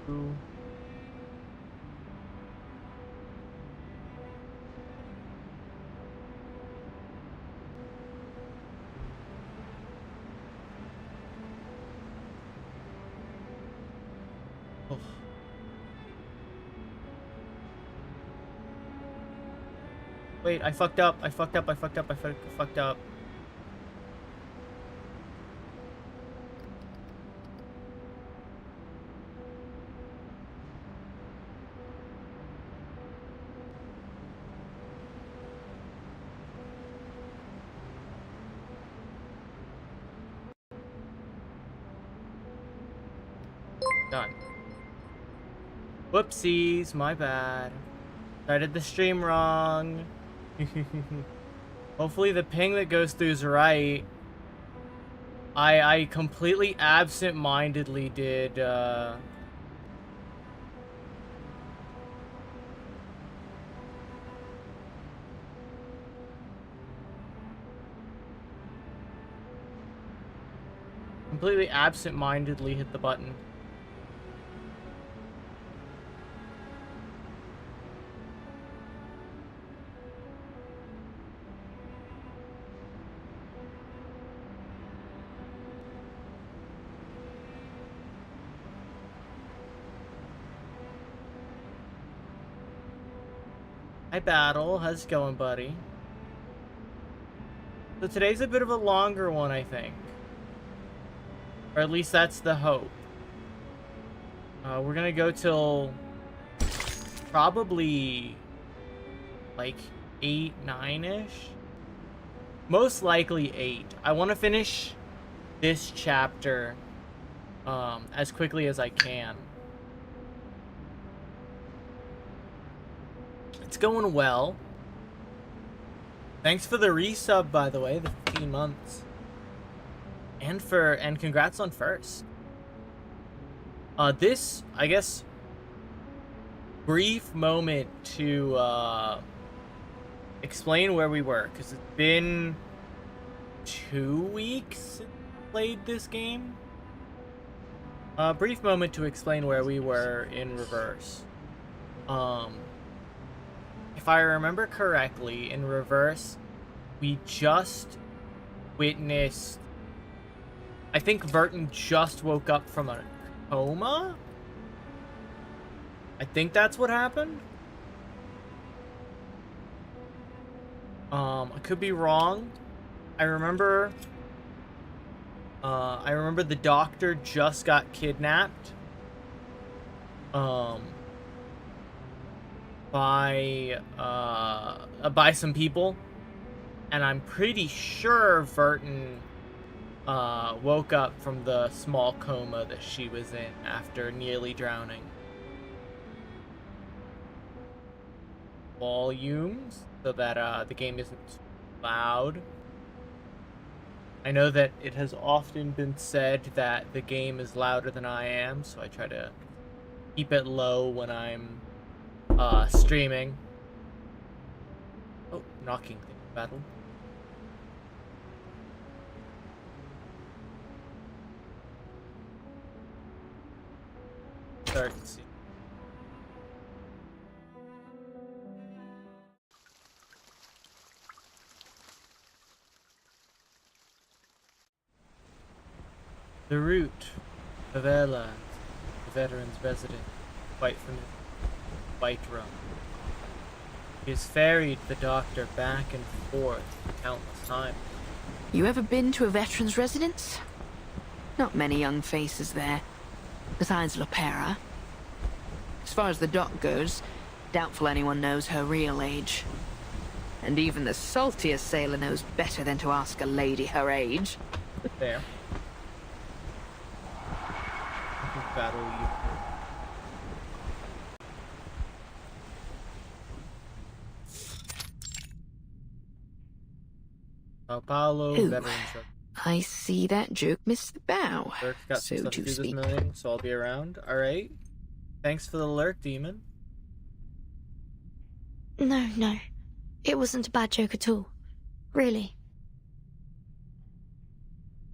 Ooh. Oh. Wait, I fucked up. I fucked up. I fucked up. I fucked up. Done. Whoopsies, my bad. Started the stream wrong. Hopefully the ping that goes through is right. I completely absent-mindedly did, completely absent-mindedly hit the button. Hi, Battle. How's it going, buddy? So today's a bit of a longer one, I think. Or at least that's the hope. We're gonna go till probably like 8, 9-ish. Most likely 8. I want to finish this chapter as quickly as I can. It's going well. Thanks for the resub, by the way, the 15 months. And congrats on first. This, I guess, brief moment to explain where we were, because it's been 2 weeks since I played this game. Brief moment to explain where we were in reverse. If I remember correctly, in reverse, we just witnessed... I think Verton just woke up from a coma? I think that's what happened. I could be wrong. I remember the doctor just got kidnapped. By some people, and I'm pretty sure Verton woke up from the small coma that she was in after nearly drowning. Volumes, so that the game isn't too loud. I know that it has often been said that the game is louder than I am, so I try to keep it low when I'm streaming. Oh, knocking thing battle. Start and see. The route of Airland, the veteran's resident, quite from White Rum. He has ferried the doctor back and forth countless times. You ever been to a veteran's residence? Not many young faces there, besides Lopera. As far as the doc goes, doubtful anyone knows her real age. And even the saltiest sailor knows better than to ask a lady her age. There. Battle you. Sao Paulo, Ooh, veterans. I see that joke missed the bow, Got so some stuff to do speak. this morning, so I'll be around. Alright. Thanks for the alert, Demon. No. It wasn't a bad joke at all. Really.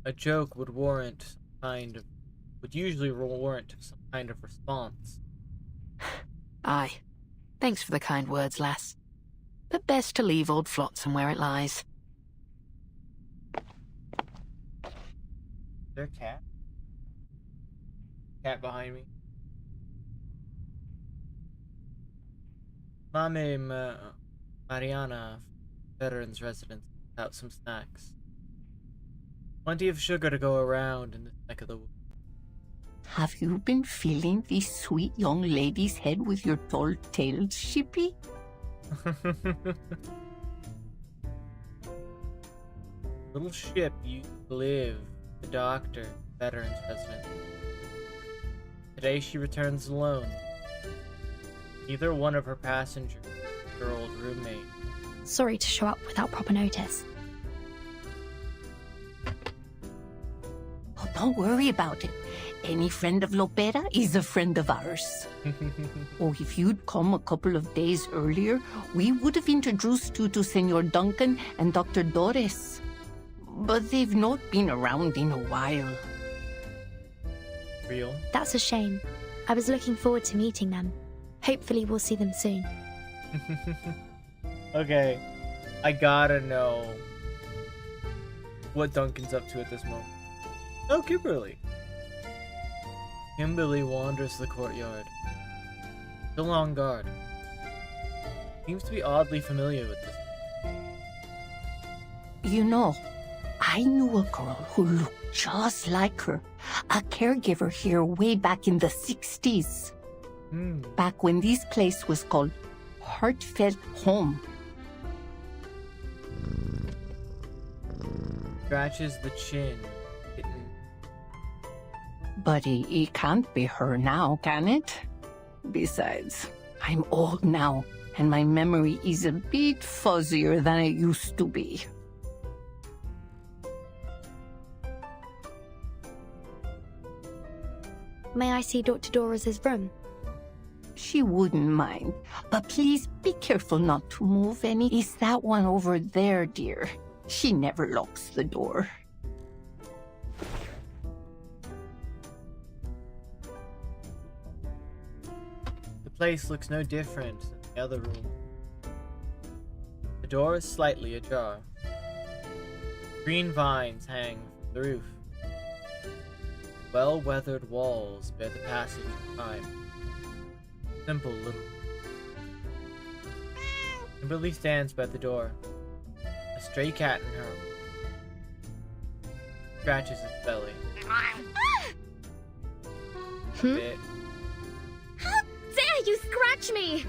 A joke would usually warrant some kind of response. Aye. Thanks for the kind words, lass. But best to leave old Flotsam where it lies. Is there a cat? Cat behind me. Mame Mariana, veterans residence, out some snacks. Plenty of sugar to go around in this neck of the woods. Have you been filling this sweet young lady's head with your tall tales, Shippy? Little ship used to live, the doctor, veterans residence. Today she returns alone. Neither one of her passengers, her old roommate. Sorry to show up without proper notice. Oh, don't worry about it. Any friend of Lopera is a friend of ours. Oh, if you'd come a couple of days earlier, we would have introduced you to Senor Duncan and Dr. Doris. But they've not been around in a while. Real? That's a shame. I was looking forward to meeting them. Hopefully we'll see them soon. Okay, I gotta know what Duncan's up to at this moment. Oh, Kimberly. Kimberly wanders the courtyard, still on guard. Seems to be oddly familiar with this. You know, I knew a girl who looked just like her. A caregiver here way back in the 60s. Back when this place was called Heartfelt Home. Scratches the chin. But it can't be her now, can it? Besides, I'm old now, and my memory is a bit fuzzier than it used to be. May I see Dr. Doris's room? She wouldn't mind, but please be careful not to move any. It's that one over there, dear. She never locks the door. The place looks no different than the other room. The door is slightly ajar. Green vines hang from the roof. Well-weathered walls bear the passage of time. Simple little. Kimberly stands by the door. A stray cat in her scratches its belly. Bit. How dare you scratch me!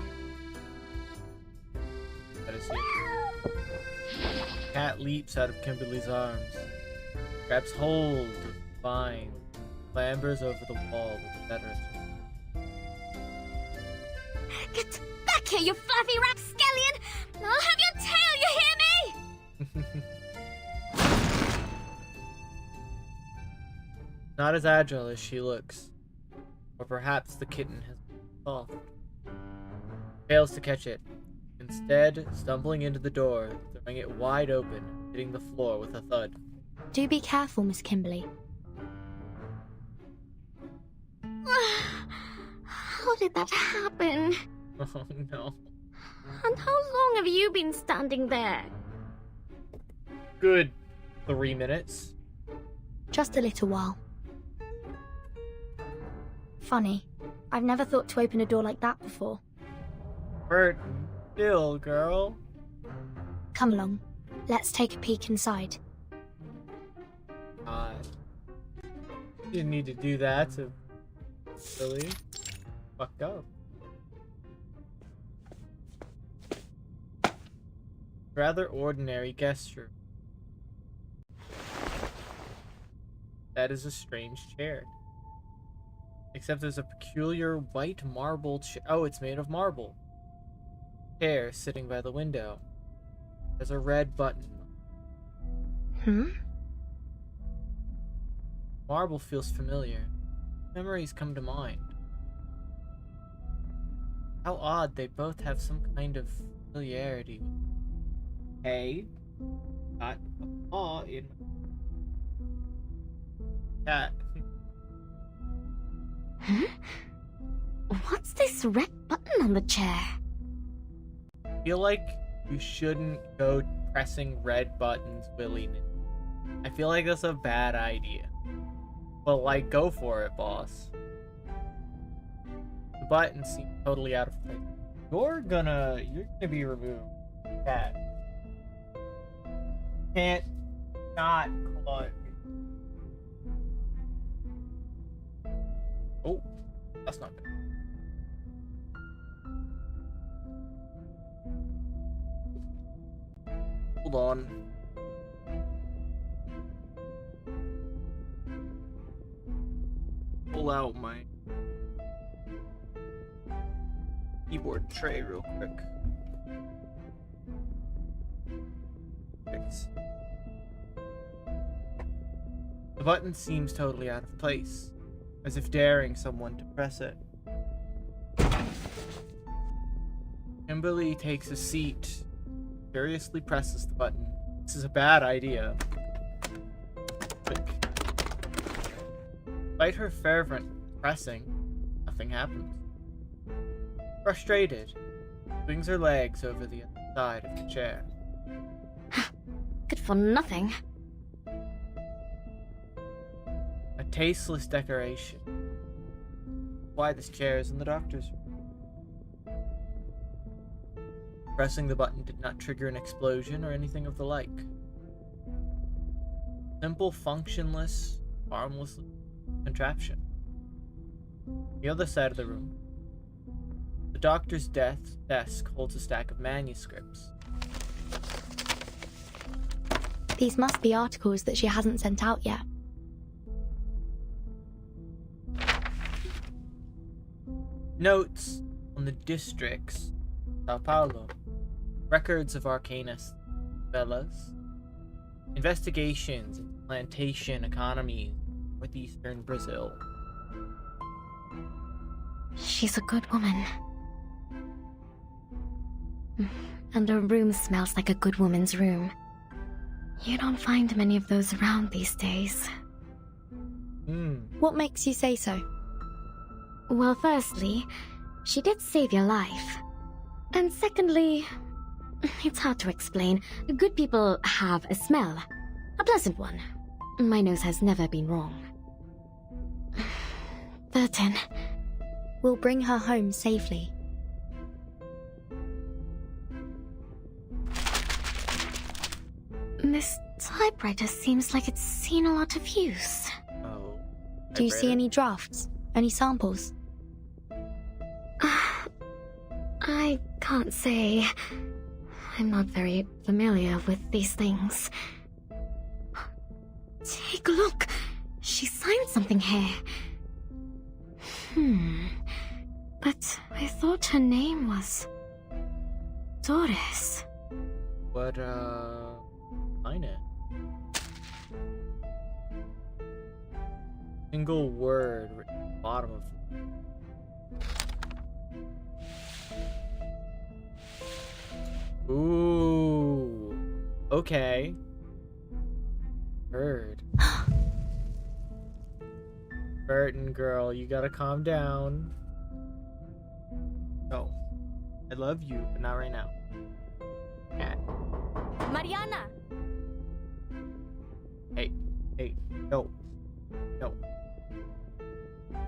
Let us see. Cat leaps out of Kimberly's arms, grabs hold of the vine, clambers over the wall with the veterans. Get back here, you fluffy rapscallion! I'll have your tail, you hear me? Not as agile as she looks. Or perhaps the kitten has been soft. Fails to catch it. Instead, stumbling into the door, throwing it wide open, hitting the floor with a thud. Do be careful, Miss Kimberly. How did that happen? Oh no. And how long have you been standing there? Good 3 minutes. Just a little while. Funny. I've never thought to open a door like that before. Hurt still, girl. Come along. Let's take a peek inside. God. You didn't need to do that to really fucked up. Rather ordinary gesture. That is a strange chair. Except there's a peculiar white marble oh, it's made of marble. Chair sitting by the window. There's a red button. Marble feels familiar. Memories come to mind. How odd they both have some kind of familiarity. Hey, got a paw in cat. What's this red button on the chair? I feel like you shouldn't go pressing red buttons willy-nilly. I feel like that's a bad idea. But like, go for it, boss. The button seems totally out of place. You're gonna be removed. Cat. Can't not claw at me. Oh, that's not good. Hold on. Pull out my keyboard tray real quick. Fix. The button seems totally out of place, as if daring someone to press it. Kimberly takes a seat, curiously presses the button. This is a bad idea. Quick. Despite her fervent pressing, nothing happens. Frustrated, swings her legs over the other side of the chair. Good for nothing. A tasteless decoration. Why this chair is in the doctor's room. Pressing the button did not trigger an explosion or anything of the like. Simple, functionless, harmless contraption. The other side of the room. The doctor's desk holds a stack of manuscripts. These must be articles that she hasn't sent out yet. Notes on the districts, Sao Paulo. Records of arcanist fellas. Investigations into plantation economies, northeastern Brazil. She's a good woman. And her room smells like a good woman's room. You don't find many of those around these days. What makes you say so? Well, firstly, she did save your life. And secondly, it's hard to explain. Good people have a smell. A pleasant one. My nose has never been wrong. Burton, we'll bring her home safely. This typewriter seems like it's seen a lot of use. Oh. Do you see any drafts? Any samples? I can't say. I'm not very familiar with these things. Take a look. She signed something here. But I thought her name was Doris. What, sign it. Single word written at the bottom of it. Ooh. Okay. Heard. Burton girl, you gotta calm down. Oh. I love you, but not right now. Cat. Mariana! Hey, no. No.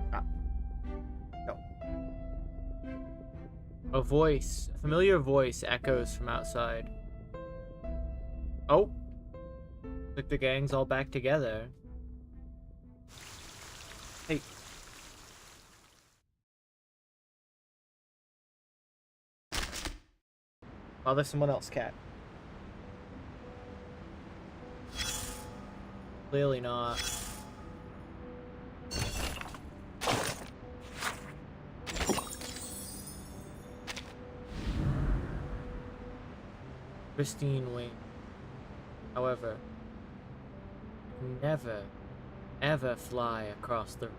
Stop. No. A familiar voice echoes from outside. Oh. Like the gang's all back together. Hey. Oh, there's someone else, Cat. Clearly not. Pristine wing. However, never, ever fly across the...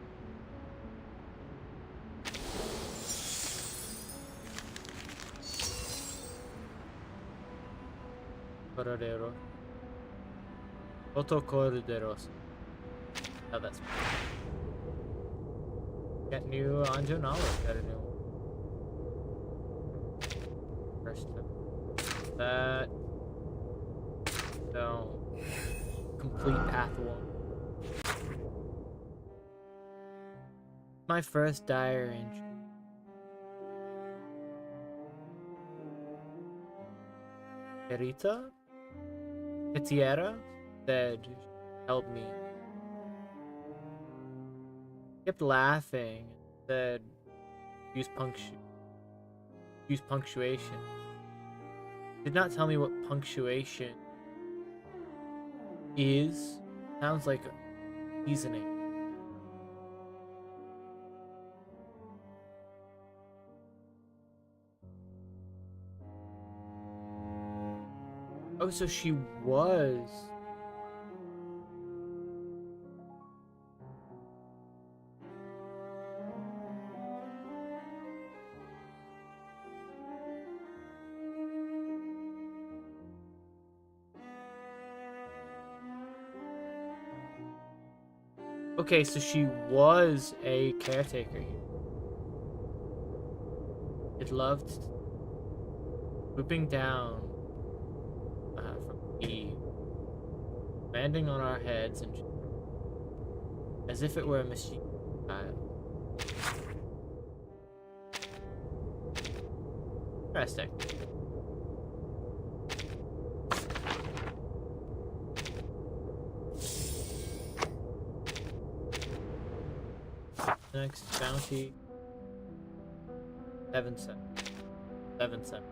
Corredero. Otto correderos. Oh, that's... Got new Anjo Knowledge. Got a new one. First that. So, complete path 1. My first dire entry. Erita? Pitiera said she helped me. Kept laughing and said use punctuation. Did not tell me what punctuation is. Sounds like seasoning. Oh, so she was. Okay, so she was a caretaker. It loved swooping down from the landing on our heads and as if it were a machine child. Interesting. Next bounty. 7-7. 7-7.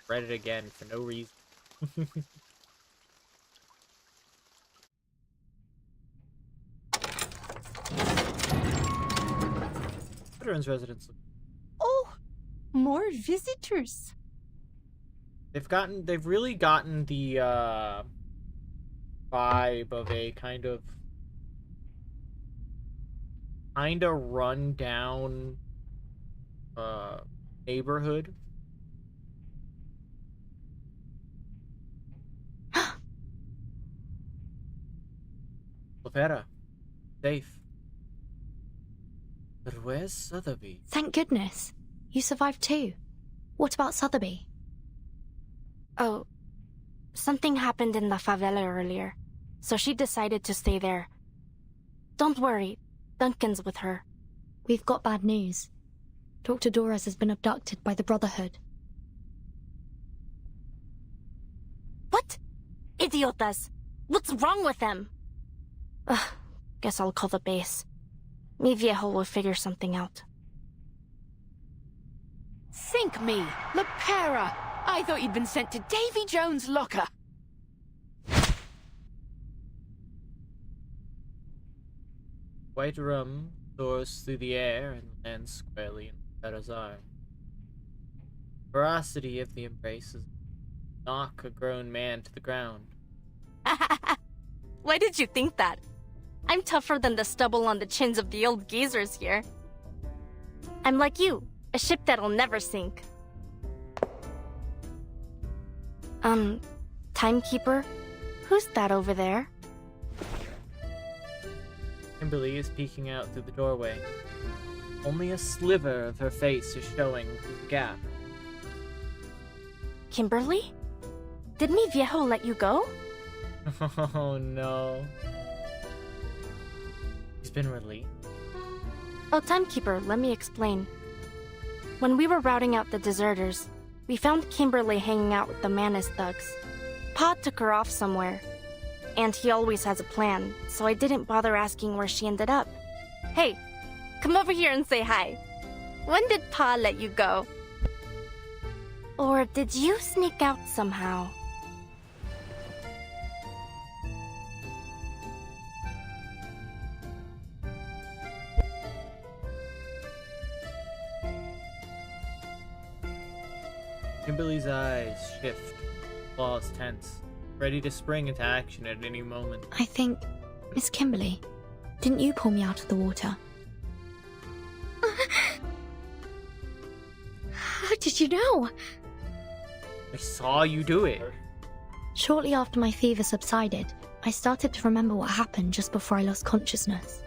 Read it again for no reason. Veterans residence. Oh, more visitors. They've really gotten the vibe of a kind of run down neighborhood. Lopera, safe. But where's Sotheby? Thank goodness. You survived too. What about Sotheby? Oh, something happened in the favela earlier, so she decided to stay there. Don't worry, Duncan's with her. We've got bad news. Dr. Doris has been abducted by the Brotherhood. What? Idiotas! What's wrong with them? Ugh, guess I'll call the base. Mi viejo will figure something out. Sink me! Lepera! I thought you'd been sent to Davy Jones' locker! White rum soars through the air and lands squarely in Lepera's arm. Ferocity of the embrace is knock a grown man to the ground. Why did you think that? I'm tougher than the stubble on the chins of the old geezers here. I'm like you, a ship that'll never sink. Timekeeper? Who's that over there? Kimberly is peeking out through the doorway. Only a sliver of her face is showing through the gap. Kimberly? Did mi viejo let you go? Oh no. He's been released. Oh, Timekeeper, let me explain. When we were routing out the deserters, we found Kimberly hanging out with the Manus thugs. Pa took her off somewhere. And he always has a plan, so I didn't bother asking where she ended up. Hey, come over here and say hi. When did Pa let you go? Or did you sneak out somehow? Kimberly's eyes shift, claws tense, ready to spring into action at any moment. I think, Miss Kimberly, didn't you pull me out of the water? How did you know? I saw you do it. Shortly after my fever subsided, I started to remember what happened just before I lost consciousness.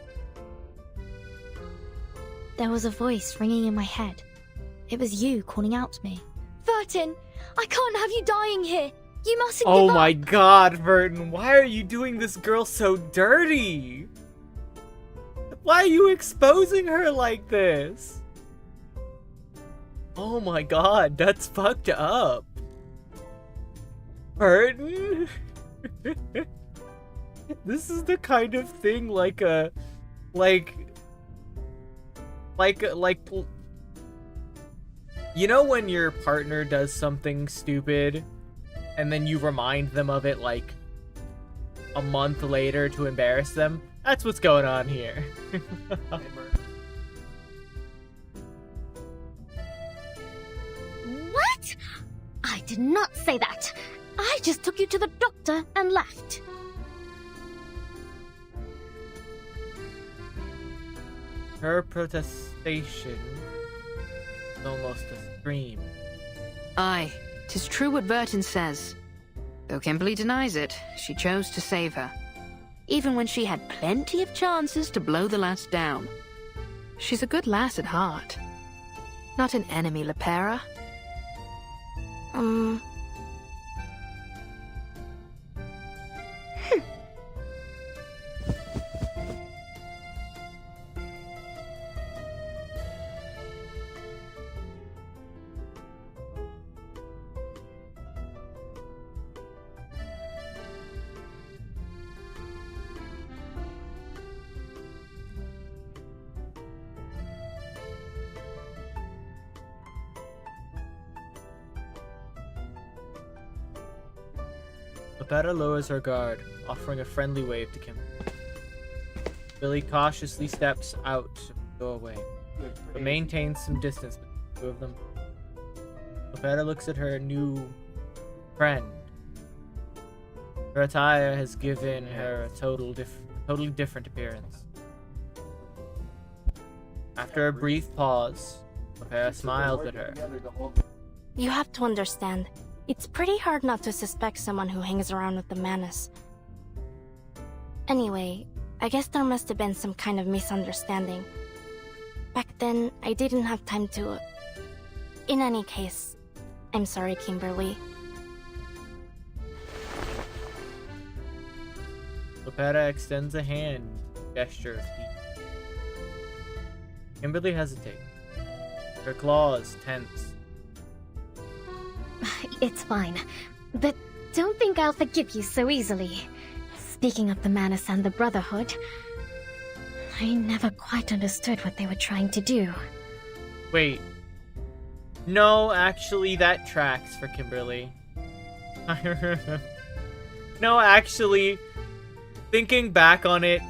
There was a voice ringing in my head. It was you calling out to me. Vertin, I can't have you dying here. You mustn't give Oh up. my god, Vertin, why are you doing this girl so dirty? Why are you exposing her like this? Oh my god, that's fucked up. Vertin? This is the kind of thing like you know when your partner does something stupid and then you remind them of it like a month later to embarrass them? That's what's going on here. What? I did not say that. I just took you to the doctor and left. Her protestation is almost a scream. Aye, 'tis true what Vertin says. Though Kimberly denies it, she chose to save her. Even when she had plenty of chances to blow the lass down. She's a good lass at heart. Not an enemy, Lepera. Lepera lowers her guard, offering a friendly wave to Kim. Billy cautiously steps out to the doorway, but maintains some distance between the two of them. Lepera looks at her new friend. Her attire has given her a totally different appearance. After a brief pause, Lepera smiles at her. You have to understand, it's pretty hard not to suspect someone who hangs around with the Manus. Anyway, I guess there must have been some kind of misunderstanding. Back then, I didn't have time to... In any case, I'm sorry, Kimberly. Lepera extends a hand, gesture of peace. Kimberly hesitates. Her claws tense. It's fine. But don't think I'll forgive you so easily. Speaking of the Manus and the Brotherhood, I never quite understood what they were trying to do. Wait. No, actually, that tracks for Kimberly. No, actually, thinking back on it,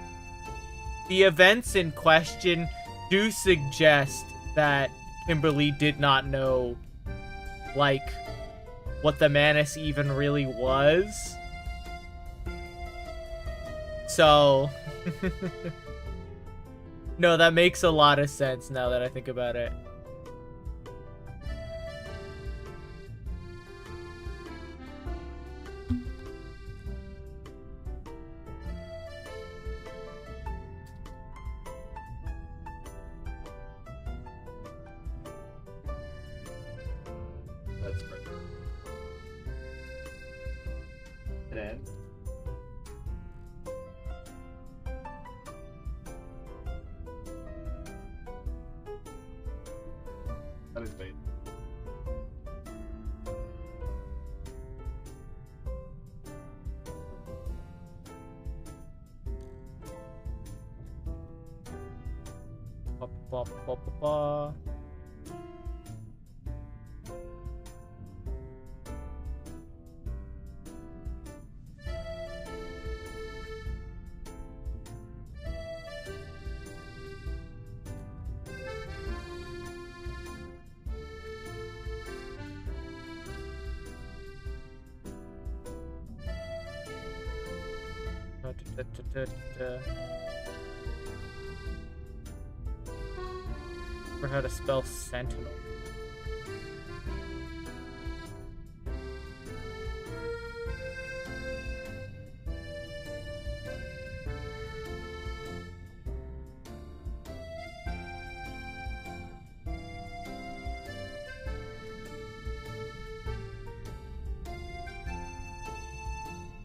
the events in question do suggest that Kimberly did not know, like, what the Manus even really was. So, no, that makes a lot of sense now that I think about it. That's perfect. It ends. That is bait. Ba, ba, ba, ba, ba. Da, da, da, da. For how to spell sentinel.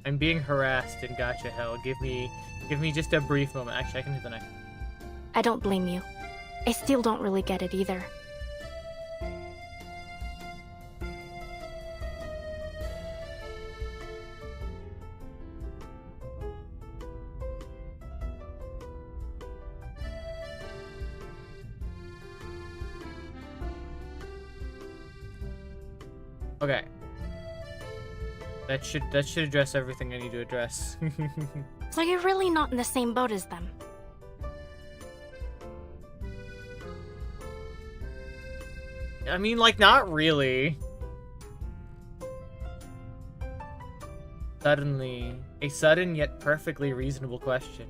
I'm being harassed in Gacha Hell. Give me just a brief moment. Actually, I can do the next. I don't blame you. I still don't really get it either. Okay. That should address everything I need to address. So you're really not in the same boat as them. I mean, like, not really. Suddenly, a sudden yet perfectly reasonable question.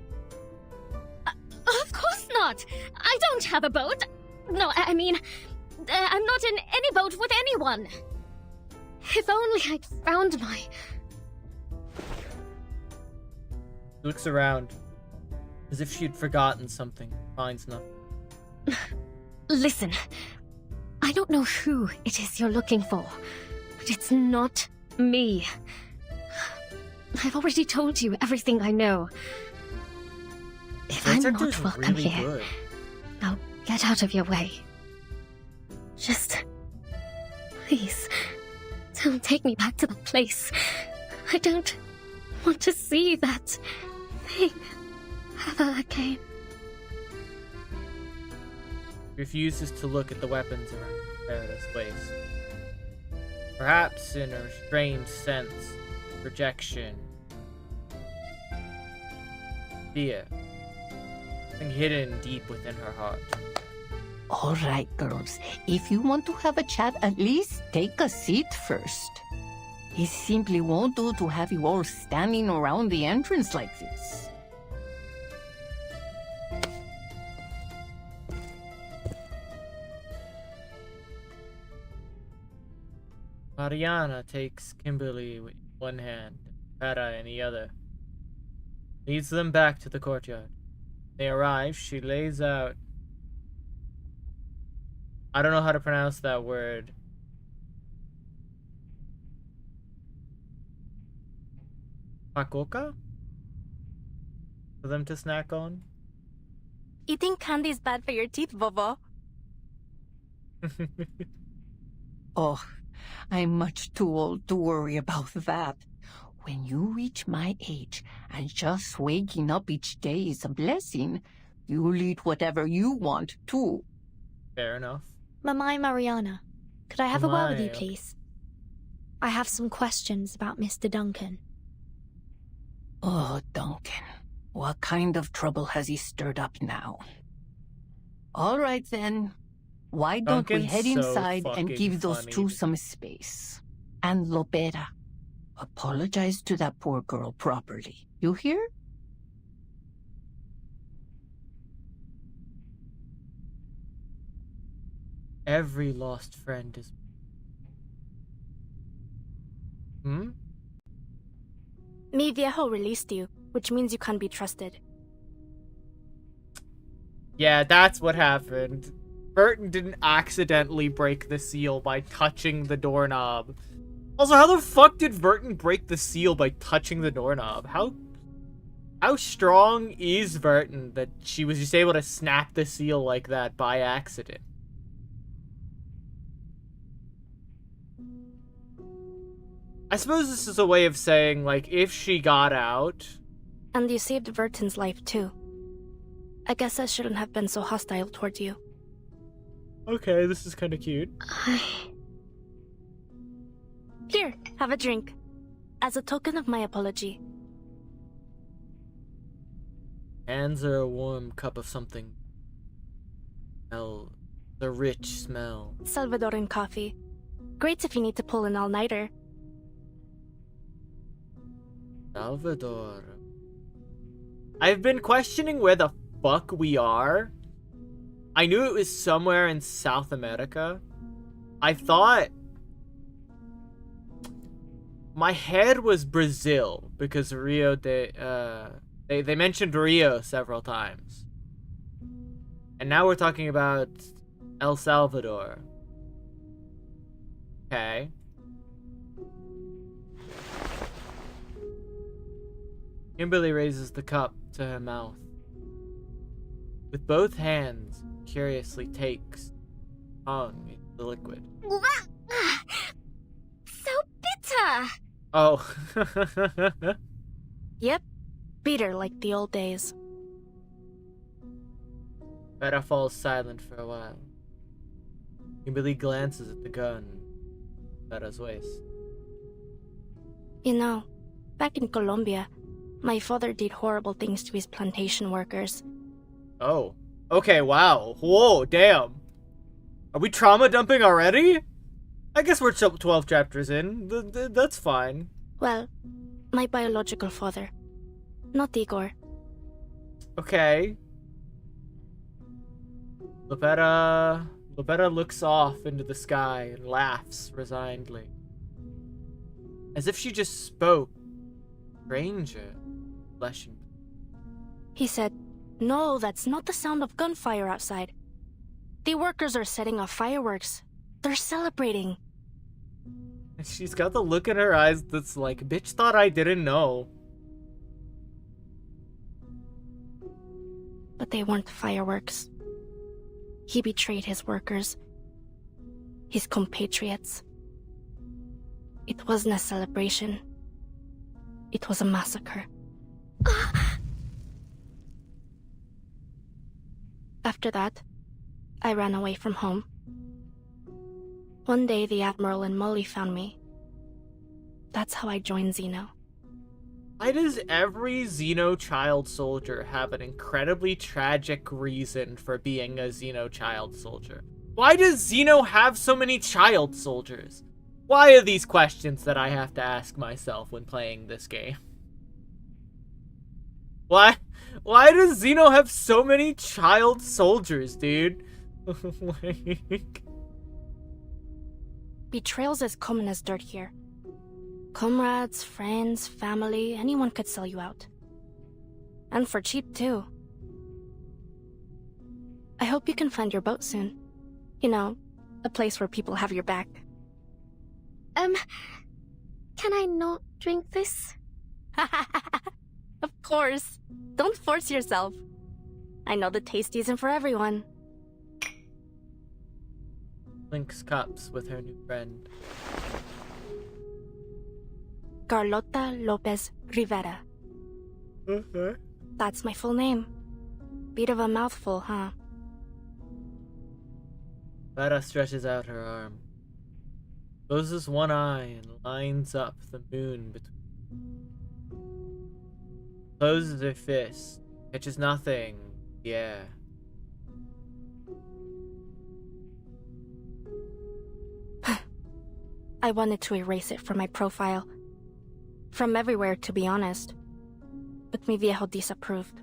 Of course not! I don't have a boat! No, I mean, I'm not in any boat with anyone! If only I'd found my... She looks around, as if she'd forgotten something, finds nothing. Listen, I don't know who it is you're looking for, but it's not me. I've already told you everything I know. If I'm not welcome really here, good. I'll get out of your way. Just... please, don't take me back to that place. I don't want to see that thing ever again. Refuses to look at the weapons around Paradise Place. Perhaps in a strange sense, rejection, fear, something hidden deep within her heart. All right, girls. If you want to have a chat, at least take a seat first. It simply won't do to have you all standing around the entrance like this. Mariana takes Kimberly with one hand, Para in the other. Leads them back to the courtyard. They arrive, she lays out... I don't know how to pronounce that word. Pacoca? For them to snack on? Eating candy is bad for your teeth, Bobo. Oh, I'm much too old to worry about that. When you reach my age and just waking up each day is a blessing, you'll eat whatever you want, too. Fair enough. Mamai Mariana, could I have a word with you, Mamai. please? I have some questions about Mr. Duncan. Oh, Duncan. What kind of trouble has he stirred up now? All right, then. Why don't we Duncan's head so inside and fucking give those funny. two some space? And Lopera, apologize to that poor girl properly. You hear? Every lost friend is... Hmm? Mi Viejo released you, which means you can't be trusted. Yeah, that's what happened. Burton didn't accidentally break the seal by touching the doorknob. Also, how the fuck did Burton break the seal by touching the doorknob? How strong is Burton that she was just able to snap the seal like that by accident? I suppose this is a way of saying, like, if she got out... And you saved Verton's life, too. I guess I shouldn't have been so hostile towards you. Okay, this is kind of cute. Here, have a drink. As a token of my apology. Hands her a warm cup of something. Smell. The rich smell. Salvadoran coffee. Great if you need to pull an all-nighter. Salvador. I've been questioning where the fuck we are. I knew it was somewhere in South America. I thought... My head was Brazil, because Rio de... They mentioned Rio several times. And now we're talking about El Salvador. Okay. Kimberly raises the cup to her mouth. With both hands, curiously takes tongue into the liquid. So bitter! Oh. Yep, bitter like the old days. Vera falls silent for a while. Kimberly glances at the gun at Vera's waist. You know, back in Colombia, my father did horrible things to his plantation workers. Oh. Okay, wow. Whoa, damn. Are we trauma dumping already? I guess we're 12 chapters in. That's fine. Well, my biological father. Not Igor. Okay. Lopera looks off into the sky and laughs resignedly. As if she just spoke. Stranger. Flesh and... He said, "No, that's not the sound of gunfire outside. The workers are setting off fireworks. They're celebrating." And she's got the look in her eyes that's like, bitch thought I didn't know. But they weren't fireworks. He betrayed his workers. His compatriots. It wasn't a celebration. It was a massacre. After that, I ran away from home. One day, the Admiral and Molly found me. That's how I joined Xeno. Why does every Xeno child soldier have an incredibly tragic reason for being a Xeno child soldier? Why does Xeno have so many child soldiers? Why are these questions that I have to ask myself when playing this game? Why does Xeno have so many child soldiers, dude? Like... Betrayal's as common as dirt here. Comrades, friends, family, anyone could sell you out. And for cheap, too. I hope you can find your boat soon. You know, a place where people have your back. Can I not drink this? Of course. Don't force yourself. I know the taste isn't for everyone. Links cups with her new friend. Carlota Lopez Rivera. That's my full name. Bit of a mouthful, huh? Vera stretches out her arm, closes one eye and lines up the moon between. Closes her fist, catches nothing. Yeah. I wanted to erase it from my profile. From everywhere, to be honest. But mi viejo disapproved.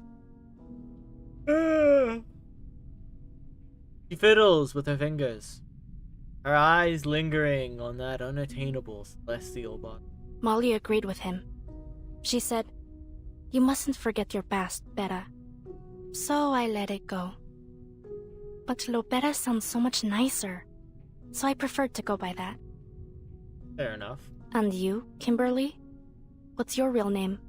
She fiddles with her fingers, her eyes lingering on that unattainable celestial body. Molly agreed with him. She said, "You mustn't forget your past, Beta." So I let it go. But Lopera sounds so much nicer, so I preferred to go by that. Fair enough. And you, Kimberly? What's your real name?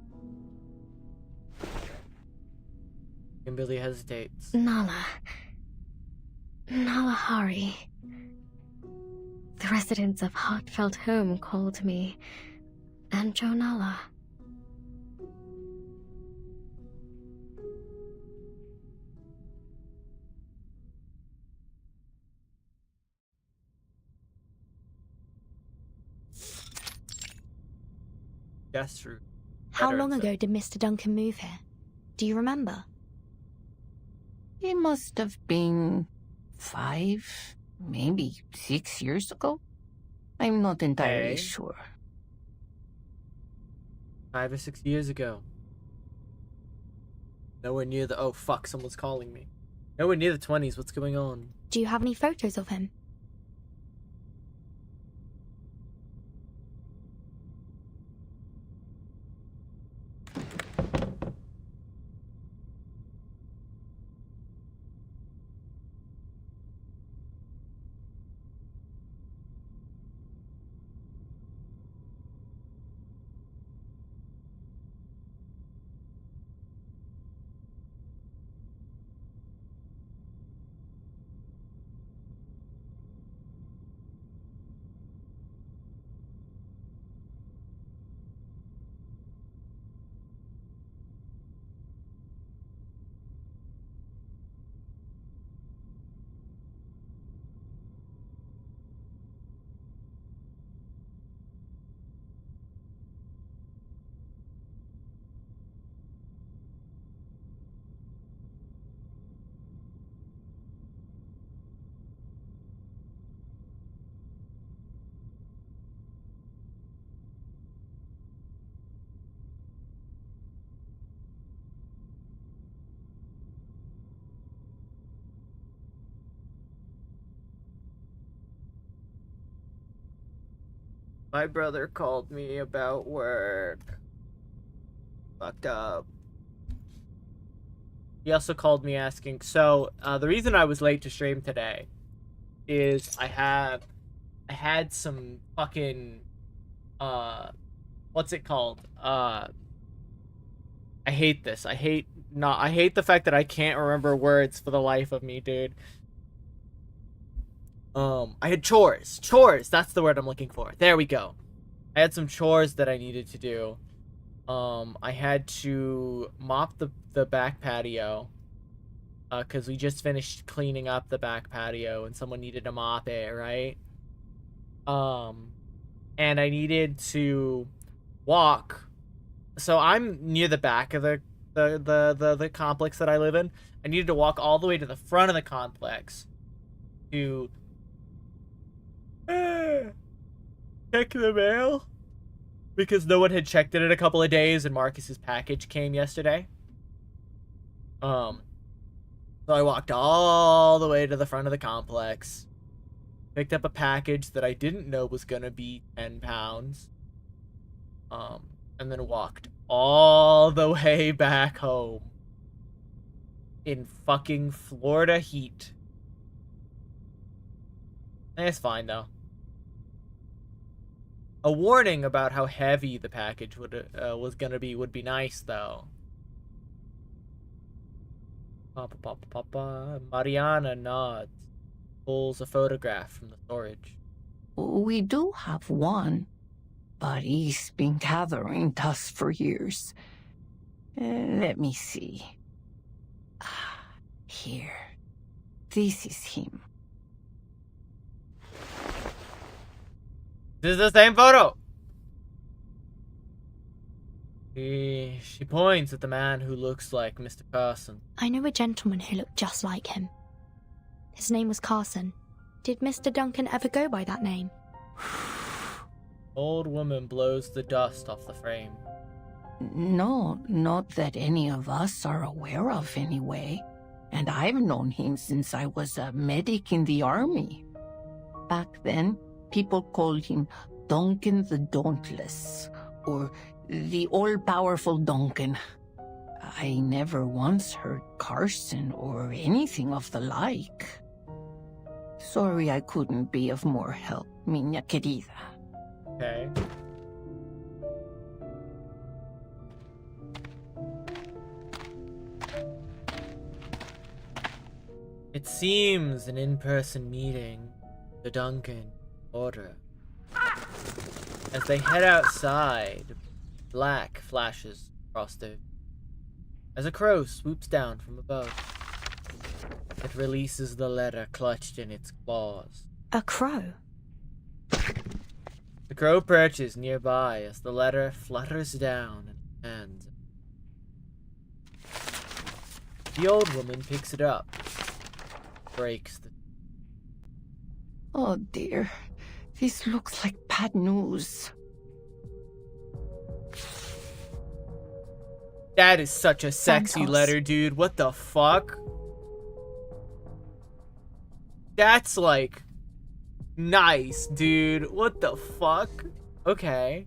Kimberly hesitates. Nala. Nala Hari. The residents of Heartfelt Home called me Anjo Nala. Gesture. How long ago did Mr. Duncan move here? Do you remember? It must have been 5, maybe 6 years ago. I'm not entirely Okay. sure. 5 or 6 years ago. Nowhere near the... Oh, fuck, someone's calling me. Nowhere near the 20s. What's going on? Do you have any photos of him? My brother called me about work. Fucked up. He also called me asking. So, the reason I was late to stream today is I had some fucking, what's it called? I hate this. I hate the fact that I can't remember words for the life of me, dude. I had chores. Chores, that's the word I'm looking for. There we go. I had some chores that I needed to do. I had to mop the back patio. Because we just finished cleaning up the back patio and someone needed to mop it, right? And I needed to walk. So I'm near the back of the complex that I live in. I needed to walk all the way to the front of the complex to check the mail because no one had checked it in a couple of days and Marcus's package came yesterday. So I walked all the way to the front of the complex, picked up a package that I didn't know was gonna be 10 pounds, and then walked all the way back home in fucking Florida heat. It's fine though. A warning about how heavy the package was gonna be would be nice though. Mariana nods, pulls a photograph from the storage. We do have one, but he's been gathering dust for years. Let me see. Here. This is him. This is the same photo! She points at the man who looks like Mr. Carson. I know a gentleman who looked just like him. His name was Carson. Did Mr. Duncan ever go by that name? Old woman blows the dust off the frame. No, not that any of us are aware of anyway. And I've known him since I was a medic in the army. Back then, people called him Duncan the Dauntless, or the all-powerful Duncan. I never once heard Carson or anything of the like. Sorry I couldn't be of more help, minha querida. Okay. It seems an in-person meeting. The Duncan order. As they head outside, black flashes across their... As a crow swoops down from above, it releases the letter clutched in its claws. A crow? The crow perches nearby as the letter flutters down and lands. The old woman picks it up, breaks the... Oh dear, this looks like bad news. That is such a sexy Santos. letter, dude. What the fuck? That's like nice, dude. What the fuck? Okay.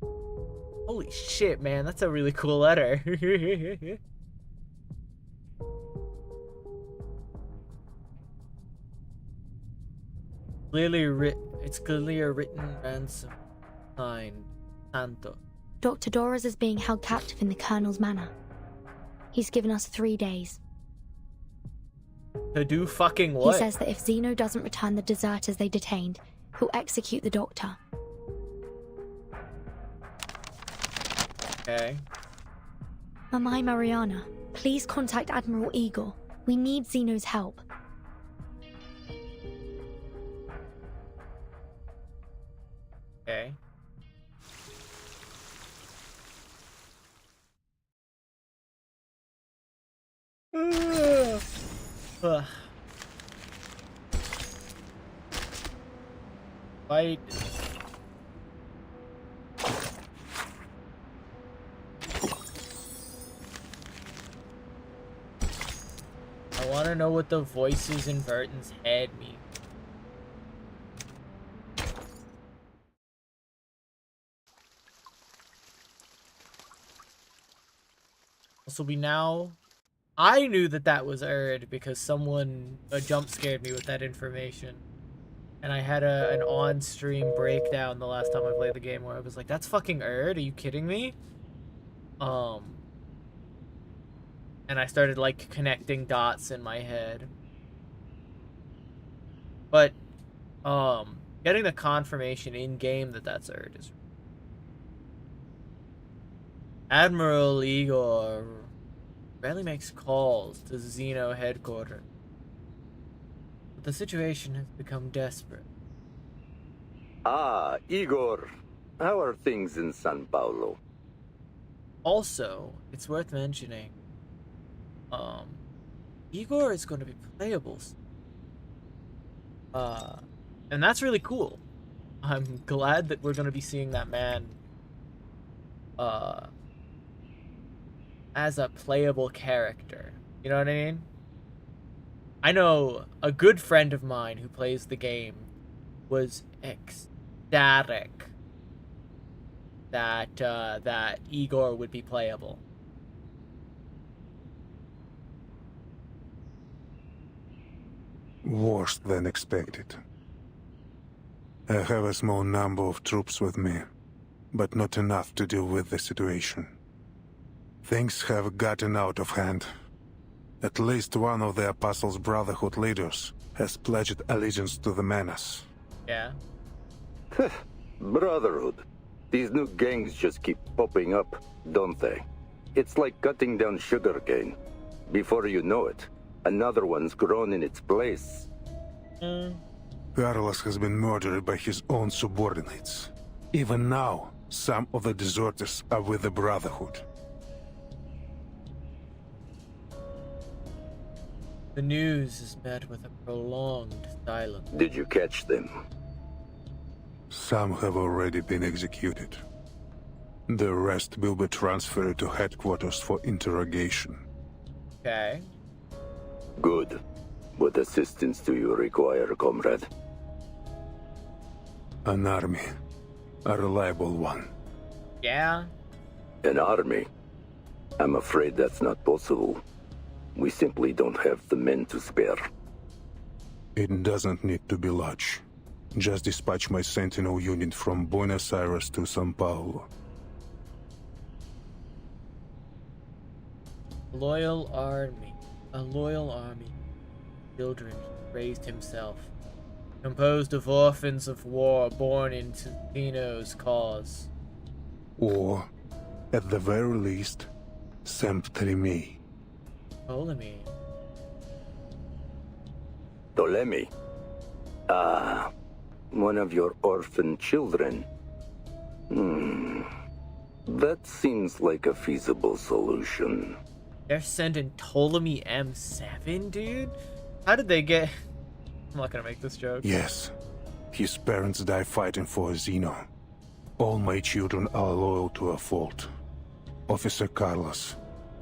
Holy shit, man. That's a really cool letter. It's clearly a written ransom signed Santo. Dr. Doras is being held captive in the Colonel's manor. He's given us 3 days. To do fucking what? He says that if Zeno doesn't return the deserters they detained, he'll execute the doctor. Okay. Mamai Mariana, please contact Admiral Eagle. We need Zeno's help. Okay. Ugh. Fight. I want to know what the voices in Burton's head mean. Also, I knew that was Erd because someone jump scared me with that information. And I had an on-stream breakdown the last time I played the game where I was like, that's fucking Erd? Are you kidding me? And I started, like, connecting dots in my head. But, getting the confirmation in-game that that's Erd is... Admiral Igor rarely makes calls to Xeno headquarters. But the situation has become desperate. Ah, Igor. How are things in San Paulo? Also, it's worth mentioning, Igor is going to be playable. And that's really cool. I'm glad that we're going to be seeing that man, as a playable character. You know what I mean? I know a good friend of mine who plays the game was ecstatic that Igor would be playable. Worse than expected. I have a small number of troops with me, but not enough to deal with the situation. Things have gotten out of hand. At least one of the Apostles' Brotherhood leaders has pledged allegiance to the Menace. Yeah. Brotherhood. These new gangs just keep popping up, don't they? It's like cutting down sugarcane. Before you know it, another one's grown in its place. Carlos has been murdered by his own subordinates. Even now, some of the deserters are with the Brotherhood. The news is met with a prolonged silence. Did you catch them? Some have already been executed. The rest will be transferred to headquarters for interrogation. Okay. Good. What assistance do you require, comrade? An army. A reliable one. Yeah. An army? I'm afraid that's not possible. We simply don't have the men to spare. It doesn't need to be large. Just dispatch my Sentinel unit from Buenos Aires to São Paulo. A loyal army. Children he raised himself. Composed of orphans of war born into Xeno's cause. Or, at the very least, Ptolemy. Ptolemy. Ptolemy? Ah, one of your orphan children. That seems like a feasible solution. They're sending Ptolemy M7, dude? How did they get... I'm not gonna make this joke. Yes. His parents died fighting for Xeno. All my children are loyal to a fault. Officer Carlos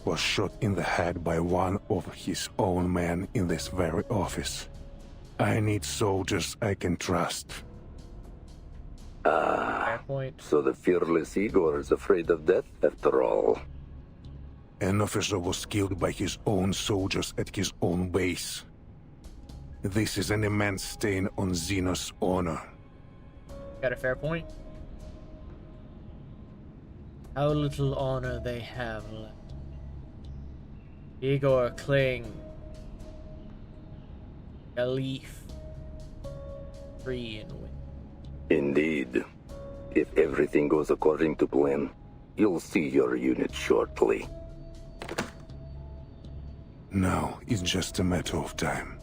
was shot in the head by one of his own men in this very office. I need soldiers I can trust. Fair point. So the fearless Igor is afraid of death after all. An officer was killed by his own soldiers at his own base. This is an immense stain on Xeno's honor. Got a fair point. How little honor they have left. Igor cling. A leaf. Free and win. Indeed. If everything goes according to plan, you'll see your unit shortly. Now it's just a matter of time.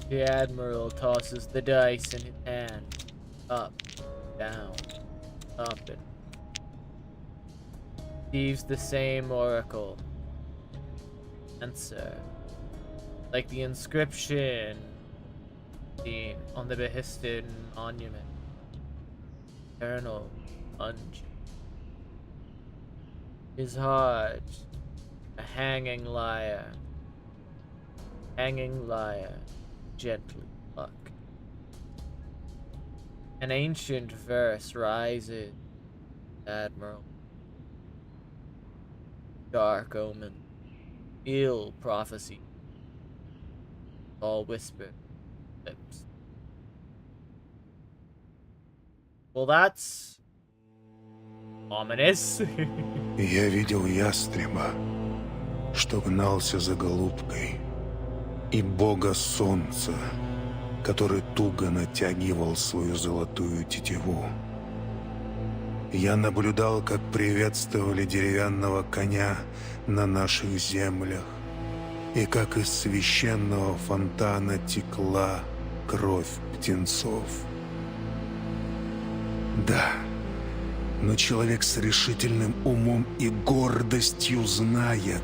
The Admiral tosses the dice in his hand. Up, down, up and receives the same oracle. Answer. Like the inscription seen on the Behisted monument. Eternal unction. His heart, a hanging lyre. Hanging lyre, gently pluck. An ancient verse rises, Admiral. dark omen, ill prophecy, all whispered lips. Well, that's ominous. Я видел ястреба, что гнался за голубкой, и бога солнца, который туго натягивал свою золотую тетиву. Я наблюдал, как приветствовали деревянного коня на наших землях, и как из священного фонтана текла кровь птенцов. Да, но человек с решительным умом и гордостью знает,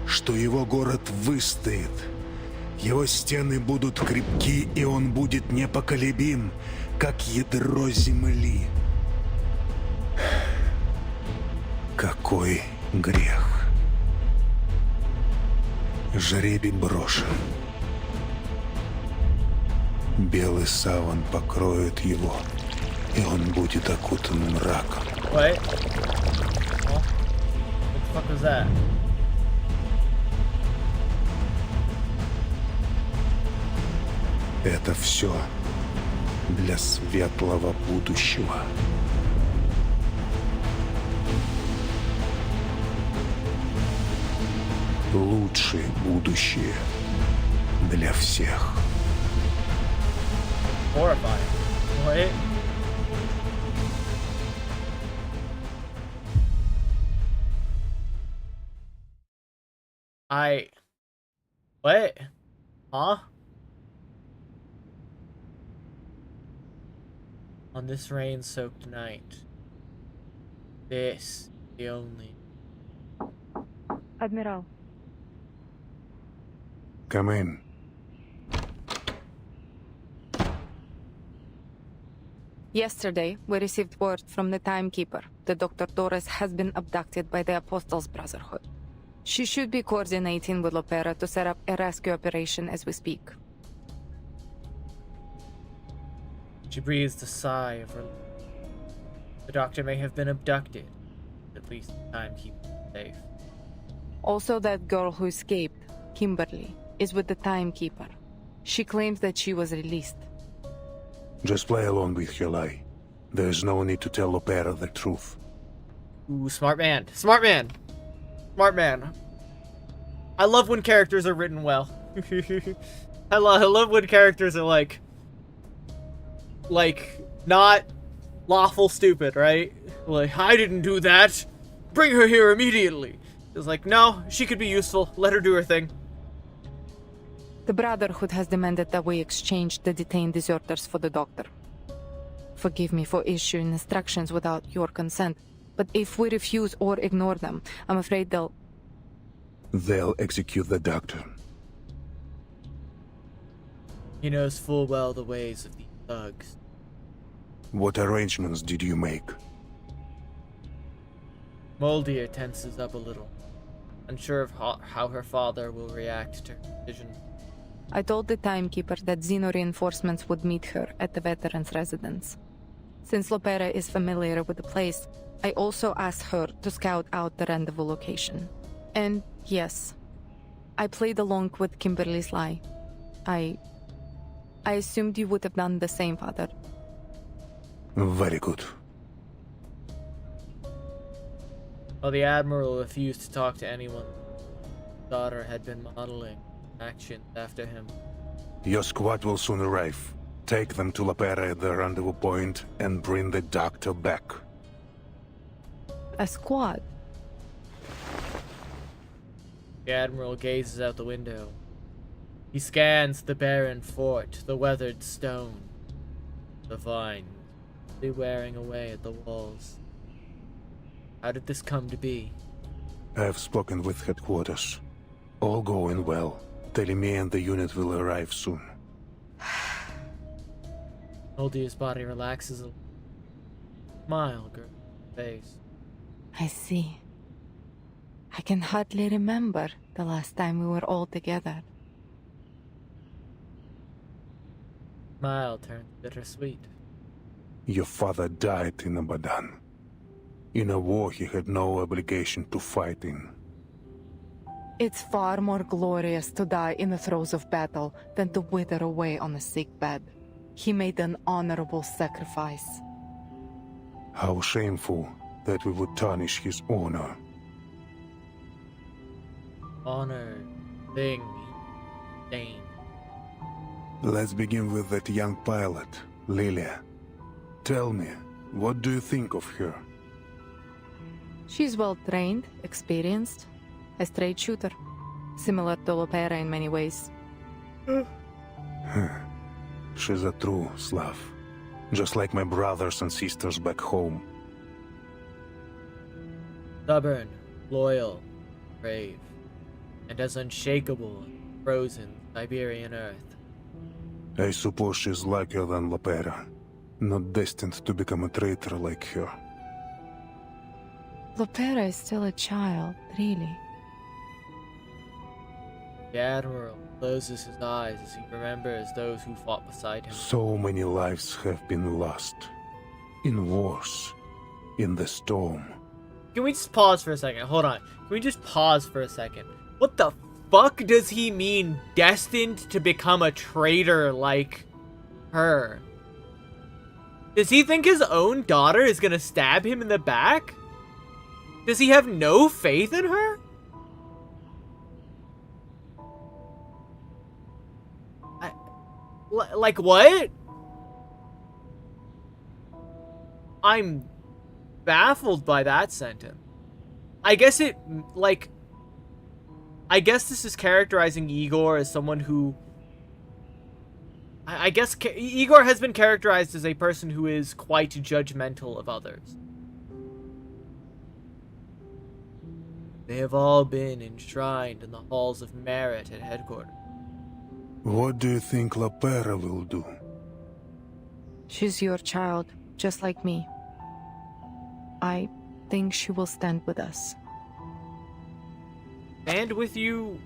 что его город выстоит, его стены будут крепки, и он будет непоколебим, как ядро земли. Какой грех! Жребий брошен. Белый саван покроет его, и он будет окутан мраком. What? What the fuck was that? Это все для светлого будущего. Лучшее будущее для всех. Horrifying. What? What? Huh? On this rain-soaked night, this the only. Admiral. Come in. Yesterday, we received word from the Timekeeper that Dr. Torres has been abducted by the Apostles' Brotherhood. She should be coordinating with Lopera to set up a rescue operation as we speak. She breathes a sigh of relief. The doctor may have been abducted. At least the time keeps her safe. Also, that girl who escaped, Kimberly, is with the Timekeeper. She claims that she was released. Just play along with your lie. There's no need to tell Lopera the truth. Ooh, smart man. Smart man. Smart man. I love when characters are written well. I love when characters are like not lawful stupid, right? Like, I didn't do that. Bring her here immediately. It's like, no, she could be useful. Let her do her thing. The Brotherhood has demanded that we exchange the detained deserters for the doctor. Forgive me for issuing instructions without your consent, but if we refuse or ignore them, I'm afraid They'll execute the doctor. He knows full well the ways of these thugs. What arrangements did you make? Moldier tenses up a little, unsure of how her father will react to her decision. I told the Timekeeper that Xeno reinforcements would meet her at the veteran's residence. Since Lopera is familiar with the place, I also asked her to scout out the rendezvous location. And yes, I played along with Kimberly's lie. I assumed you would have done the same, Father. Very good. While the Admiral refused to talk to anyone, his daughter had been modeling actions after him. Your squad will soon arrive. Take them to Lopera at the rendezvous point and bring the doctor back. A squad? The Admiral gazes out the window. He scans the barren fort, the weathered stone, the vines, they wearing away at the walls. How did this come to be? I have spoken with headquarters. All going well. Teleme and the unit will arrive soon. Moldier's body relaxes a little. Smile, girl. Face. I see. I can hardly remember the last time we were all together. Smile turns bittersweet. Your father died in Abadan. in a war he had no obligation to fight in. It's far more glorious to die in the throes of battle than to wither away on a sick bed. He made an honorable sacrifice. How shameful that we would tarnish his honor. Honor. Thing. Dane. Let's begin with that young pilot, Lilia. Tell me, what do you think of her? She's well trained, experienced, a straight shooter, similar to Lopera in many ways. She's a true Slav, just like my brothers and sisters back home. Stubborn, loyal, brave, and as unshakable as frozen Siberian earth. I suppose she's luckier than Lopera, not destined to become a traitor like her. Lopera is still a child, really. The Admiral closes his eyes as he remembers those who fought beside him. So many lives have been lost. In wars. In the storm. Can we just pause for a second? Hold on. Can we just pause for a second? What the fuck does he mean, destined to become a traitor like her? Does he think his own daughter is gonna stab him in the back? Does he have no faith in her? Like what? I'm baffled by that sentence. I guess this is characterizing Igor as someone who... I guess Igor has been characterized as a person who is quite judgmental of others. They have all been enshrined in the halls of merit at headquarters. What do you think Lopera will do? She's your child, just like me. I think she will stand with us. Stand with you?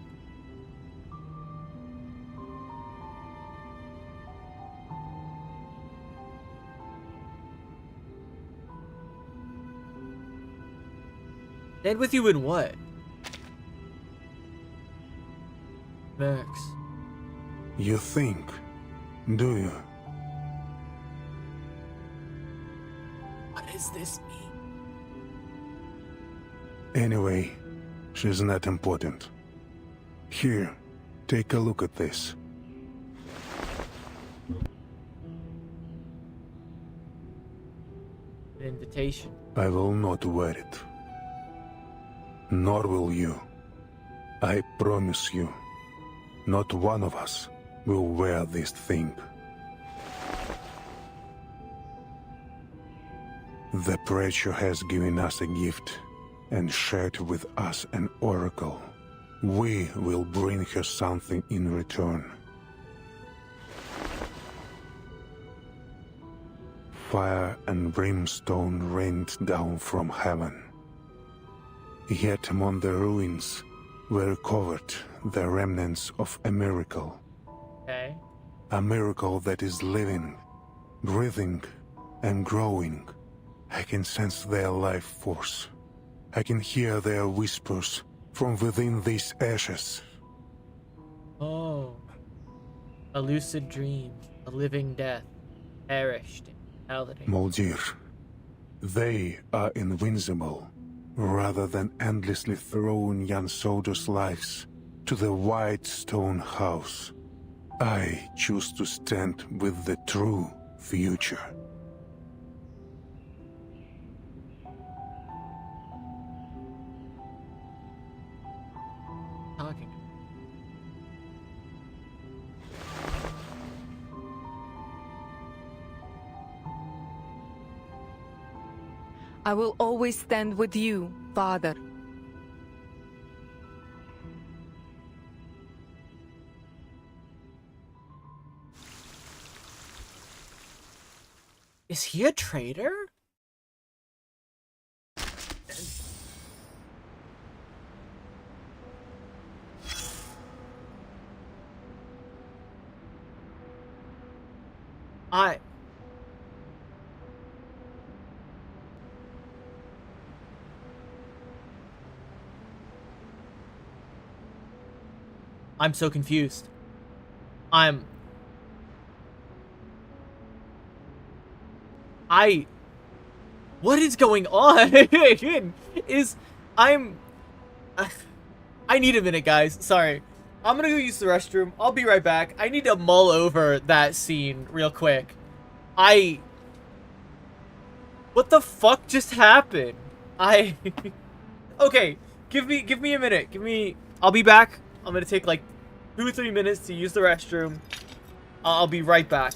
Stand with you in what? Max. You think, do you? What does this mean? Anyway, she's not important. Here, take a look at this. An invitation. I will not wear it. Nor will you. I promise you, not one of us will wear this thing. The preacher has given us a gift and shared with us an oracle. We will bring her something in return. Fire and brimstone rained down from heaven. Yet among the ruins were covered the remnants of a miracle. Okay. A miracle that is living, breathing, and growing. I can sense their life force. I can hear their whispers from within these ashes. Oh. A lucid dream, a living death, perished in reality. Moldir, they are invincible, rather than endlessly throwing young soldiers' lives to the white stone house. I choose to stand with the true future. Talking. I will always stand with you, Father. Is he a traitor? I'm so confused. What is going on? I need a minute, guys. Sorry. I'm gonna go use the restroom. I'll be right back. I need to mull over that scene real quick. What the fuck just happened? Okay, give me a minute. I'll be back. I'm gonna take like 2 or 3 minutes to use the restroom. I'll be right back.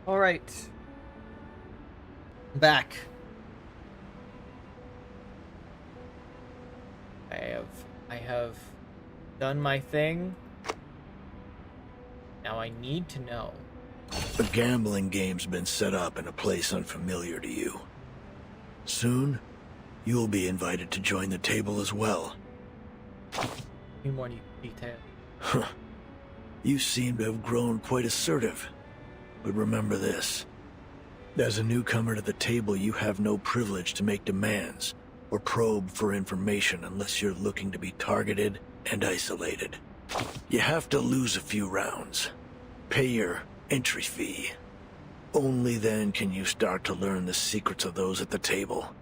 All right. I'm back. I have done my thing. Now I need to know. The gambling game's been set up in a place unfamiliar to you. Soon, you'll be invited to join the table as well. Need more detail. Huh. You seem to have grown quite assertive. But remember this. As a newcomer to the table, you have no privilege to make demands or probe for information unless you're looking to be targeted and isolated. You have to lose a few rounds. Pay your entry fee. Only then can you start to learn the secrets of those at the table.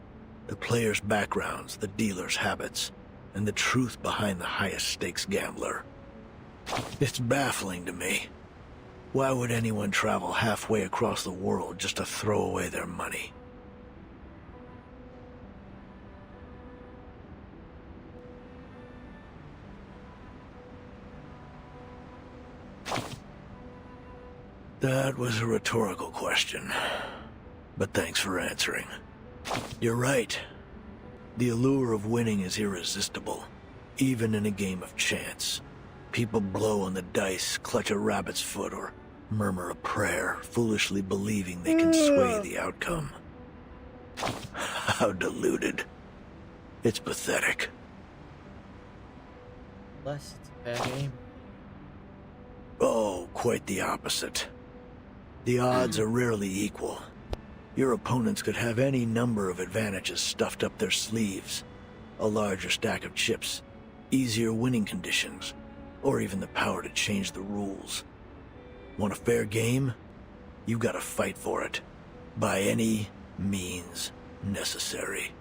The players' backgrounds, the dealers' habits, and the truth behind the highest stakes gambler. It's baffling to me. Why would anyone travel halfway across the world just to throw away their money? That was a rhetorical question, but thanks for answering. You're right. The allure of winning is irresistible, even in a game of chance. People blow on the dice, clutch a rabbit's foot, or murmur a prayer, foolishly believing they can sway the outcome. How deluded. It's pathetic. Unless it's a bad game. Oh, quite the opposite. The odds are rarely equal. Your opponents could have any number of advantages stuffed up their sleeves. A larger stack of chips, easier winning conditions, or even the power to change the rules. Want a fair game? You gotta fight for it. By any means necessary.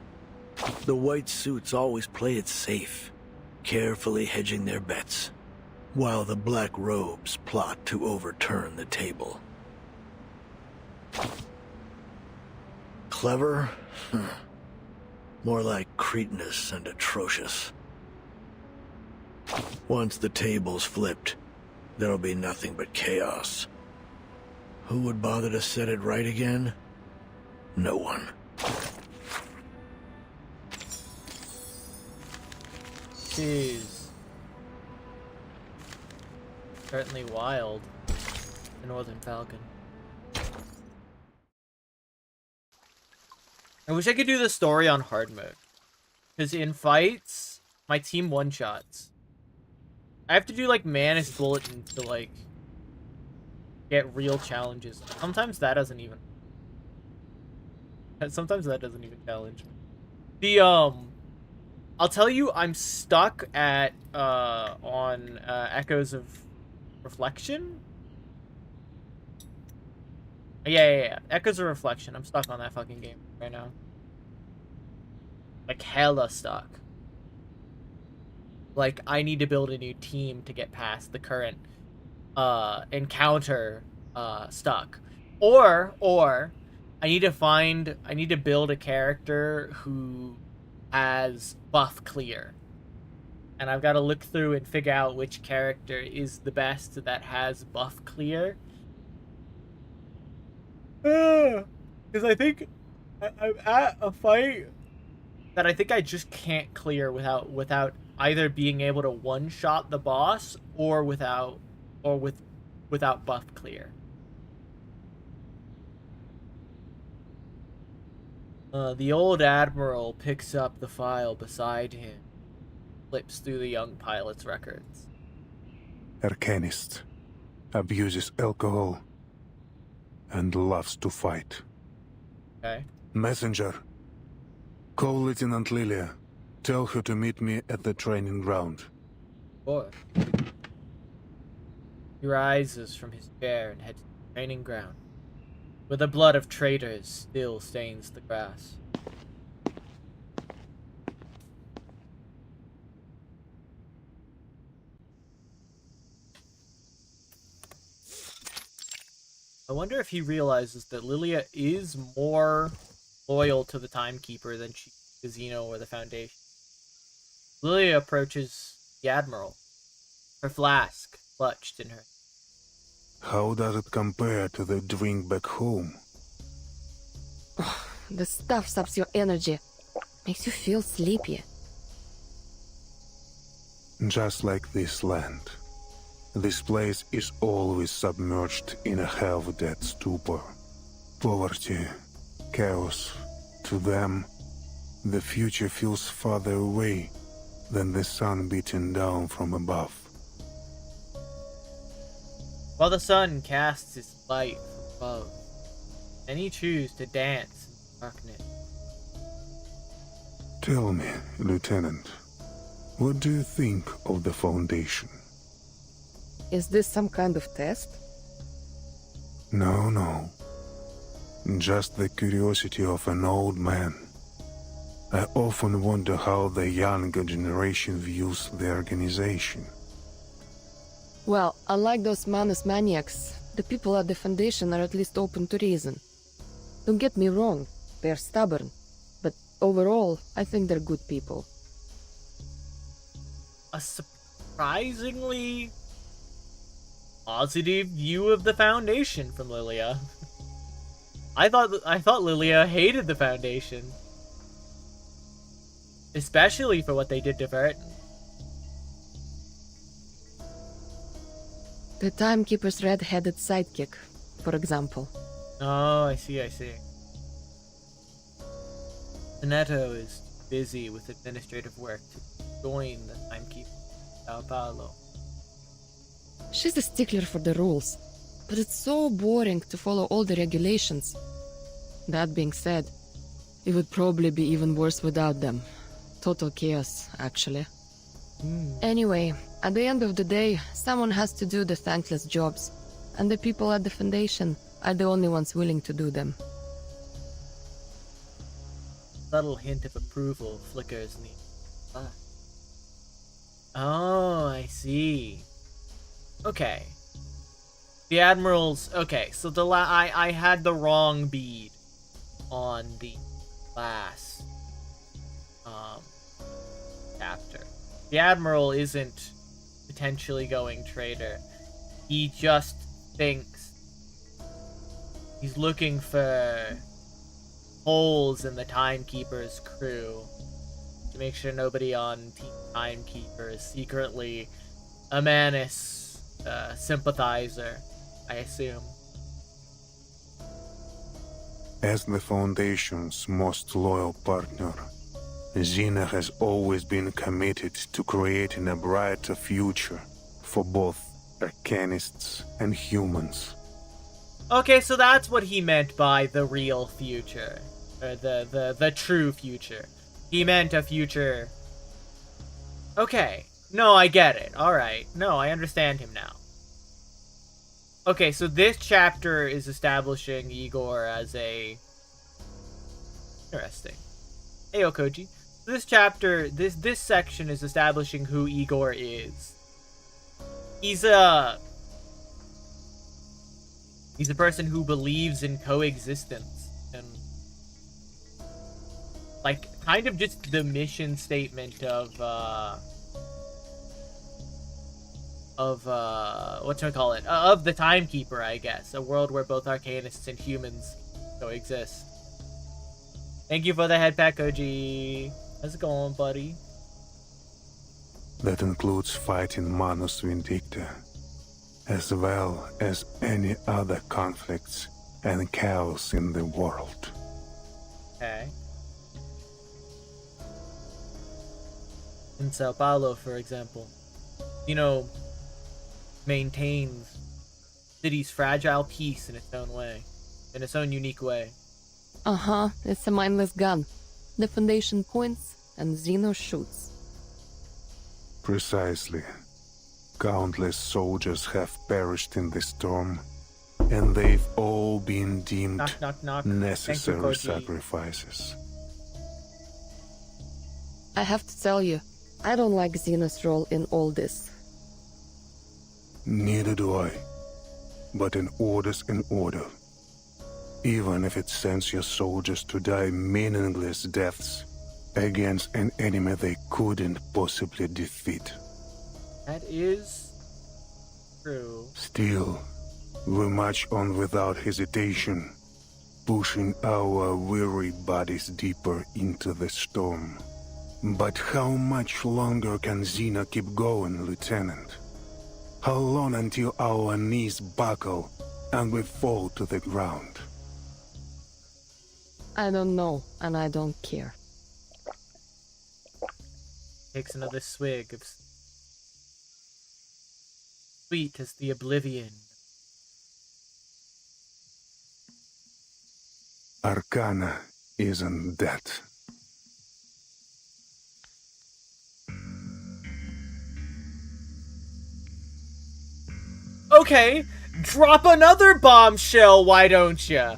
The white suits always play it safe, carefully hedging their bets, while the black robes plot to overturn the table. Clever? More like cretinous and atrocious. Once the table's flipped, there'll be nothing but chaos. Who would bother to set it right again? No one. Jeez. Certainly wild. The Northern Falcon. I wish I could do the story on hard mode. Because in fights, my team one-shots. I have to do, like, Manus Bulletin to, like, get real challenges. Sometimes that doesn't even... Sometimes that doesn't even challenge me. The, I'll tell you, I'm stuck at, on, Echoes of Reflection? Yeah. Echoes of Reflection. I'm stuck on that fucking game right now. Like, hella stuck. Like, I need to build a new team to get past the current, encounter, stuck. Or, I need to build a character who has buff clear. And I've got to look through and figure out which character is the best that has buff clear. Because I think I'm at a fight that I think I just can't clear without either being able to one-shot the boss or without buff clear. The old admiral picks up the file beside him, flips through the young pilot's records. Arcanist. Abuses alcohol. And loves to fight. Okay. Messenger. Call Lieutenant Lilia. Tell her to meet me at the training ground. Boy. He rises from his chair and heads to the training ground, where the blood of traitors still stains the grass. I wonder if he realizes that Lilia is more loyal to the Timekeeper than she is to Xeno or the Foundation. Lilia approaches the Admiral, her flask clutched in her. How does it compare to the drink back home? The stuff saps your energy. Makes you feel sleepy. Just like this land. This place is always submerged in a half-dead stupor. Poverty, chaos. To them, the future feels farther away than the sun beating down from above. While the sun casts its light from above, many choose to dance in the darkness. Tell me, Lieutenant, what do you think of the Foundation? Is this some kind of test? No. Just the curiosity of an old man. I often wonder how the younger generation views the organization. Well, unlike those Manus maniacs, the people at the Foundation are at least open to reason. Don't get me wrong, they're stubborn, but overall, I think they're good people. A surprisingly positive view of the Foundation from Lilia. I thought Lilia hated the Foundation. Especially for what they did to Verton. The Timekeeper's red-headed sidekick, for example. Oh, I see. Veneto is busy with administrative work to join the Timekeeper Sao Paulo. She's a stickler for the rules, but it's so boring to follow all the regulations. That being said, it would probably be even worse without them. Total chaos, actually. Anyway, at the end of the day, someone has to do the thankless jobs, and the people at the Foundation are the only ones willing to do them. Subtle hint of approval flickers in the eye. Oh, I see. Okay. The Admiral's... Okay, so I had the wrong bead on the last chapter. The Admiral isn't potentially going traitor. He just thinks he's looking for holes in the Timekeeper's crew to make sure nobody on Team Timekeeper is secretly a Manus sympathizer, I assume. As the Foundation's most loyal partner, Xena has always been committed to creating a brighter future for both Arcanists and humans. Okay, so that's what he meant by the real future. Or the true future. He meant a future... Okay. No, I get it. Alright. No, I understand him now. Okay, so this chapter is establishing Igor as a... Interesting. Hey, Okoji. This chapter, this section is establishing who Igor is. He's a person who believes in coexistence and like kind of just the mission statement of whatchamacallit, of the Timekeeper, I guess. A world where both Arcanists and humans coexist. Thank you for the head pack, OG. How's it going, buddy? That includes fighting Manus Vindicta, as well as any other conflicts and chaos in the world. Okay. In Sao Paulo, for example, maintains city's fragile peace in its own way, in its own unique way. Uh-huh, it's a mindless gun. The Foundation points, and Xeno shoots. Precisely. Countless soldiers have perished in the storm, and they've all been deemed Knock, knock. necessary sacrifices. I have to tell you, I don't like Xeno's role in all this. Neither do I. But an order's an order. Even if it sends your soldiers to die meaningless deaths against an enemy they couldn't possibly defeat. That is true. Still, we march on without hesitation, pushing our weary bodies deeper into the storm. But how much longer can Xena keep going, Lieutenant? How long until our knees buckle and we fall to the ground? I don't know, and I don't care. Takes another swig of sweet as the oblivion. Arcana isn't that. Okay, drop another bombshell, why don't ya?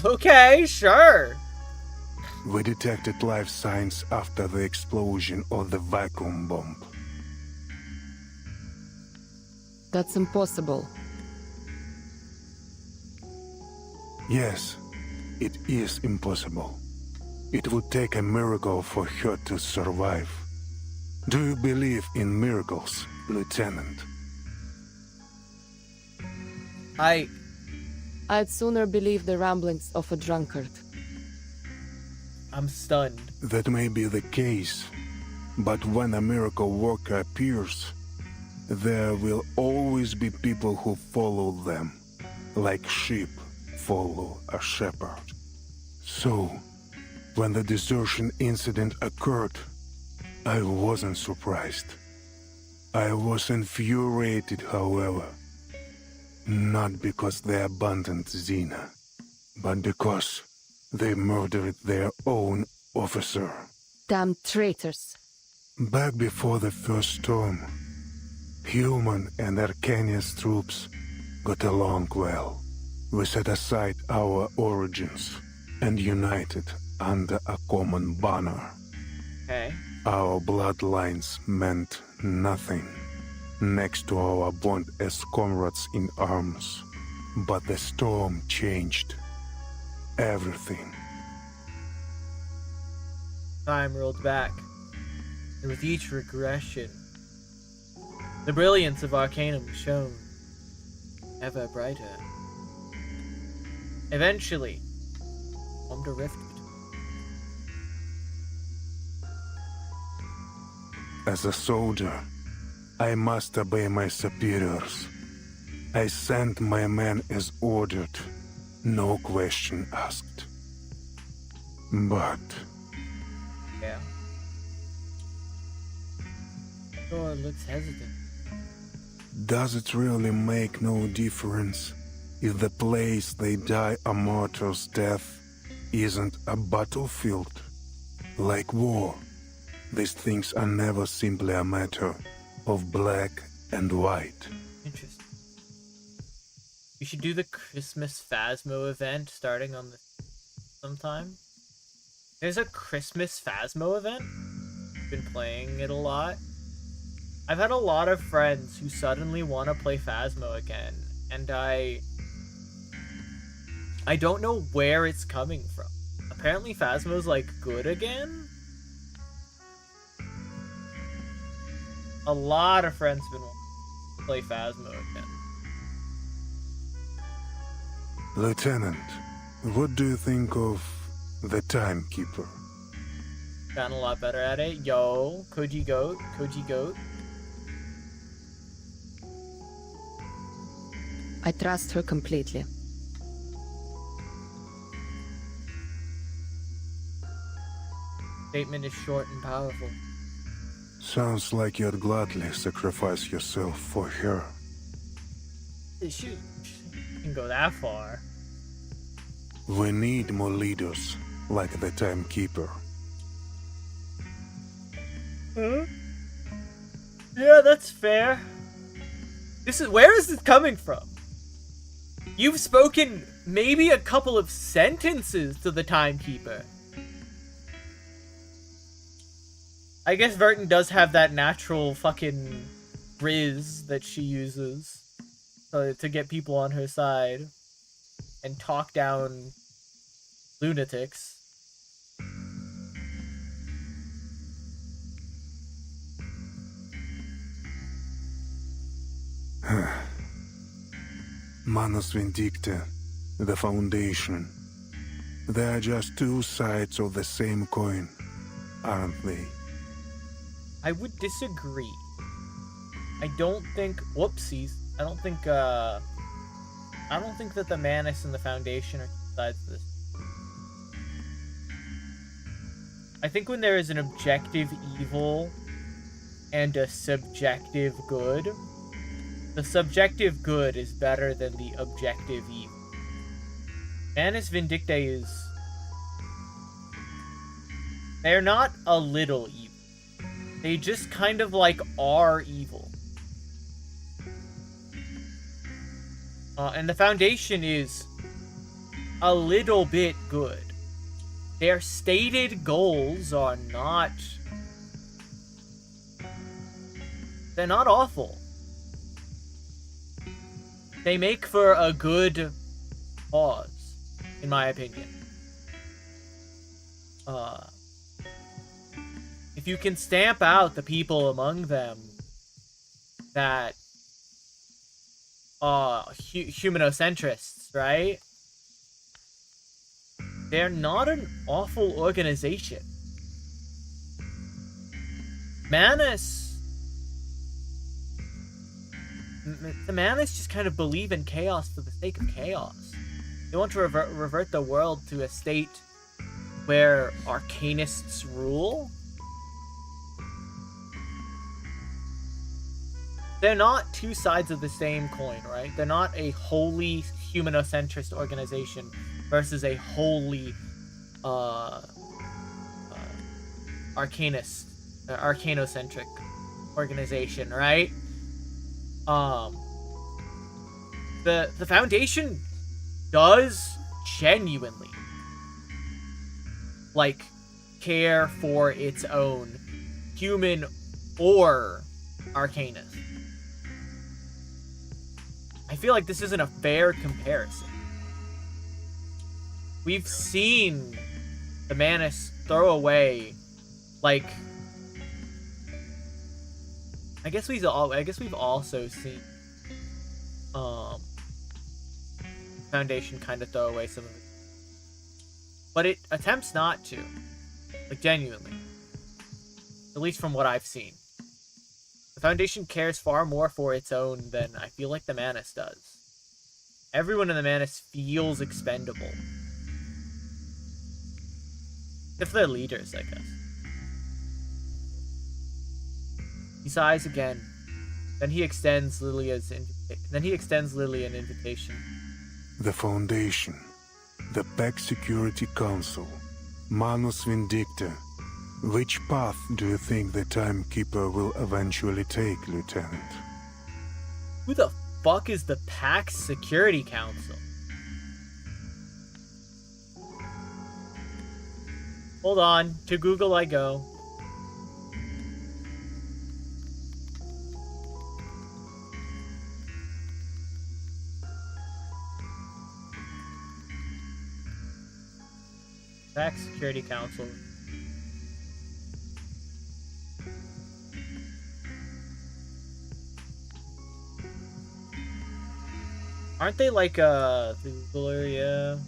Okay, sure. We detected life signs after the explosion of the vacuum bomb. That's impossible. Yes, it is impossible. It would take a miracle for her to survive. Do you believe in miracles, Lieutenant? I'd sooner believe the ramblings of a drunkard. I'm stunned. That may be the case, but when a miracle worker appears, there will always be people who follow them, like sheep follow a shepherd. So, when the desertion incident occurred, I wasn't surprised. I was infuriated, however. Not because they abandoned Xena, but because they murdered their own officer. Damn traitors. Back before the first storm, Human and Arcania's troops got along well. We set aside our origins and united under a common banner. Okay. Our bloodlines meant nothing next to our bond as comrades in arms. But the storm changed everything. Time rolled back, and with each regression, the brilliance of Arcanum shone ever brighter. Eventually, formed a rift between. As a soldier, I must obey my superiors. I sent my men as ordered, no question asked. But... Yeah. Thor looks hesitant. does it really make no difference if the place they die a martyr's death isn't a battlefield? Like war, these things are never simply a matter of black and white. Interesting. We should do the Christmas Phasmo event starting on the sometime. There's a Christmas Phasmo event. Been playing it a lot. I've had a lot of friends who suddenly want to play Phasmo again, and I don't know where it's coming from. Apparently Phasmo's like good again. A lot of friends have been wanting to play Phasmo again. Lieutenant, what do you think of the Timekeeper? Gotten a lot better at it. Yo, Koji Goat, Koji Goat. I trust her completely. Statement is short and powerful. Sounds like you'd gladly sacrifice yourself for her. Shoot, can go that far. We need more leaders like the Timekeeper. Huh? Yeah, that's fair. Where is this coming from? You've spoken maybe a couple of sentences to the Timekeeper. I guess Vertin does have that natural fucking riz that she uses to get people on her side and talk down lunatics. Manus Vindicta, the Foundation. They are just two sides of the same coin, aren't they? I would disagree. I don't think... Whoopsies. I don't think that the Manus and the Foundation are two sides of this. I think when there is an objective evil and a subjective good, the subjective good is better than the objective evil. Manus Vindicta is... They're not a little evil. They just kind of like are evil. And the Foundation is a little bit good. Their stated goals are not... They're not awful. They make for a good cause. in my opinion. If you can stamp out the people among them that humanocentrists, right? They're not an awful organization. Manus, the Manus just kind of believe in chaos for the sake of chaos. They want to revert the world to a state where arcanists rule. They're not two sides of the same coin, right? They're not a wholly humanocentrist organization versus a wholly arcanocentric organization, right? The Foundation does genuinely like care for its own human or arcanist. I feel like this isn't a fair comparison. We've seen the Manus throw away, like, I guess we've also seen Foundation kind of throw away some of it, but it attempts not to, like, genuinely, at least from what I've seen. The Foundation cares far more for its own than I feel like the Manus does. Everyone in the Manus feels expendable. Except for their leaders, I guess. He sighs again. Then he extends Lily an invitation. The Foundation, the Pack Security Council, Manus Vindicta. Which path do you think the Timekeeper will eventually take, Lieutenant? Who the fuck is the Pack Security Council? Hold on, to Google I go. Pack Security Council. Aren't they like the Google area?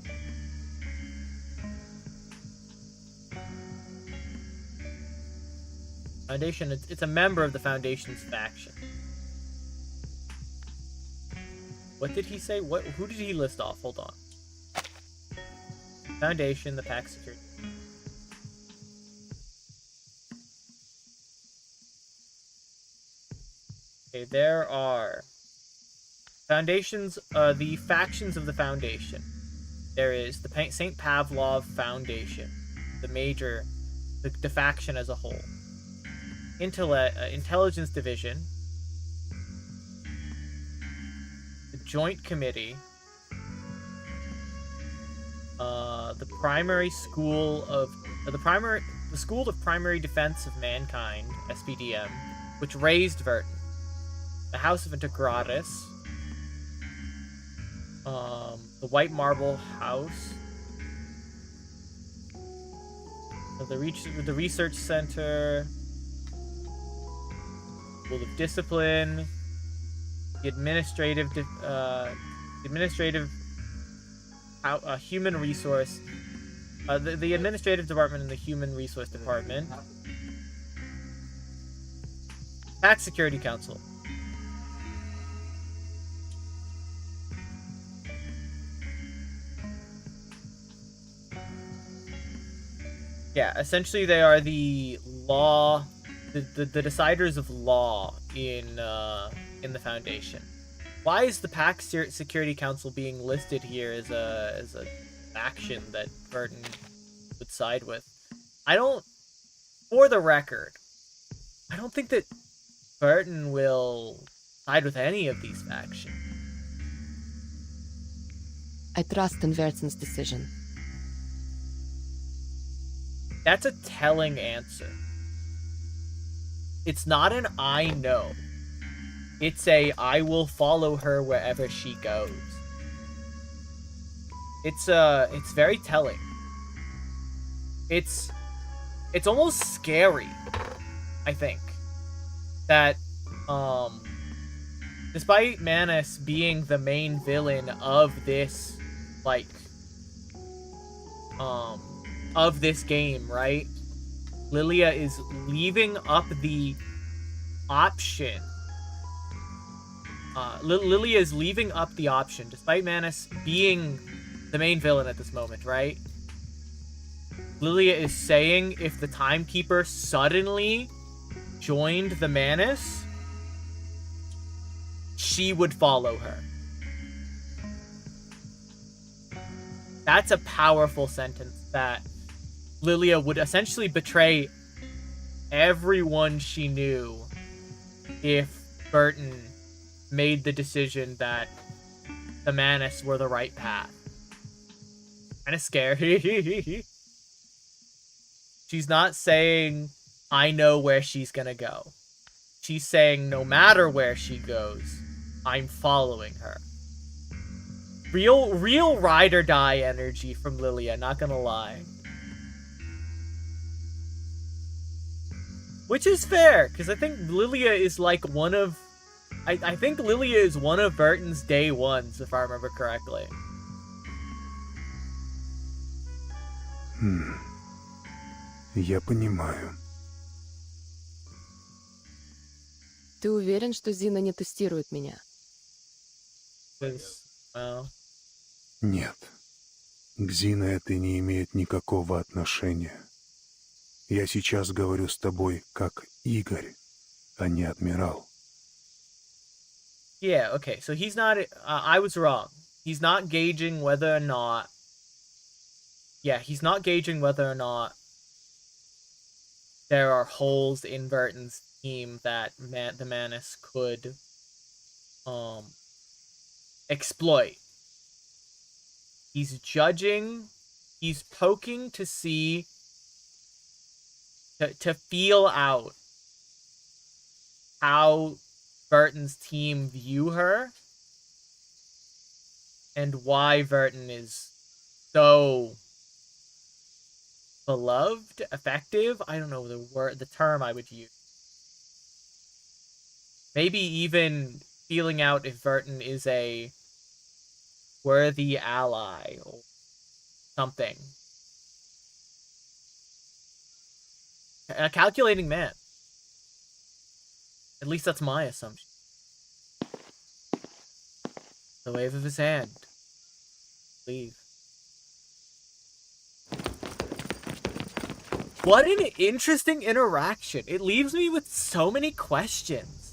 Foundation, it's a member of the Foundation's faction. What did he say? Who did he list off? Hold on. Foundation, the Pack Security. Okay, there are Foundations, the factions of the Foundation. There is the St. Pavlov Foundation, the faction as a whole. Intelligence Division, the Joint Committee, the School of Primary Defense of Mankind, SPDM, which raised Verton, the House of Integratus, the White Marble House, the Research Center, School of Discipline, the Administrative Human Resource, the Administrative Department and the Human Resource Department, Pack Security Council. Yeah, essentially they are the law, the deciders of law in the Foundation. Why is the Pack Security Council being listed here as a faction that Verton would side with? For the record, I don't think that Verton will side with any of these factions. I trust in Verton's decision. That's a telling answer. It's not an I know. It's a I will follow her wherever she goes. It's very telling. It's almost scary, I think, that despite Manus being the main villain of this, like, of this game, right? Lilia is leaving up the option. Lilia is leaving up the option, despite Manus being the main villain at this moment, right? Lilia is saying if the Timekeeper suddenly joined the Manus, she would follow her. That's a powerful sentence that Lilia would essentially betray everyone she knew if Burton made the decision that the Manus were the right path. Kind of scary. She's not saying, I know where she's gonna go. She's saying, no matter where she goes, I'm following her. Real ride or die energy from Lilia, not gonna lie. Which is fair, because I think Lilia is like one of... I think Lilia is one of Burton's day ones, if I remember correctly. Я понимаю. Ты уверен, что Зина не тестирует меня? Well... Нет. К Зине это не имеет никакого отношения. Я сейчас говорю с тобой как Игорь, а не адмирал. Yeah, okay, so he's not... I was wrong. He's not gauging whether or not... Yeah, he's not gauging whether or not there are holes in Burton's team that the Manus could exploit. He's judging, he's poking to see, to feel out how Burton's team view her and why Burton is so beloved, effective. I don't know the term I would use. Maybe even feeling out if Burton is a worthy ally or something. A calculating man. At least that's my assumption. The wave of his hand. Leave. What an interesting interaction. It leaves me with so many questions.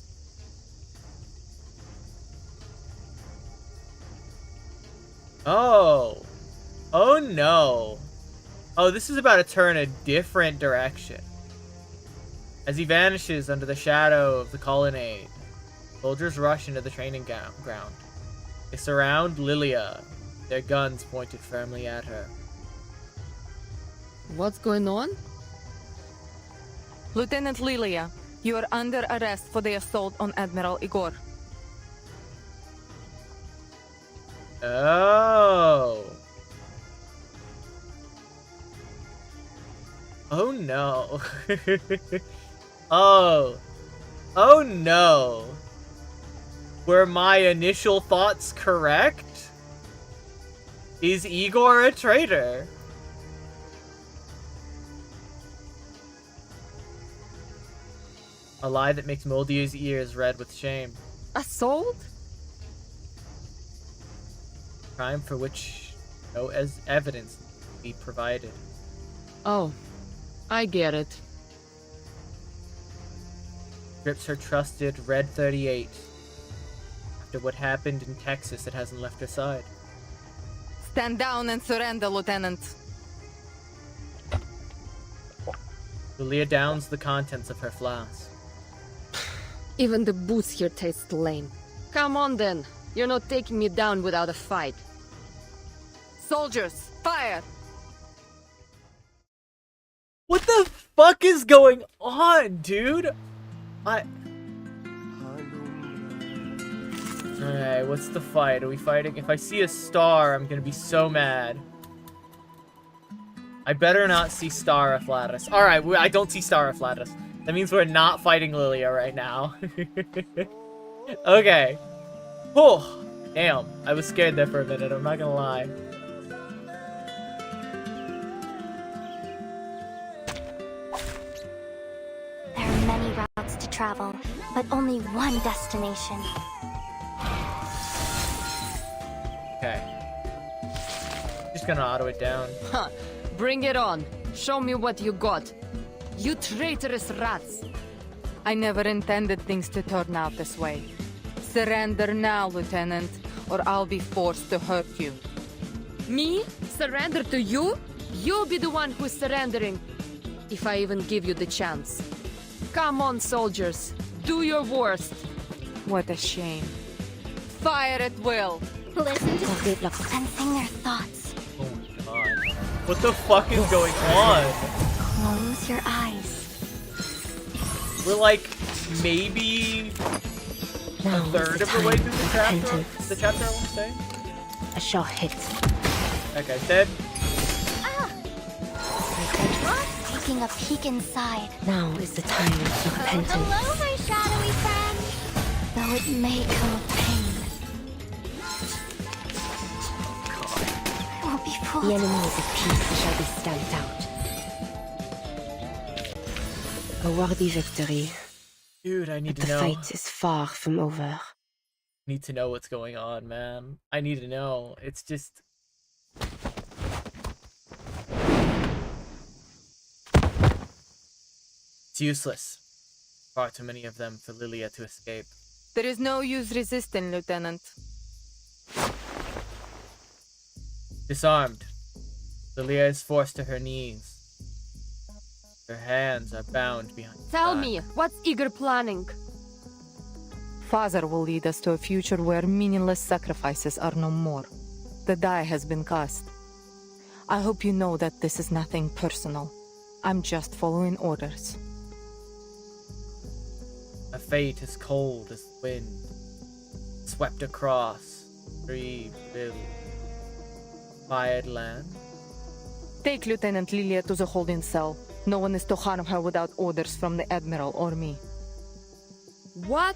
Oh. Oh no. Oh, this is about to turn a different direction. As he vanishes under the shadow of the colonnade, soldiers rush into the training ground. They surround Lilia, their guns pointed firmly at her. What's going on? Lieutenant Lilia, you are under arrest for the assault on Admiral Igor. Oh. Oh no. Oh. Oh no. Were my initial thoughts correct? Is Igor a traitor? A lie that makes Moldia's ears red with shame. Assault? Crime for which no evidence can be provided. Oh, I get it. Grips her trusted Red 38. After what happened in Texas, it hasn't left her side. Stand down and surrender, Lieutenant. Lilia downs the contents of her flask. Even the booze here tastes lame. Come on then. You're not taking me down without a fight. Soldiers, fire! What the fuck is going on, dude? Alright, what's the fight? Are we fighting? If I see a star, I'm gonna be so mad. I better not see Star Afflatus. Alright, I don't see Star Afflatus. That means we're not fighting Lilia right now. Okay. Oh, damn. I was scared there for a minute, I'm not gonna lie. There are many routes to travel, but only one destination. Okay. Just gonna auto it down. Huh. Bring it on. Show me what you got. You traitorous rats. I never intended things to turn out this way. Surrender now, Lieutenant, or I'll be forced to hurt you. Me? Surrender to you? You'll be the one who's surrendering. If I even give you the chance. Come on, soldiers. Do your worst. What a shame. Fire at will. Listen to sensing their thoughts. Oh my god. What the fuck is going on? Close your eyes. We're like, maybe a third of the way through the chapter? The chapter, I want to say? A shot hit. That guy's dead. Taking a peek inside. Now is the time of repentance. Hello, my shadowy friend. Though it may come with pain. I won't be fooled. The enemies of peace shall be stamped out. A worthy victory. Dude, I need but to know. The fight is far from over. Need to know what's going on, man. I need to know. It's just... It's useless. Far too many of them for Lilia to escape. There is no use resisting, Lieutenant. Disarmed. Lilia is forced to her knees. Her hands are bound behind her Tell back. me, what's Igor planning? Father will lead us to a future where meaningless sacrifices are no more. The die has been cast. I hope you know that this is nothing personal. I'm just following orders. A fate as cold as the wind, swept across free, blue, fired land. Take Lieutenant Lilia to the holding cell. No one is to harm her without orders from the Admiral or me. What?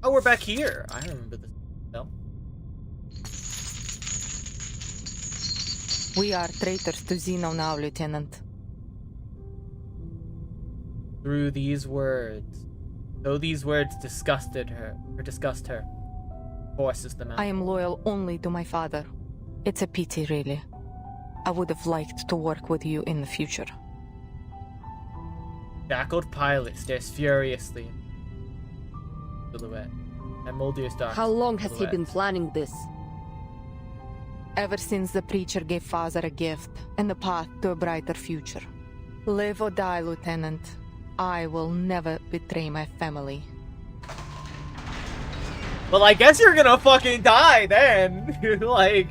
Oh, we're back here. I remember this. No. We are traitors to Zeno now, Lieutenant. Through these words, though these words disgust her, forces them out. I am loyal only to my father. It's a pity, really. I would have liked to work with you in the future. Shackled pilot stares furiously. Silhouette. And Moldier's dark. How long has he silhouette. been planning this? Ever since the preacher gave father a gift and the path to a brighter future. Live or die, Lieutenant. I will never betray my family. Well, I guess you're gonna fucking die then. Like,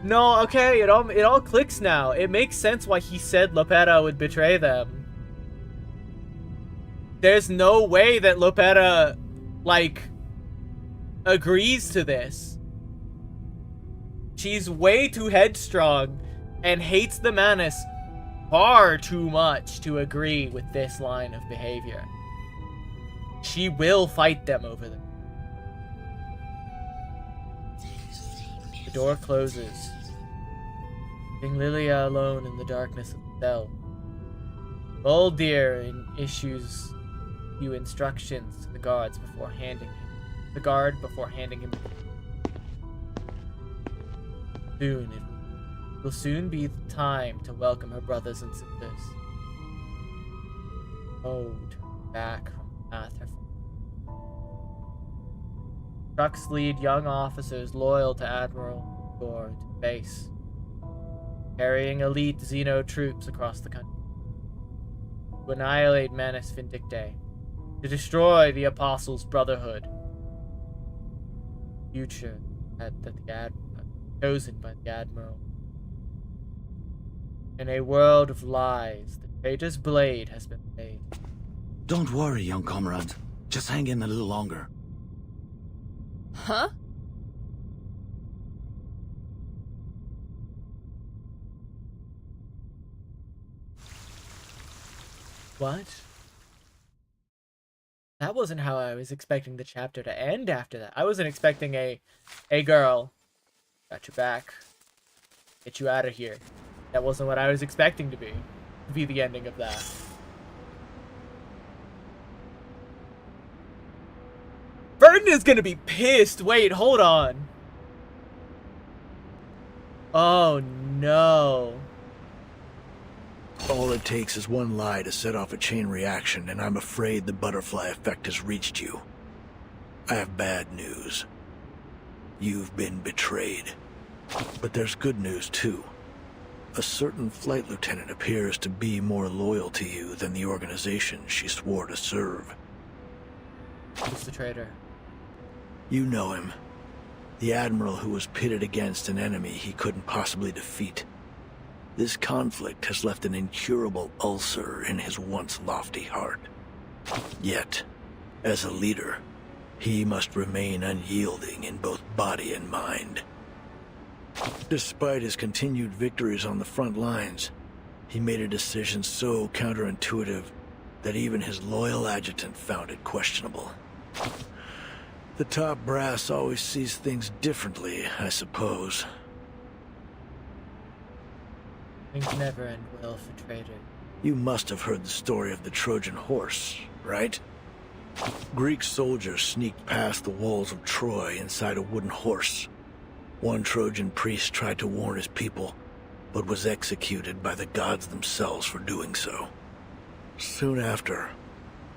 no, okay, it all clicks now. It makes sense why he said Lopera would betray them. There's no way that Lopera, like, agrees to this. She's way too headstrong and hates the Manus far too much to agree with this line of behavior. She will fight them over them. The door closes, leaving Lilia alone in the darkness of the cell. Boldir issues few instructions to the guards before handing him. Soon, it will soon be the time to welcome her brothers and sisters. Oh, turn back from the path her trucks lead young officers loyal to Admiral Gore to base, carrying elite Xeno troops across the country to annihilate Manus Vindictae, to destroy the Apostles' Brotherhood. Future that the chosen by the Admiral. In a world of lies, the traitor's blade has been laid. Don't worry, young comrade. Just hang in a little longer. Huh? What? That wasn't how I was expecting the chapter to end after that. I wasn't expecting a girl, got your back, get you out of here. That wasn't what I was expecting to be the ending of that. Burton is gonna be pissed. Wait, hold on. Oh no. All it takes is one lie to set off a chain reaction, and I'm afraid the butterfly effect has reached you. I have bad news. You've been betrayed. But there's good news, too. A certain flight lieutenant appears to be more loyal to you than the organization she swore to serve. Who's the traitor? You know him. The admiral who was pitted against an enemy he couldn't possibly defeat. This conflict has left an incurable ulcer in his once lofty heart. Yet, as a leader, he must remain unyielding in both body and mind. Despite his continued victories on the front lines, he made a decision so counterintuitive that even his loyal adjutant found it questionable. The top brass always sees things differently, I suppose. Things never end well for traitor. You must have heard the story of the Trojan horse, right? Greek soldiers sneaked past the walls of Troy inside a wooden horse. One Trojan priest tried to warn his people, but was executed by the gods themselves for doing so. Soon after,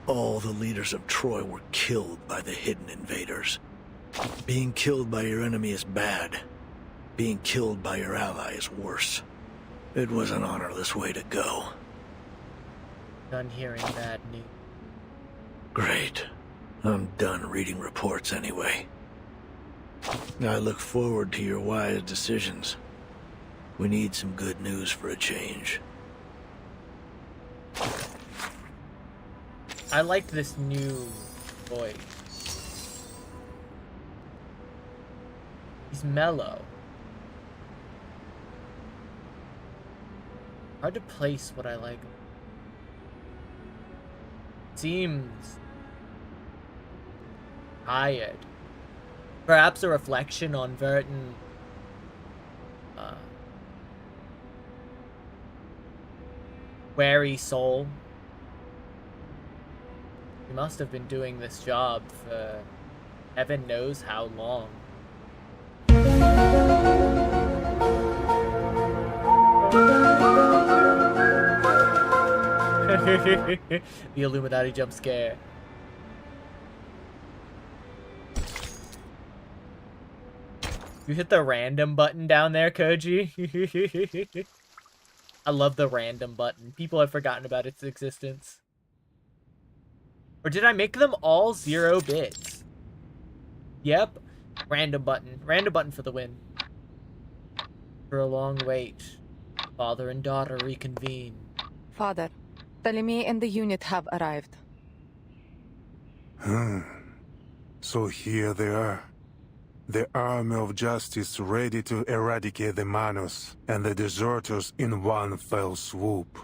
all the leaders of Troy were killed by the hidden invaders. Being killed by your enemy is bad. Being killed by your ally is worse. It was an honorless way to go. Done hearing bad news. Great. I'm done reading reports anyway. I look forward to your wise decisions. We need some good news for a change. I like this new voice. He's mellow. Hard to place what I like. Seems tired. Perhaps a reflection on Verton. Wary soul. He must have been doing this job for heaven knows how long. The Illuminati jump scare. You hit the random button down there, Koji. I love the random button. People have forgotten about its existence. Or did I make them all 0 bits? Yep. Random button. Random button for the win. For a long wait, father and daughter reconvene. Father, Ptolemy and the unit have arrived. So here they are. The army of justice ready to eradicate the Manus and the deserters in one fell swoop.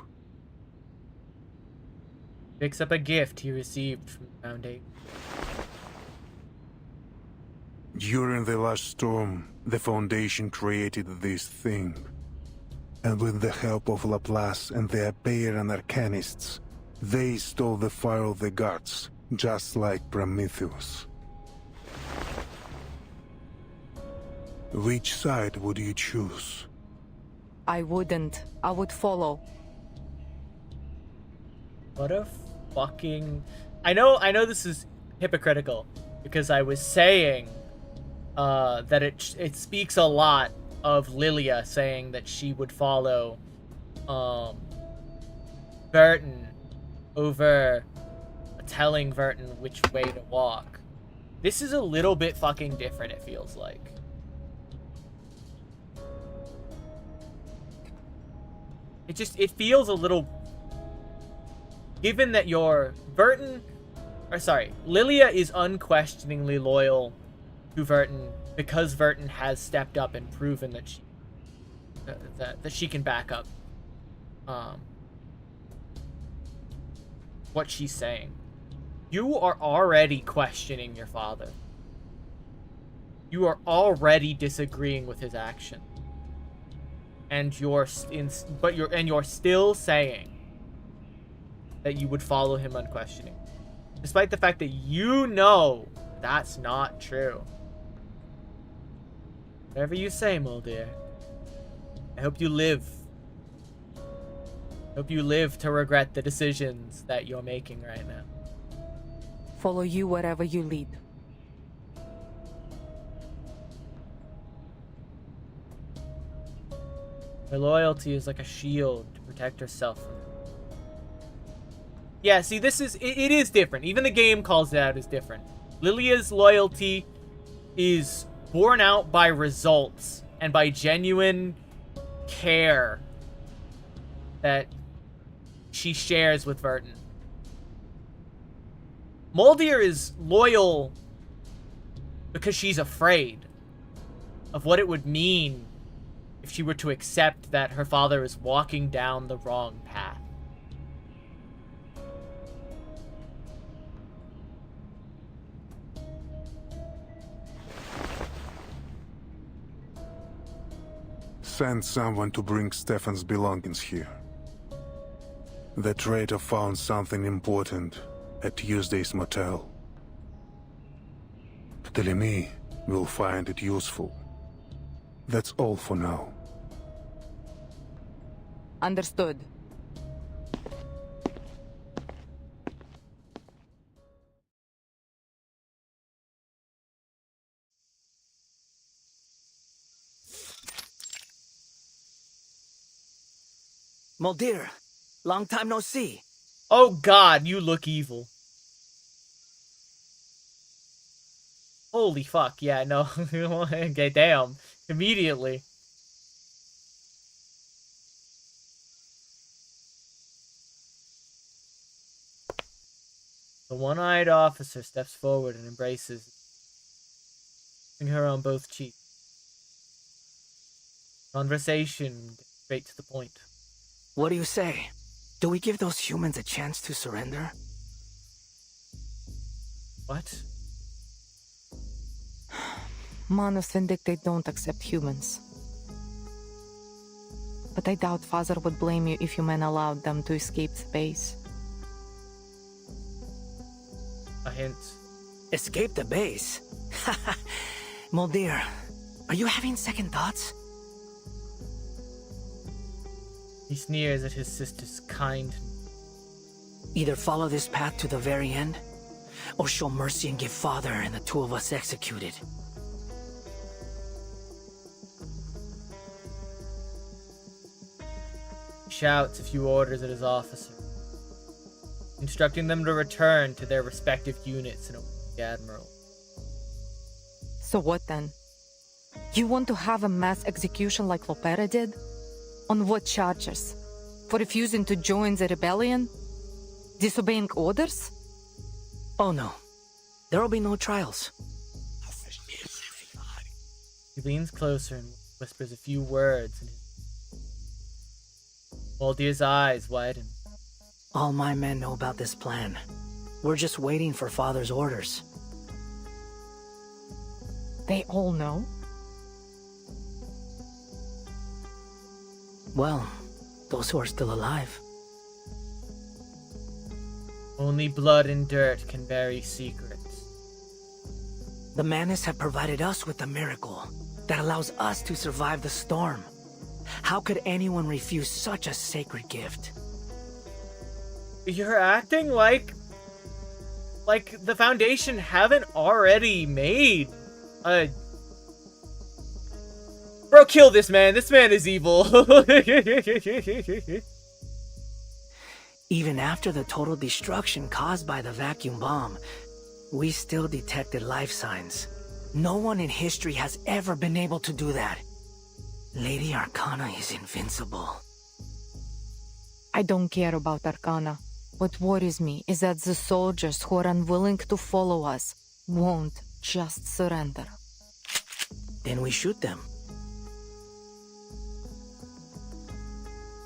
Picks up a gift he received from the Foundation. During the last storm, the Foundation created this thing. And with the help of Laplace and the Apean Arcanists, they stole the fire of the gods, just like Prometheus. Which side would you choose? I wouldn't. I would follow. What a fucking... I know this is hypocritical, because I was saying that it speaks a lot of Lilia saying that she would follow Burton over telling Burton which way to walk. This is a little bit fucking different, it feels like. It feels a little, given that Lilia is unquestioningly loyal to Verton because Verton has stepped up and proven that she can back up what she's saying. You are already questioning your father. You are already disagreeing with his action, and you're still saying that you would follow him unquestioning, despite the fact that you know that's not true. Whatever you say, Mulder. I hope you live. Hope you live to regret the decisions that you're making right now. Follow you wherever you lead. Her loyalty is like a shield to protect herself from. Yeah, see, it is different. Even the game calls it out as different. Lilia's loyalty is borne out by results and by genuine care that she shares with Verton. Moldir is loyal because she's afraid of what it would mean if she were to accept that her father is walking down the wrong path. Send someone to bring Stefan's belongings here. The traitor found something important at Tuesday's motel. Ptolemy will find it useful. That's all for now. Understood. Muldir, long time no see. Oh God, you look evil. Holy fuck, yeah, no. Okay, damn. Immediately. The one-eyed officer steps forward and embraces, kissing her on both cheeks. Conversation gets straight to the point. What do you say? Do we give those humans a chance to surrender? What? Manus Vindicate don't accept humans. But I doubt Father would blame you if you men allowed them to escape the base. A hint. Escape the base? Muldir, are you having second thoughts? He sneers at his sister's kindness. Either follow this path to the very end, or show mercy and give Father and the two of us executed. He shouts a few orders at his officer, instructing them to return to their respective units and await the Admiral. So what then? You want to have a mass execution like Lopera did? On what charges? For refusing to join the rebellion? Disobeying orders? Oh no. There will be no trials. He leans closer and whispers a few words in his... Waldir's eyes widen. All my men know about this plan. We're just waiting for Father's orders. They all know? Well, those who are still alive. Only blood and dirt can bury secrets. The Manus have provided us with a miracle that allows us to survive the storm. How could anyone refuse such a sacred gift? You're acting like the Foundation haven't already made a... Bro, kill this man. This man is evil. Even after the total destruction caused by the vacuum bomb, we still detected life signs. No one in history has ever been able to do that. Lady Arcana is invincible. I don't care about Arcana. What worries me is that the soldiers who are unwilling to follow us won't just surrender. Then we shoot them.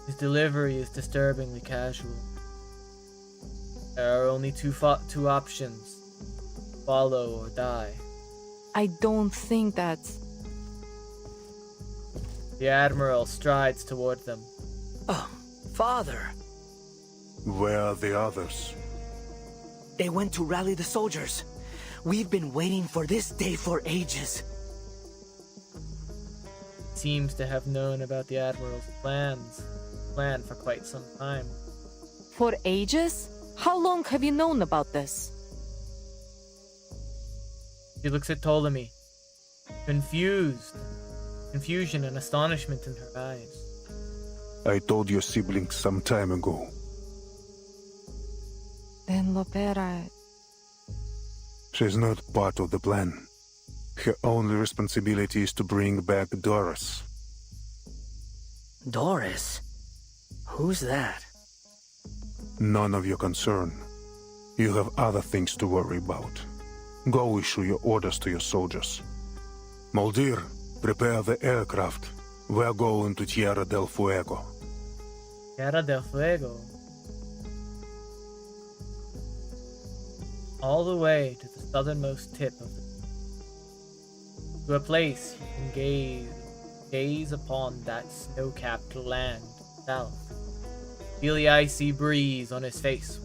His delivery is disturbingly casual. There are only two options. Follow or die. I don't think that's... The Admiral strides toward them. Oh, Father. Where are the others? They went to rally the soldiers. We've been waiting for this day for ages. Seems to have known about the Admiral's plan for quite some time. For ages? How long have you known about this? She looks at Ptolemy, confusion and astonishment in her eyes. I told your siblings some time ago. Then Lopera... She's not part of the plan. Her only responsibility is to bring back Doris. Doris? Who's that? None of your concern. You have other things to worry about. Go issue your orders to your soldiers. Moldir, prepare the aircraft. We're going to Tierra del Fuego. Tierra del Fuego. All the way to the southernmost tip of the... to a place you can gaze upon that snow-capped land south. Feel the icy breeze on his face.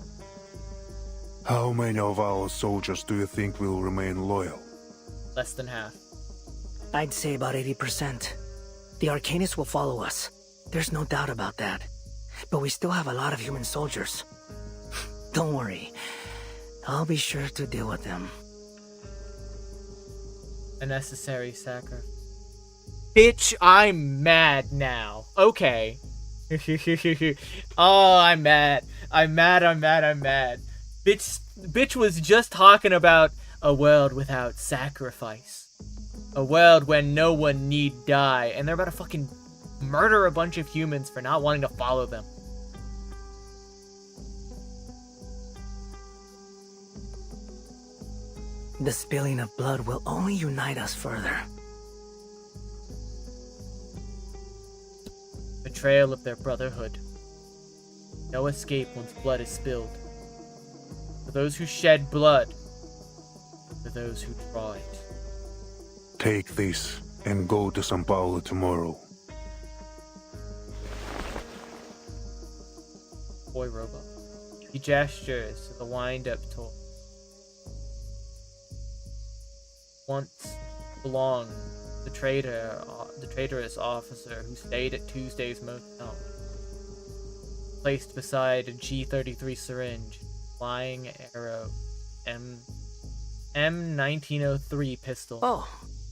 How many of our soldiers do you think will remain loyal? Less than half. I'd say about 80%. The Arcanists will follow us. There's no doubt about that. But we still have a lot of human soldiers. Don't worry. I'll be sure to deal with them. A necessary sacrifice. Bitch, I'm mad now. Okay. Oh, I'm mad. I'm mad. Bitch was just talking about a world without sacrifice. A world when no one need die. And they're about to fucking murder a bunch of humans for not wanting to follow them. The spilling of blood will only unite us further. Betrayal of their brotherhood. No escape once blood is spilled. For those who shed blood, for those who draw it. Take this and go to São Paulo tomorrow. Boy robot. He gestures to the wind-up toy. Once belonged the traitorous officer who stayed at Tuesday's motel. Placed beside a G33 syringe, flying arrow, M1903 pistol. Oh,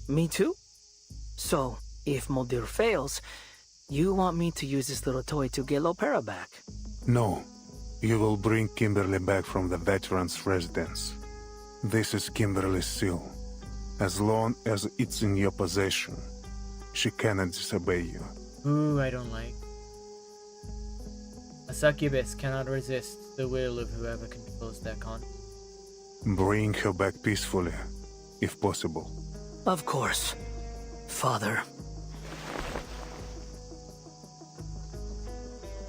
me too? So, if Moldir fails, you want me to use this little toy to get Lopera back? No. You will bring Kimberly back from the veterans' residence. This is Kimberly's seal. As long as it's in your possession, she cannot disobey you. Ooh, I don't like. A succubus cannot resist the will of whoever controls their conscience. Bring her back peacefully, if possible. Of course, Father.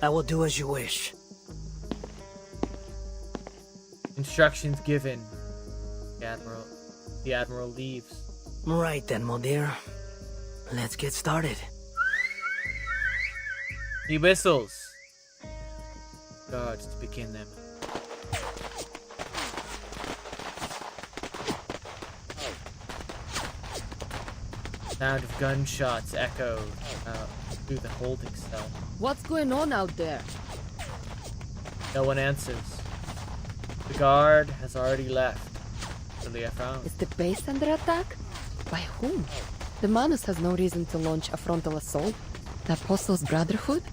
I will do as you wish. Instructions given. The Admiral leaves. Right then, Moldir. Let's get started. He whistles. Guards to begin them. Sound of gunshots echo through the holding cell. What's going on out there? No one answers. The guard has already left. Is the base under attack? By whom? The Manus has no reason to launch a frontal assault. The Apostles' Brotherhood?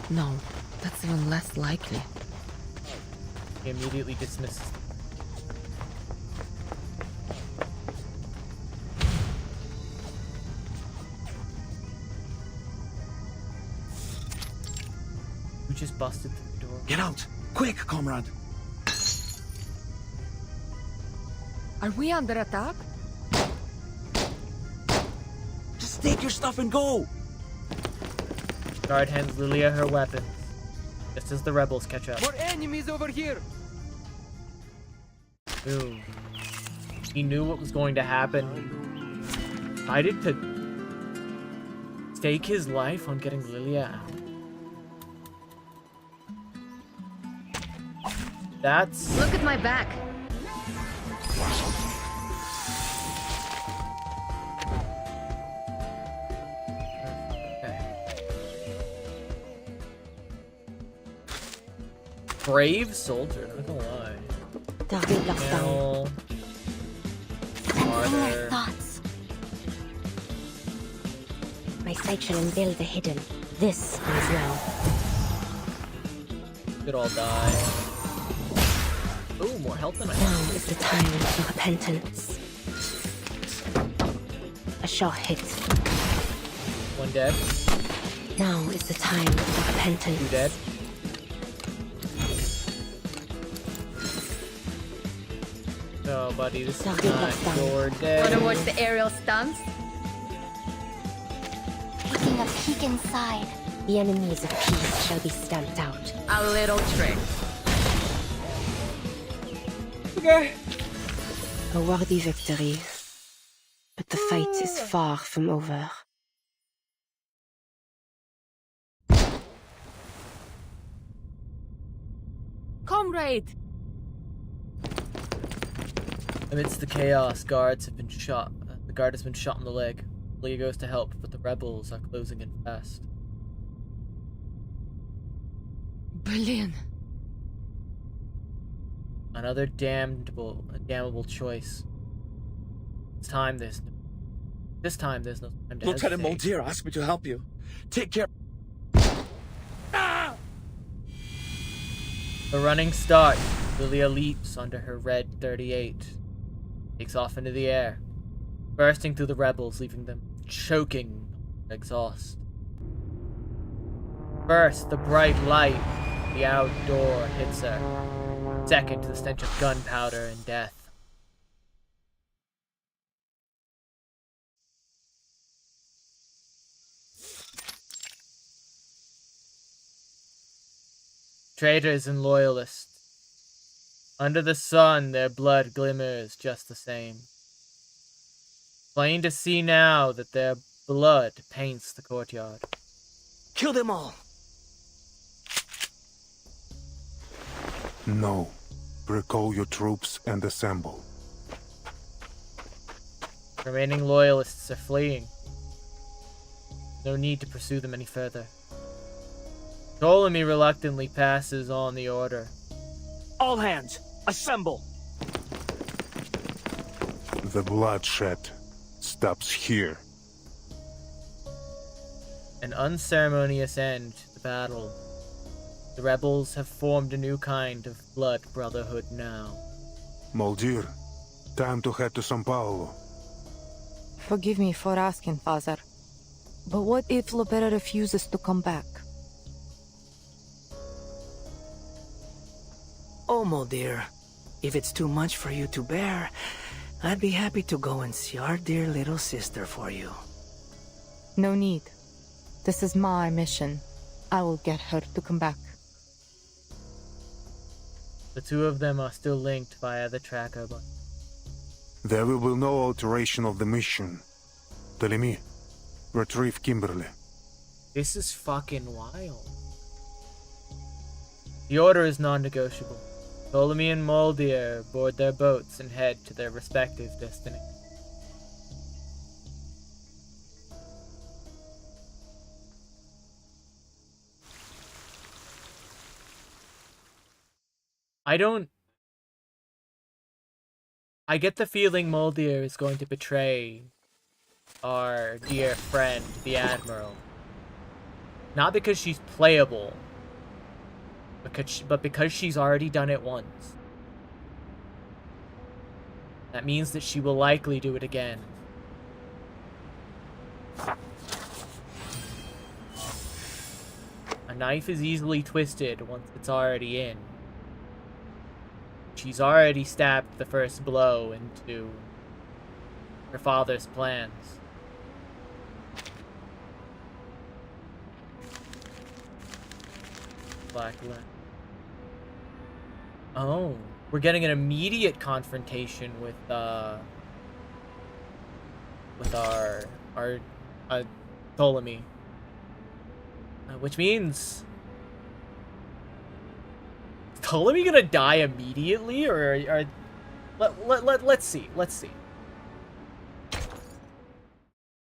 No, that's even less likely. He immediately dismisses them. just busted through the door. Get out! Quick, comrade! Are we under attack? Just take your stuff and go! Guard hands Lilia her weapons, just as the rebels catch up. More enemies over here! Boom. He knew what was going to happen. Decided to stake his life on getting Lilia out. That's... Look at my back. Okay. Brave soldier, not gonna lie. Now, Sensing their thoughts. My sight shall unveil the hidden. This is now. could all die. Ooh, more health than I Now is the time for repentance. A shot hit. One dead. Now is the time for repentance. Two dead. No, buddy, this is not your day. Wanna watch the aerial stunts? Taking a peek inside. The enemies of peace shall be stamped out. A little trick. Okay. A worthy victory. But the fight is far from over. Comrade! Amidst the chaos, guards have been shot. The guard has been shot in the leg. Leah goes to help, but the rebels are closing in fast. Berlin. Another damnable choice. This time there's no time to Lieutenant hesitate. Muldeer asked me to help you. Take care. The running starts. Lilia leaps under her red 38. Takes off into the air, bursting through the rebels, leaving them choking with exhaust. First, the bright light, the outdoor hits her. Second, the stench of gunpowder and death. Traitors and loyalists. Under the sun, their blood glimmers just the same. Plain to see now that their blood paints the courtyard. Kill them all! No. Recall your troops and assemble. Remaining loyalists are fleeing. No need to pursue them any further. Ptolemy reluctantly passes on the order. All hands, assemble! The bloodshed stops here. An unceremonious end to the battle. The rebels have formed a new kind of blood brotherhood now. Muldeer, time to head to São Paulo. Forgive me for asking, Father, but what if Lopera refuses to come back? Oh, Muldeer, if it's too much for you to bear, I'd be happy to go and see our dear little sister for you. No need. This is my mission. I will get her to come back. The two of them are still linked via the tracker, but There will be no alteration of the mission. Ptolemy, retrieve Kimberly. this is fucking wild. The order is non-negotiable. Ptolemy and Muldeer board their boats and head to their respective destinies. I get the feeling Muldeer is going to betray our dear friend, the Admiral. Not because she's playable, but because she's already done it once. That means that she will likely do it again. A knife is easily twisted once it's already in. She's already stabbed the first blow into her father's plans. Blackland. Oh, we're getting an immediate confrontation with our Ptolemy, which means is Ptolemy gonna die immediately, or let's see.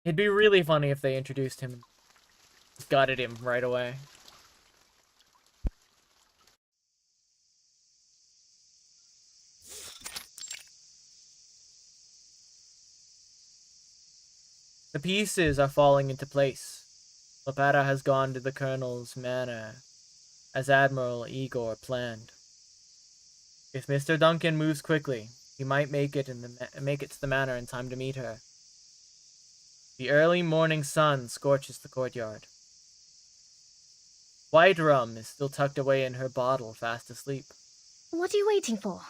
It'd be really funny if they introduced him, gutted him right away. The pieces are falling into place. Lopera has gone to the Colonel's manor, as Admiral Igor planned. If Mr. Duncan moves quickly, he might make it to the manor in time to meet her. The early morning sun scorches the courtyard. White rum is still tucked away in her bottle, fast asleep. What are you waiting for?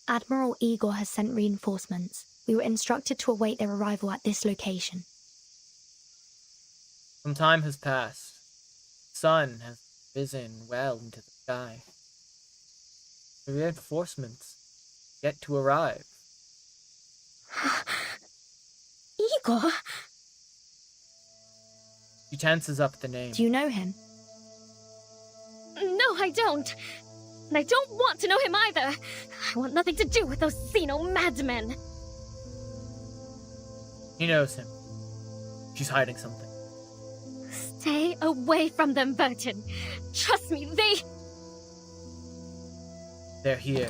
Admiral Igor has sent reinforcements. We were instructed to await their arrival at this location. Some time has passed. The sun has risen well into the sky. The reinforcements yet to arrive. Igor? She tenses up at the name. Do you know him? No, I don't. And I don't want to know him either. I want nothing to do with those Xeno madmen. He knows him. She's hiding something. Stay away from them, Burton. Trust me, They're here.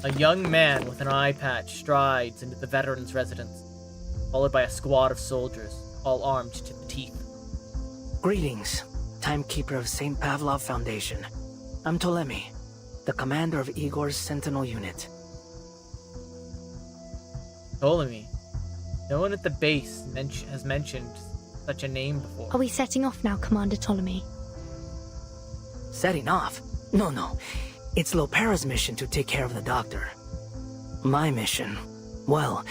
A young man with an eye patch strides into the veteran's residence, followed by a squad of soldiers, all armed to the teeth. Greetings, Timekeeper of St. Pavlov Foundation. I'm Ptolemy, the commander of Igor's Sentinel unit. Ptolemy? No one at the base has mentioned such a name before. Are we setting off now, Commander Ptolemy? Setting off? No. It's Lopera's mission to take care of the doctor. My mission, well,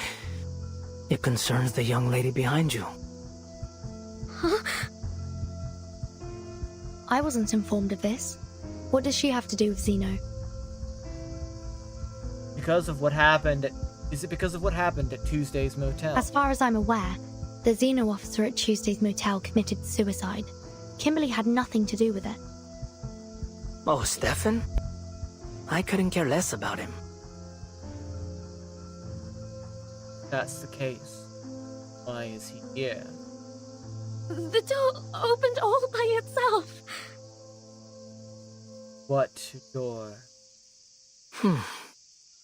it concerns the young lady behind you. Huh? I wasn't informed of this. What does she have to do with Xeno? Because of what happened Is it because of what happened at Tuesday's motel? As far as I'm aware, the Xeno officer at Tuesday's motel committed suicide. Kimberly had nothing to do with it. Oh, Stefan? I couldn't care less about him. If that's the case, why is he here? The door opened all by itself. What door?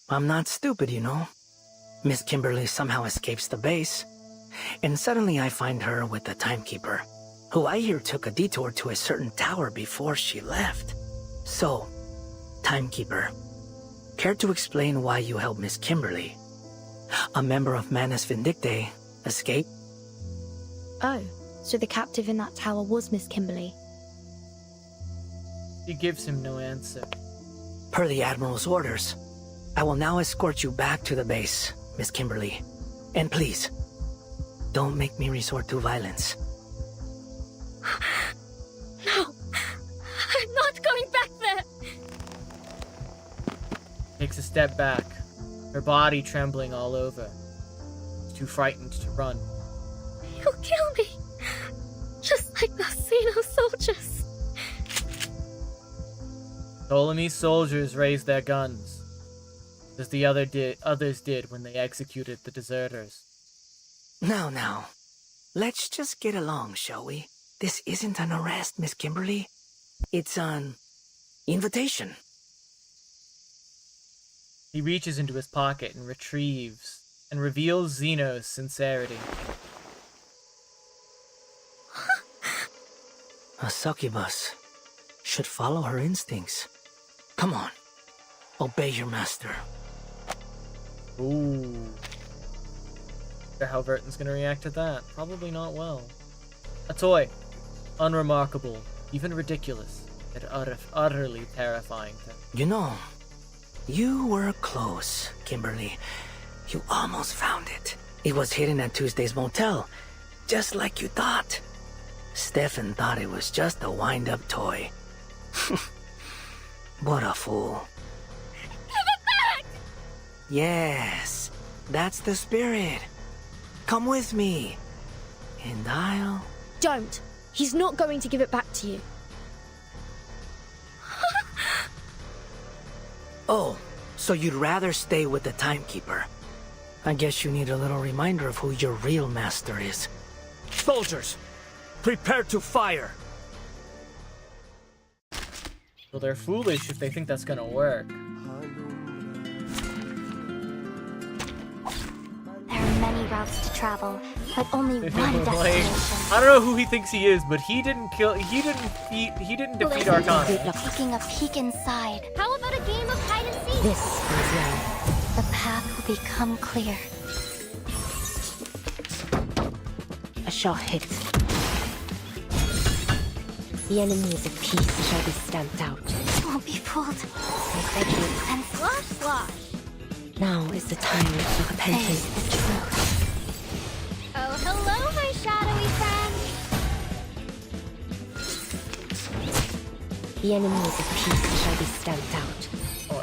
I'm not stupid, you know. Miss Kimberly somehow escapes the base, and suddenly I find her with the Timekeeper, who I hear took a detour to a certain tower before she left. So, Timekeeper, care to explain why you helped Miss Kimberly, a member of Manus Vindictae, escape? Oh, so the captive in that tower was Miss Kimberly. He gives him no answer. Per the Admiral's orders, I will now escort you back to the base, Miss Kimberly. And please, don't make me resort to violence. No, I'm not going back there. Takes a step back, her body trembling all over. She's too frightened to run. You'll kill me, just like those Xeno soldiers. Ptolemy's soldiers raised their guns, as the others did when they executed the deserters. Now, let's just get along, shall we? This isn't an arrest, Miss Kimberly. It's an invitation. He reaches into his pocket and retrieves and reveals Xeno's sincerity. A succubus should follow her instincts. Come on, obey your master. Ooh. Wonder how Verton's gonna react to that. Probably not well. A toy. unremarkable, even ridiculous, yet utterly terrifying thing. You know, you were close, Kimberly. You almost found it. It was hidden at Tuesday's motel, just like you thought. Stefan thought it was just a wind-up toy. What a fool. Give it back! Yes, that's the spirit. Come with me, and I'll... Don't. He's not going to give it back to you. Oh, so you'd rather stay with the timekeeper. I guess you need a little reminder of who your real master is. Soldiers, prepare to fire! Well, they're foolish if they think that's gonna work. There are many routes to travel, but only one Like, destination. I don't know who he thinks he is, but he didn't defeat Arcana. Taking a peek inside. How about a game of hide and seek? This is where The path will become clear. a shot hit. The enemies of peace shall be stamped out. Won't be fooled. I beg you, And slosh, slosh. now is the time of repentance. Face the truth. Oh, hello, my shadowy friend. The enemies of peace shall be stamped out. Oh,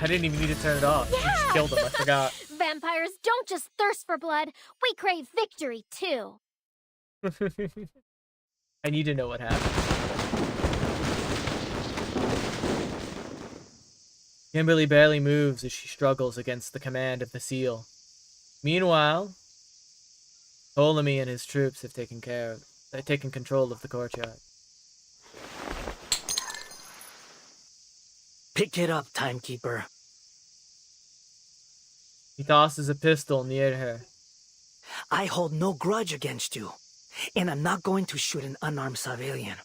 I didn't even need to turn it off. You just killed him. I forgot. Vampires don't just thirst for blood. We crave victory, too. I need to know what happened. Kimberly barely moves as she struggles against the command of the seal. Meanwhile, Ptolemy and his troops have taken control of the courtyard. Pick it up, timekeeper. He tosses a pistol near her. I hold no grudge against you, and I'm not going to shoot an unarmed civilian.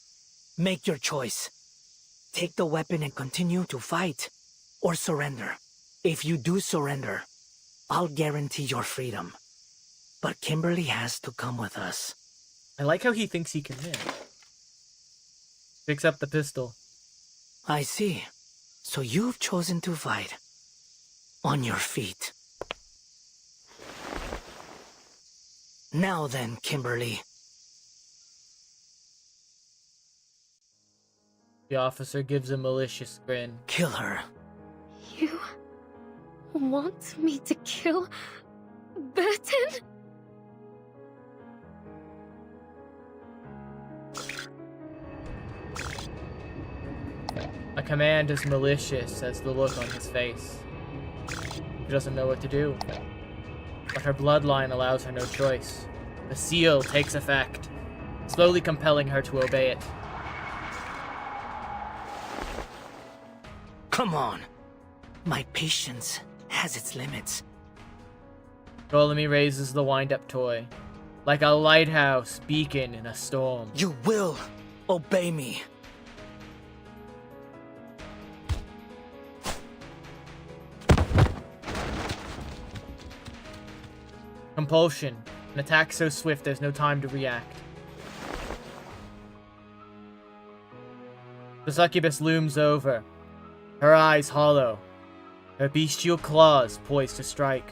Make your choice. Take the weapon and continue to fight, or surrender. If you do surrender, I'll guarantee your freedom. But Kimberly has to come with us. I like how he thinks he can win. Picks up the pistol. I see. So you've chosen to fight. On your feet. Now then, Kimberly. The officer gives a malicious grin. Kill her. You want me to kill Burton? A command as malicious as the look on his face. She doesn't know what to do. But her bloodline allows her no choice. The seal takes effect, slowly compelling her to obey it. Come on. My patience has its limits. Ptolemy raises the wind-up toy, like a lighthouse beacon in a storm. You will obey me. Compulsion. An attack so swift there's no time to react. The succubus looms over, her eyes hollow, her bestial claws poised to strike.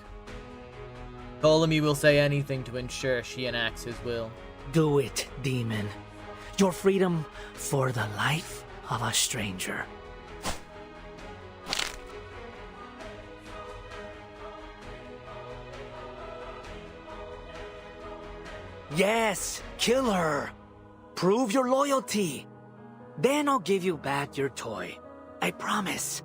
Ptolemy will say anything to ensure she enacts his will. Do it, demon. Your freedom for the life of a stranger. Yes, kill her. Prove your loyalty. Then I'll give you back your toy. I promise.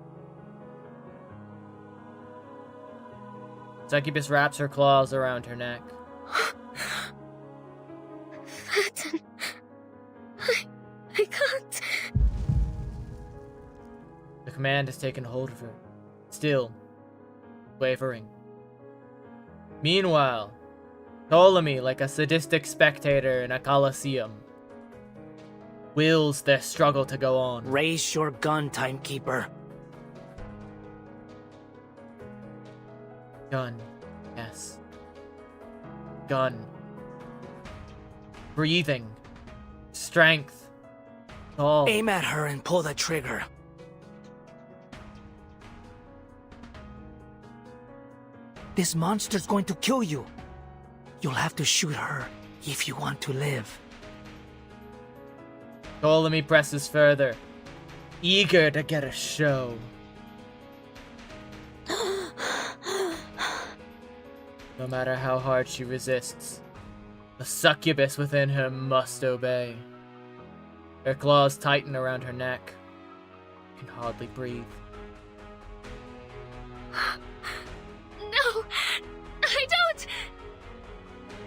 Succubus wraps her claws around her neck. Burton. I can't. The command has taken hold of her, still wavering. Meanwhile, Ptolemy, like a sadistic spectator in a coliseum, wills their struggle to go on. Raise your gun, timekeeper. Gun. Yes. Gun. Breathing. Strength. All. Aim at her and pull the trigger. This monster's going to kill you. You'll have to shoot her if you want to live. Ptolemy presses further, eager to get a show. No matter how hard she resists, the succubus within her must obey. Her claws tighten around her neck. She can hardly breathe. No! I don't!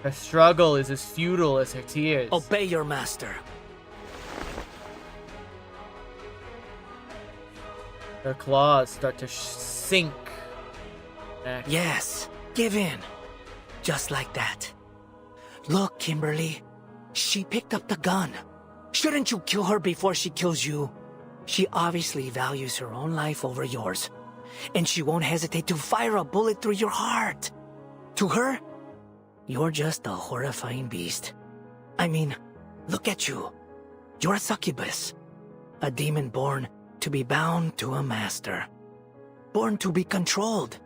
Her struggle is as futile as her tears. Obey your master. Her claws start to sink. Neck. Yes, give in. Just like that. Look, Kimberly. She picked up the gun. Shouldn't you kill her before she kills you? She obviously values her own life over yours. And she won't hesitate to fire a bullet through your heart. To her, you're just a horrifying beast. I mean, look at you. You're a succubus. A demon born to be bound to a master. Born to be controlled.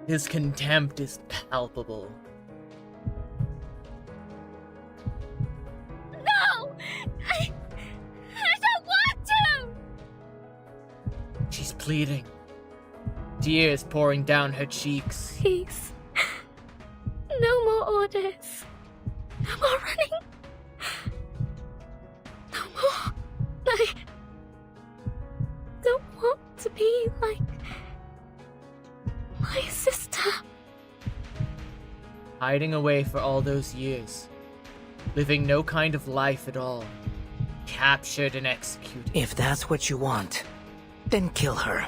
His contempt is palpable. No! I don't want to! She's pleading. Tears pouring down her cheeks. Please. No more orders. No more running. No more. I don't want to be like my sister. Hiding away for all those years. Living no kind of life at all. Captured and executed. If that's what you want, then kill her.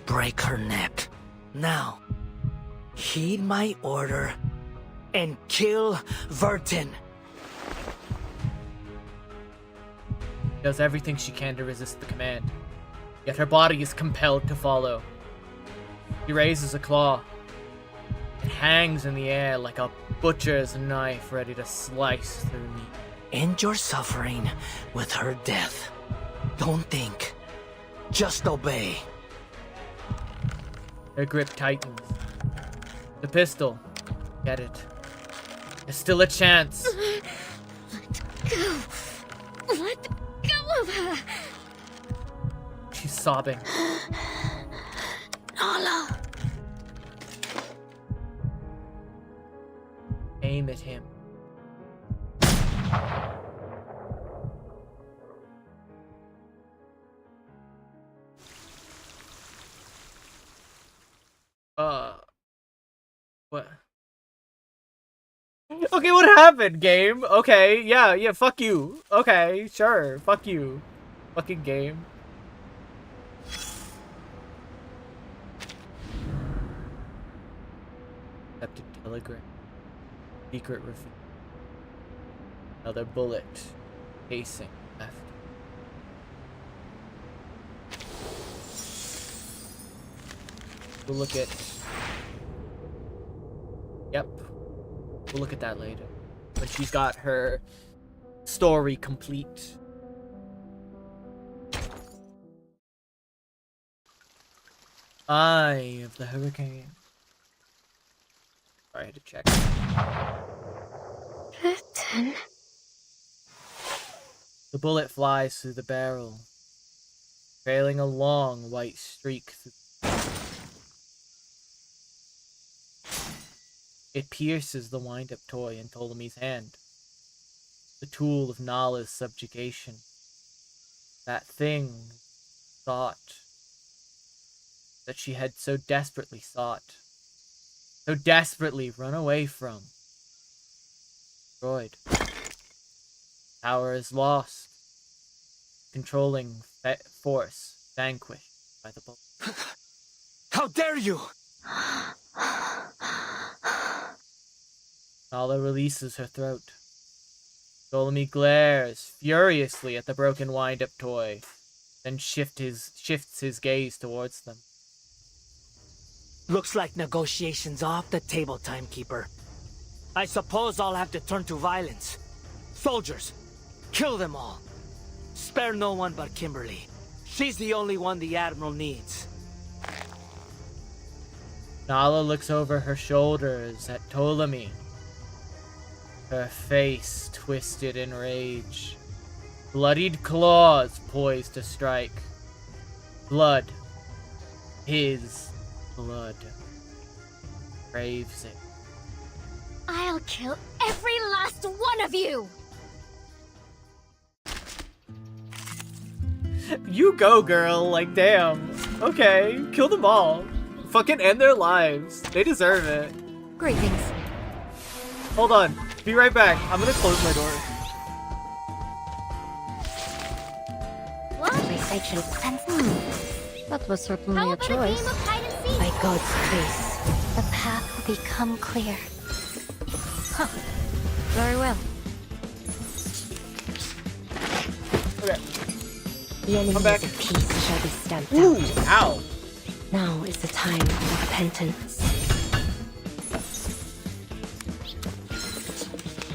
Break her neck. Now, heed my order and kill Vertin. Does everything she can to resist the command. Yet her body is compelled to follow. She raises a claw. It hangs in the air like a butcher's knife ready to slice through meat. End your suffering with her death. Don't think. Just obey. Her grip tightens. The pistol. Get it. There's still a chance. Let go. Let go of her. She's sobbing. Nala. Aim at him. What? Okay, what happened, game? Okay, yeah, fuck you. Okay, sure, fuck you. Fucking game. Accepted telegram. Secret review. Another bullet. Pacing left. We'll look at... Yep. We'll look at that later. When she's got her story complete. Eye of the Hurricane. Sorry, I had to check. Vertin. The bullet flies through the barrel, trailing a long white streak through. It pierces the wind-up toy in Ptolemy's hand, the tool of Nala's subjugation. That thing, thought, that she had so desperately sought, so desperately run away from. Destroyed. Power is lost. Controlling force vanquished by the bullet. How dare you! Nala releases her throat. Ptolemy glares furiously at the broken wind-up toy, then shifts his gaze towards them. Looks like negotiations off the table, Timekeeper. I suppose I'll have to turn to violence. Soldiers, kill them all. Spare no one but Kimberly. She's the only one the Admiral needs. Nala looks over her shoulders at Ptolemy, her face twisted in rage. Bloodied claws poised to strike. Blood. His blood. Craves it. I'll kill every last one of you! You go, girl. Like, damn. Okay, kill them all. Fucking end their lives. They deserve it. Greetings. Hold on. Be right back. I'm gonna close my door. That was certainly How a about a game choice. of hide and seek? By God's grace, the path will become clear. Very well. Okay. The enemies Come back. of peace shall be stamped Ooh, out. ow. Now is the time for repentance.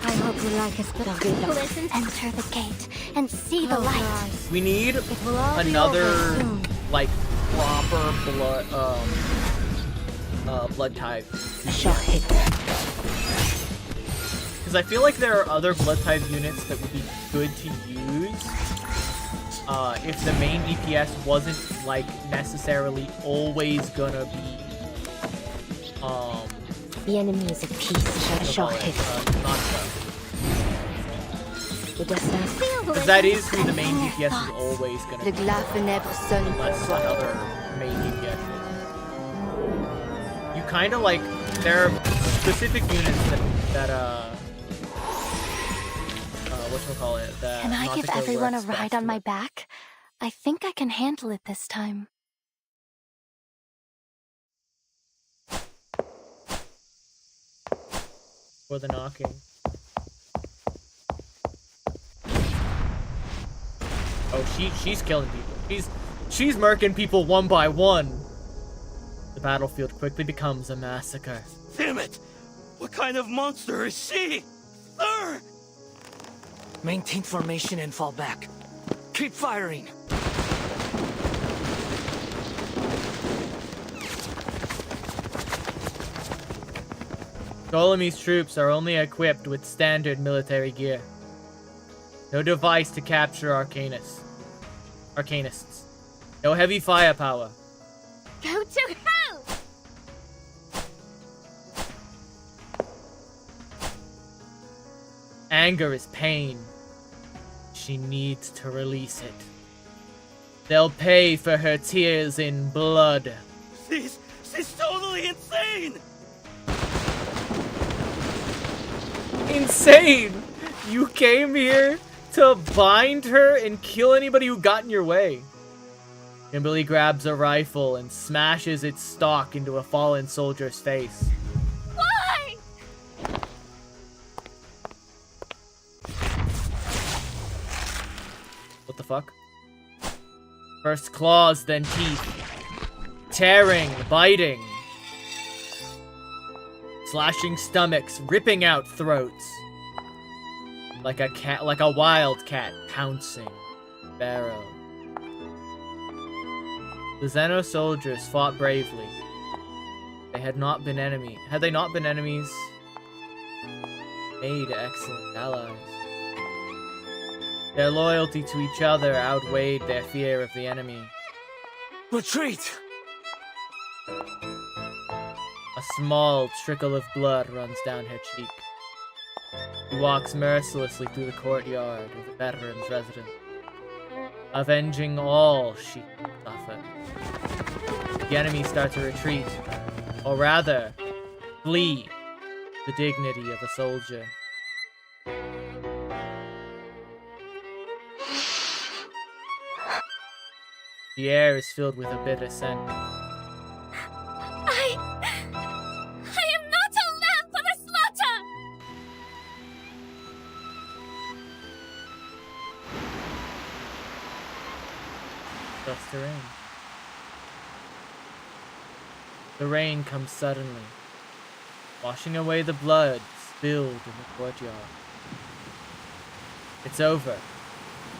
I hope you like us, but listen, enter the gate and see the light. We need will all be another, over soon. like, proper blood type. Shall hit. Because I feel like there are other blood type units that would be good to use. If the main DPS wasn't, like, necessarily always gonna be, The enemies of peace shall hit. Because that is who the main DPS is always gonna be. Unless the other main DPS is. You kinda like, there are specific units that whatchamacallit, that Can I give Nautical everyone a works ride best on my with. back? I think I can handle it this time. For the knocking. Oh, she's killing people. She's murking people one by one. The battlefield quickly becomes a massacre. Damn it! What kind of monster is she? Sir! Maintain formation and fall back. Keep firing. Ptolemy's troops are only equipped with standard military gear. No device to capture arcanists. No heavy firepower. Go to hell! Anger is pain. She needs to release it. They'll pay for her tears in blood. She's totally insane! Insane! You came here to bind her and kill anybody who got in your way. Kimberly grabs a rifle and smashes its stock into a fallen soldier's face. Why? What the fuck? First claws, then teeth. Tearing, biting. Slashing stomachs, ripping out throats. Like a wild cat pouncing. Barrow. The Xeno soldiers fought bravely. Had they not been enemies, made excellent allies. Their loyalty to each other outweighed their fear of the enemy. Retreat! A small trickle of blood runs down her cheek. She walks mercilessly through the courtyard of the veteran's residence, avenging all she suffered. The enemy start to retreat, or rather, flee the dignity of a soldier. The air is filled with a bitter scent. I am not a lamb for the slaughter! Just the rain. The rain comes suddenly, washing away the blood spilled in the courtyard. It's over.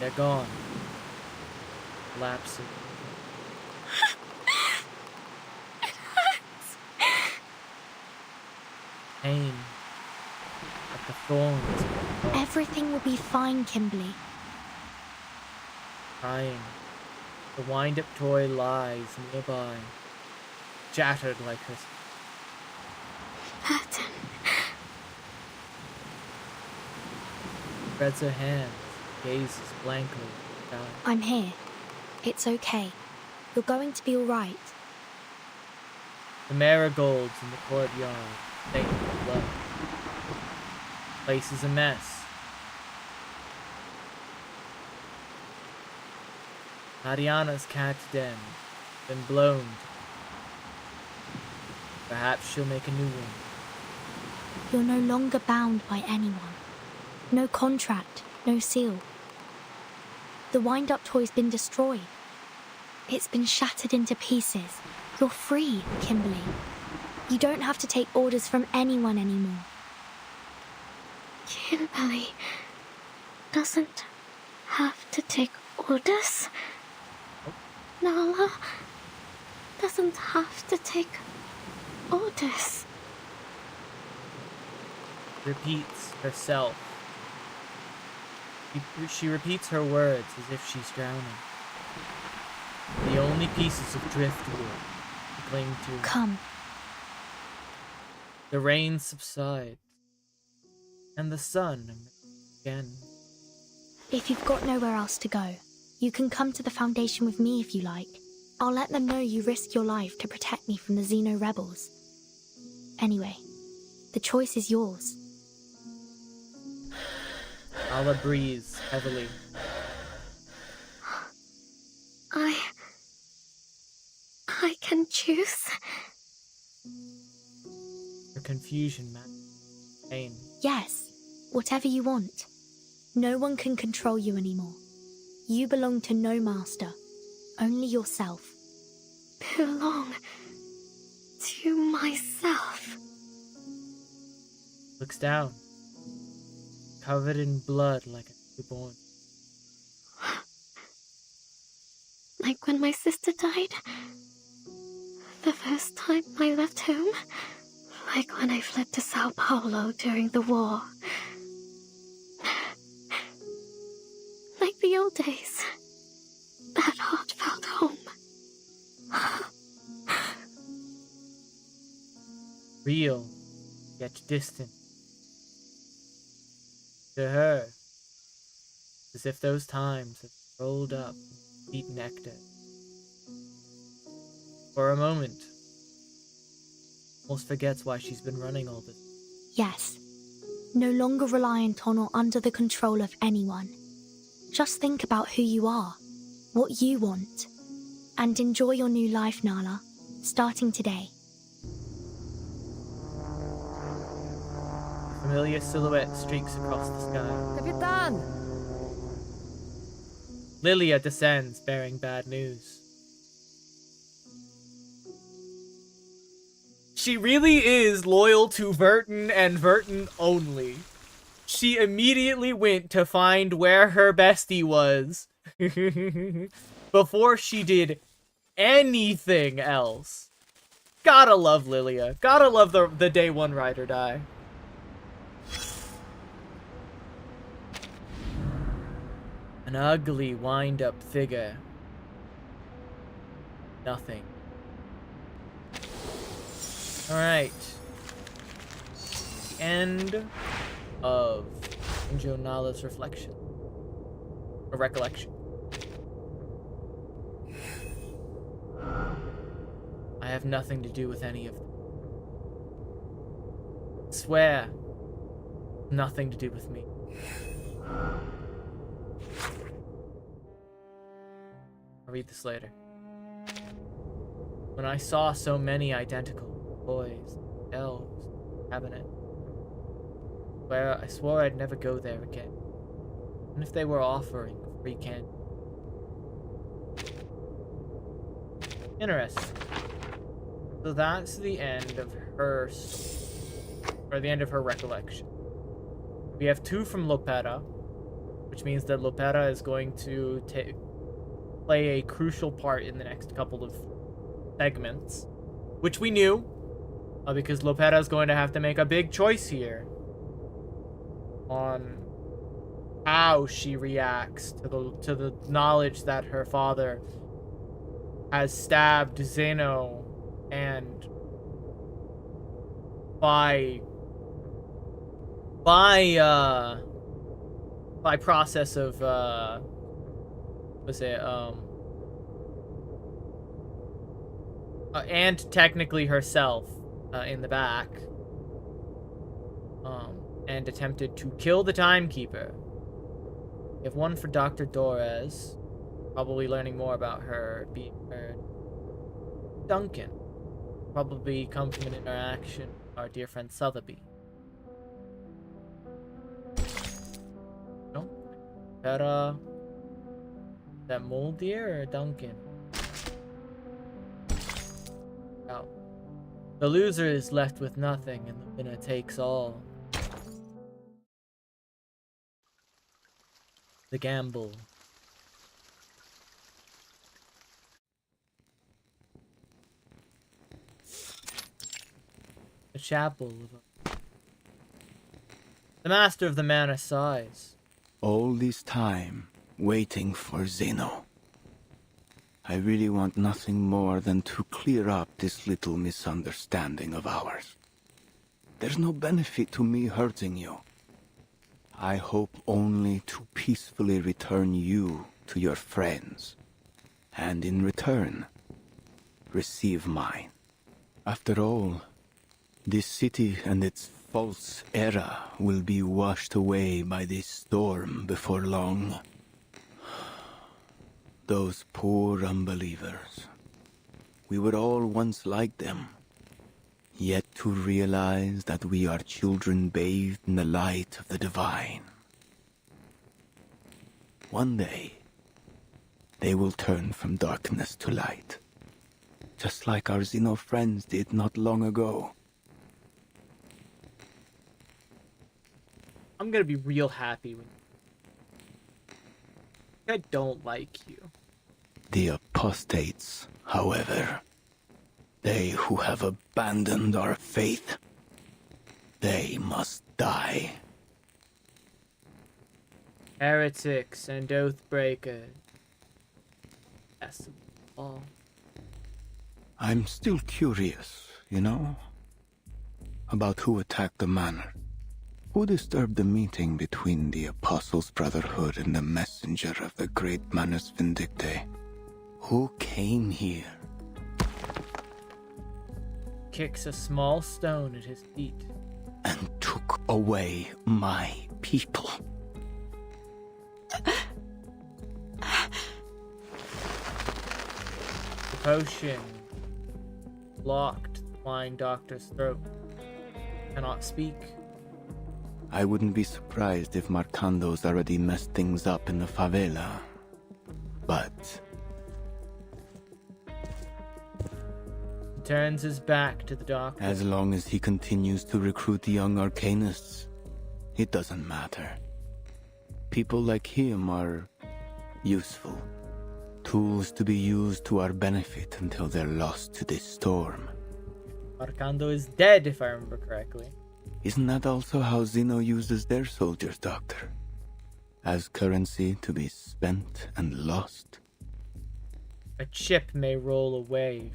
They're gone. Collapsing. Pain. Like the thorns. Everything will be fine, Kimberly. Crying. The wind-up toy lies nearby. Shattered like her. Burton. Spreads her hands. Gazes blankly. Down. I'm here. It's okay. You're going to be alright. The marigolds in the courtyard. Stained with blood. Place is a mess. Ariana's cat den. Been blown. Perhaps she'll make a new one. You're no longer bound by anyone. No contract, no seal. The wind-up toy's been destroyed. It's been shattered into pieces. You're free, Kimberly. You don't have to take orders from anyone anymore. Kimberly doesn't have to take orders. Nala doesn't have to take orders. Repeats herself. She repeats her words as if she's drowning. The only pieces of driftwood to cling to. Come. The rain subsides, and the sun again. If you've got nowhere else to go, you can come to the Foundation with me if you like. I'll let them know you risked your life to protect me from the Xeno rebels. Anyway, the choice is yours. Ala breathes heavily. I can choose. Her confusion, man. Pain. Yes, whatever you want. No one can control you anymore. You belong to no master, only yourself. Belong to myself. Looks down. Covered in blood like a newborn. Like when my sister died. The first time I left home. Like when I fled to Sao Paulo during the war. Like the old days. That heartfelt home. Real, yet distant. To her, as if those times had rolled up in sweet nectar. For a moment, almost forgets why she's been running all this. Yes, no longer reliant on or under the control of anyone. Just think about who you are, what you want, and enjoy your new life, Nala, starting today. A familiar silhouette streaks across the sky. Capitan! Lilia descends, bearing bad news. She really is loyal to Verton and Verton only. She immediately went to find where her bestie was before she did anything else. Gotta love Lilia. Gotta love the day one ride or die. An ugly wind-up figure. Nothing. Alright. End of Injo Nala's reflection. Or recollection. I have nothing to do with any of them. Swear. Nothing to do with me. I'll read this later. When I saw so many identical toys, elves, cabinet, where I swore I'd never go there again. And if they were offering free candy. Interesting. So that's the end of her story, or the end of her recollection. We have 2 from Lopera, which means that Lopera is going to play a crucial part in the next couple of segments, which we knew, because Lopera is going to have to make a big choice here on how she reacts to the knowledge that her father has stabbed Zeno, and by process of and technically herself in the back, and attempted to kill the timekeeper. We have one for Dr. Torres, probably learning more about her being heard. Duncan, probably come from an interaction with our dear friend Sotheby. No? That Moldier or Duncan? Oh. The loser is left with nothing, and the winner takes all. The gamble. The chapel. The master of the manor sighs. All this time, waiting for Zeno. I really want nothing more than to clear up this little misunderstanding of ours. There's no benefit to me hurting you. I hope only to peacefully return you to your friends, and in return, receive mine. After all, this city and its false era will be washed away by this storm before long. Those poor unbelievers. We were all once like them. Yet to realize that we are children bathed in the light of the divine. One day, they will turn from darkness to light, just like our Xeno friends did not long ago. I'm gonna be real happy when I don't like you. The apostates, however, they who have abandoned our faith, they must die. Heretics and oath breakers. Yes, all. I'm still curious, you know, about who attacked the manor. Who disturbed the meeting between the Apostles' Brotherhood and the messenger of the great Manus Vindicte? Who came here? Kicks a small stone at his feet. And took away my people. The potion locked the flying doctor's throat. Cannot speak. I wouldn't be surprised if Marcando's already messed things up in the favela. But he turns his back to the doctor. As long as he continues to recruit the young arcanists, it doesn't matter. People like him are useful. Tools to be used to our benefit until they're lost to this storm. Marcando is dead, if I remember correctly. Isn't that also how Zeno uses their soldiers, Doctor? As currency to be spent and lost? A chip may roll away.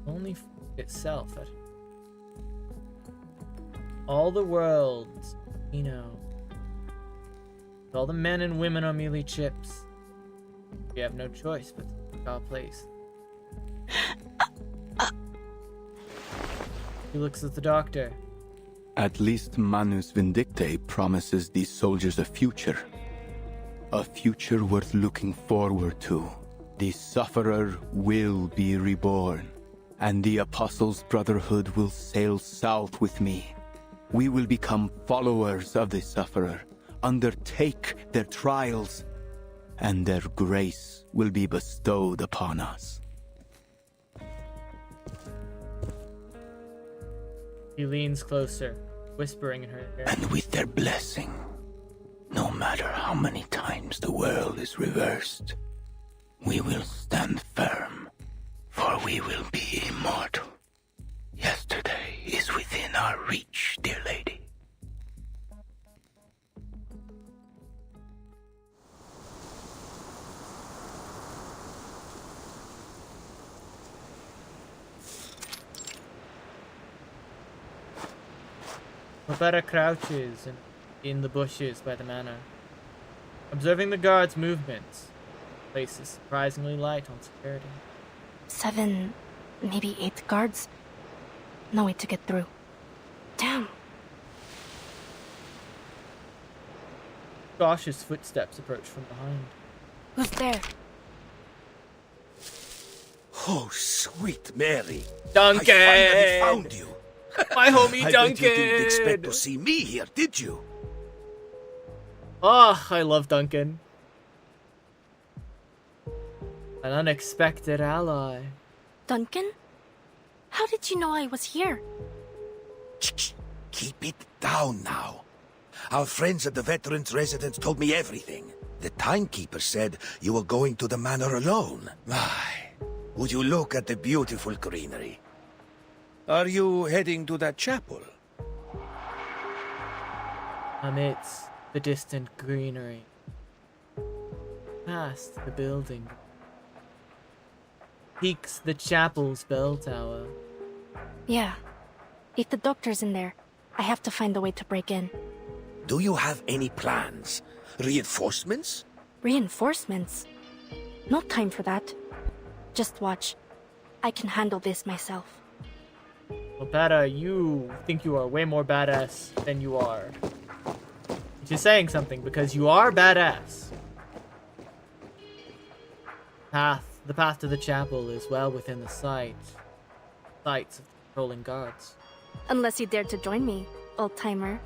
Only itself. All the worlds, you know. All the men and women are merely chips. We have no choice but to take our place. He looks at the doctor. At least Manus Vindicte promises these soldiers a future. A future worth looking forward to. The Sufferer will be reborn, and the Apostles' Brotherhood will sail south with me. We will become followers of the Sufferer, undertake their trials, and their grace will be bestowed upon us. He leans closer. whispering in her ear. And with their blessing, no matter how many times the world is reversed, we will stand firm, for we will be immortal. Yesterday is within our reach, dear lady. Roberta crouches in the bushes by the manor, observing the guards' movements. The place is surprisingly light on security. 7, maybe 8 guards. No way to get through. Damn. Cautious footsteps approach from behind. Who's there? Oh, sweet Mary. Duncan! I finally found you. My homie I Duncan! bet you didn't expect to see me here, did you? Oh, I love Duncan. An unexpected ally. Duncan? How did you know I was here? Keep it down now. Our friends at the Veterans Residence told me everything. The timekeeper said you were going to the manor alone. Would you look at the beautiful greenery? Are you heading to that chapel? Amidst the distant greenery, past the building, peaks the chapel's bell tower. Yeah. If the doctor's in there, I have to find a way to break in. Do you have any plans? Reinforcements? Reinforcements? No time for that. Just watch. I can handle this myself. Lopetta, you think you are way more badass than you are. Which is saying something, because you are badass. The path to the chapel is well within the sights of the patrolling guards. Unless you dare to join me, old-timer.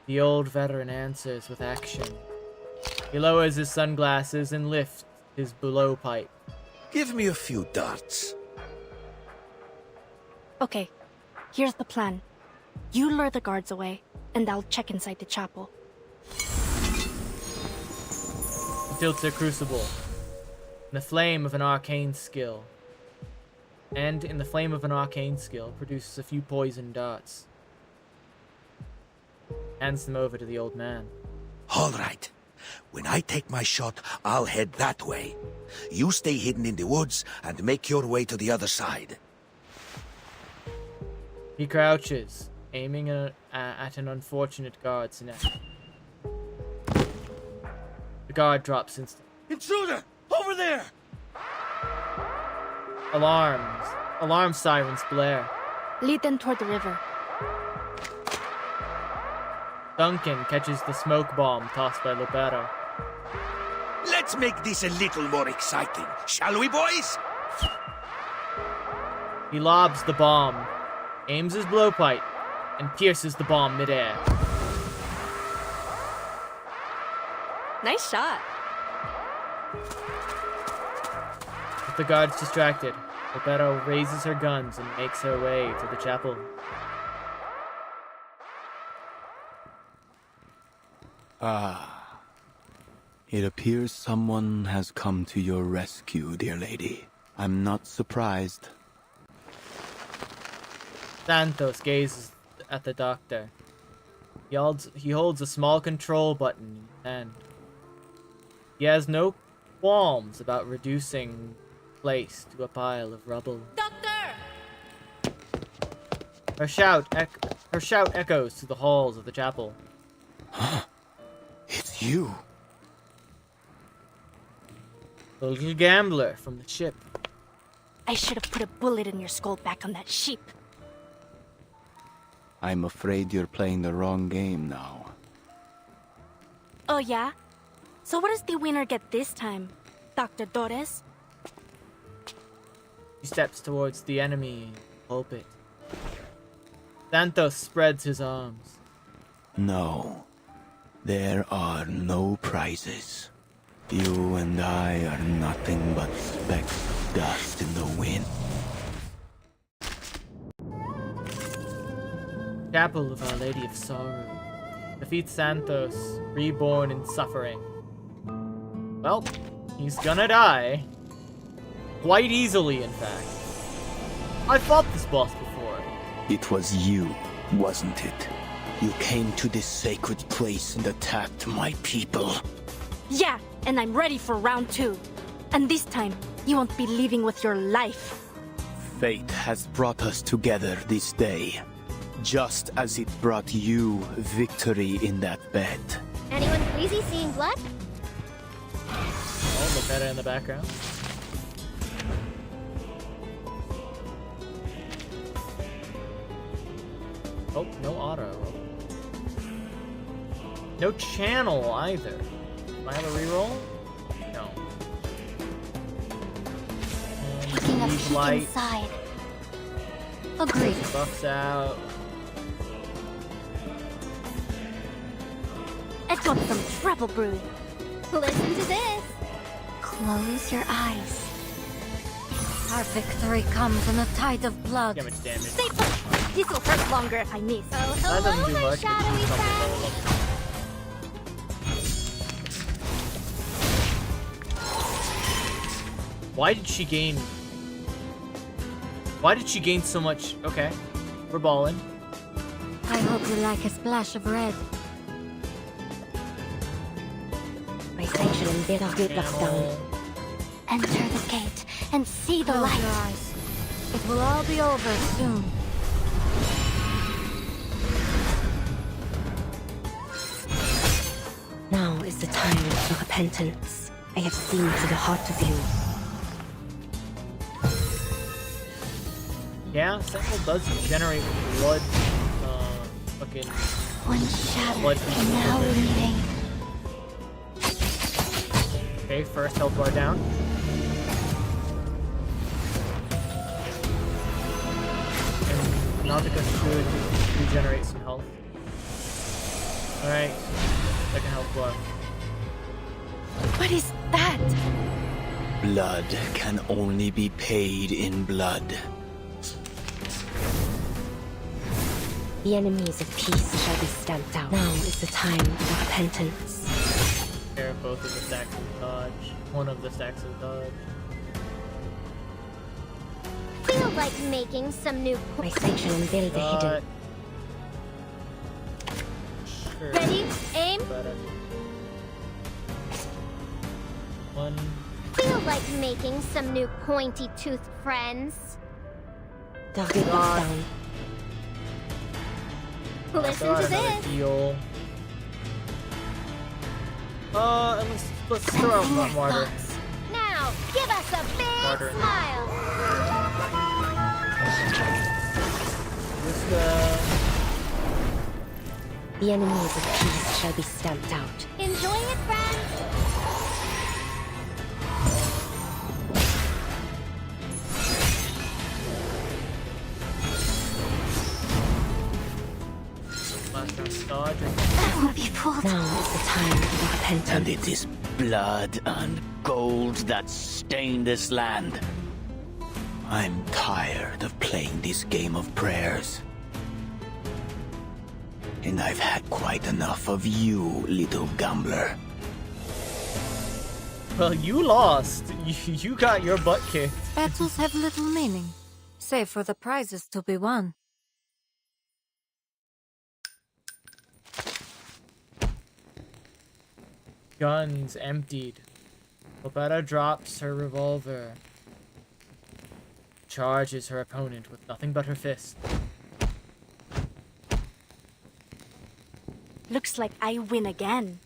The old veteran answers with action. He lowers his sunglasses and lifts his blowpipe. Give me a few darts. Okay, here's the plan. You lure the guards away, and I'll check inside the chapel. He tilts a crucible in the flame of an arcane skill. And in the flame of an arcane skill produces a few poison darts. Hands them over to the old man. All right. When I take my shot, I'll head that way. You stay hidden in the woods and make your way to the other side. He crouches, aiming at an unfortunate guard's neck. The guard drops instantly. Intruder! Over there! Alarm sirens blare. Lead them toward the river. Duncan catches the smoke bomb tossed by Lopetta. Let's make this a little more exciting, shall we, boys? He lobs the bomb, aims his blowpipe, and pierces the bomb midair. Nice shot. With the guards distracted, Lopetta raises her guns and makes her way to the chapel. Ah. It appears someone has come to your rescue, dear lady. I'm not surprised. Santos gazes at the doctor. He holds a small control button in his hand. He has no qualms about reducing the place to a pile of rubble. Doctor! Her shout echoes through the halls of the chapel. Huh? It's you. The little gambler from the ship. I should have put a bullet in your skull back on that sheep. I'm afraid you're playing the wrong game now. Oh yeah? So what does the winner get this time, Dr. Torres? He steps towards the enemy pulpit. Santos spreads his arms. No. There are no prizes. You and I are nothing but specks of dust in the wind. Chapel of Our Lady of Sorrow. Defeat Santos, reborn in suffering. Well, he's gonna die. Quite easily, in fact. I fought this boss before. It was you, wasn't it? You came to this sacred place and attacked my people. Yeah, and I'm ready for round 2. And this time, you won't be leaving with your life. Fate has brought us together this day, just as it brought you victory in that bed. Anyone crazy seeing blood? Oh, look at it in the background. Oh, no auto. No channel either. Do I have a reroll? No. Taking a peek inside. Agreed. Buffs out. I've got some trouble brewing. Listen to this. Close your eyes. Our victory comes in a tide of blood. Damage, damage. Stay put. This will hurt longer if I miss. Oh, That doesn't hello, do my much. shadowy friend. Why did she gain... Why did she gain so much? Okay. We're balling. I hope you like a splash of red. My sanctuary did a good down. Enter the gate and see the Close light. your eyes. It will all be over soon. Now is the time for repentance. I have seen to the heart of you. Yeah, Sentinel does generate blood, fucking... One shadow blood is now leaving. Okay, first health bar down. And Nautica should regenerate some health. Alright, second health bar. What is that? Blood can only be paid in blood. The enemies of peace shall be stamped out. Now is the time for repentance. Care of both of the stacks of dodge. One of the stacks of dodge. Feel like making some new. My sanction and build the hidden. Sure. Ready? Aim. Better. One. Feel like making some new pointy-toothed friends. Target locked down. Listen to this. Heal. And let's throw out that martyr. Now, give us a big Martyr. smile. Just The enemies of peace shall be stamped out. Enjoy it, friends. dodge. That will be pulled. Now is the time for repentance. And it is blood and gold that stain this land. I'm tired of playing this game of prayers. And I've had quite enough of you, little gambler. Well, you lost. You got your butt kicked. Battles have little meaning, save for the prizes to be won. Guns emptied. Lopera drops her revolver. Charges her opponent with nothing but her fist. Looks like I win again.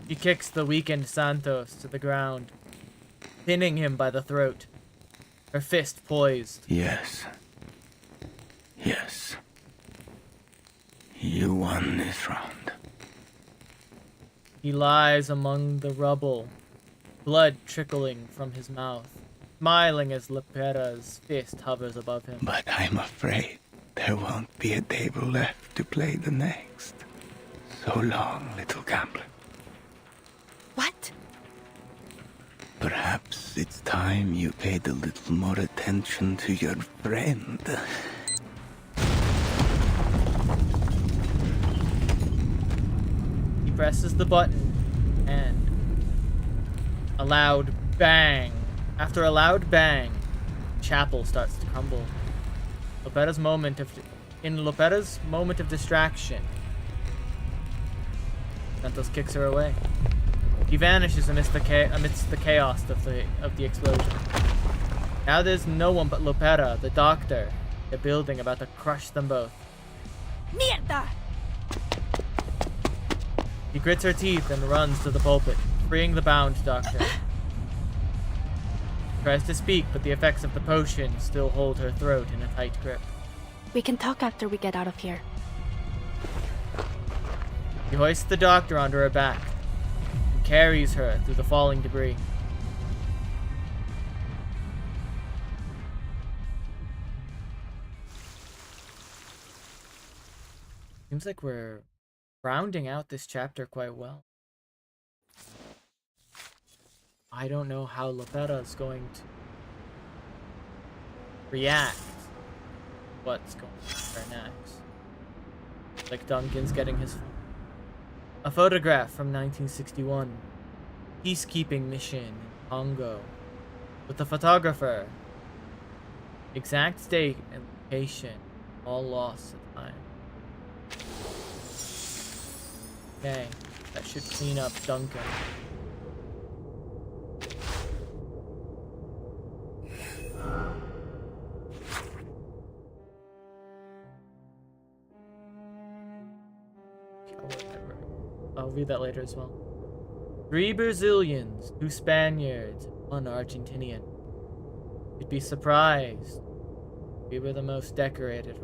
She kicks the weakened Santos to the ground, pinning him by the throat. Her fist poised. Yes. Yes. You won this round. He lies among the rubble, blood trickling from his mouth, smiling as Lopera's fist hovers above him. But I'm afraid there won't be a table left to play the next. So long, little gambler. What? Perhaps it's time you paid a little more attention to your friend. He presses the button, and a loud bang. After a loud bang, chapel starts to crumble. In Lopera's moment of distraction, Santos kicks her away. He vanishes amidst the chaos of the explosion. Now there's no one but Lopera, the doctor, the building about to crush them both. Mierda! She grits her teeth and runs to the pulpit, freeing the bound doctor. She tries to speak, but the effects of the potion still hold her throat in a tight grip. We can talk after we get out of here. He hoists the doctor onto her back and carries her through the falling debris. Seems like we're rounding out this chapter quite well. I don't know how Lopera is going to react. What's going on next? Like Duncan's getting his a photograph from 1961. Peacekeeping mission in Congo. With the photographer. Exact date and location. All lost at time. Okay, that should clean up Duncan. I'll read that later as well. 3 Brazilians, 2 Spaniards, 1 Argentinian. You'd be surprised. We were the most decorated.